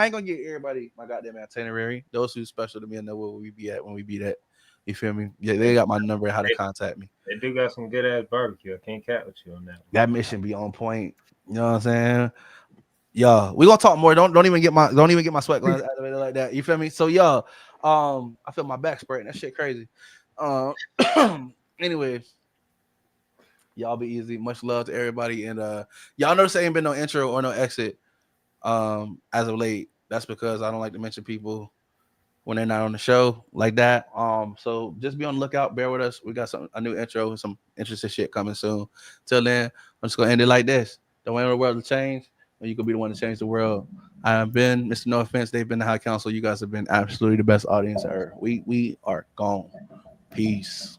ain't gonna get everybody my goddamn itinerary. Those who's special to me and know where we be at when we be that. You feel me? Yeah, they got my number and how to contact me. They do got some good ass barbecue. I can't cat with you on that. That mission be on point. You know what I'm saying? Yeah, we gonna talk more. Don't even get my sweat glands activated like that. You feel me? So y'all, I feel my back spreading. That shit crazy. Anyway, y'all be easy. Much love to everybody, and y'all notice there ain't been no intro or no exit as of late. That's because I don't like to mention people when they're not on the show like that. So just be on the lookout. Bear with us. We got a new intro and some interesting shit coming soon. Till then, I'm just gonna end it like this. Don't wait for the world to change, or you could be the one to change the world. I have been Mr. No Offense. They've been the High Counsel. You guys have been absolutely the best audience ever. We are gone. Peace.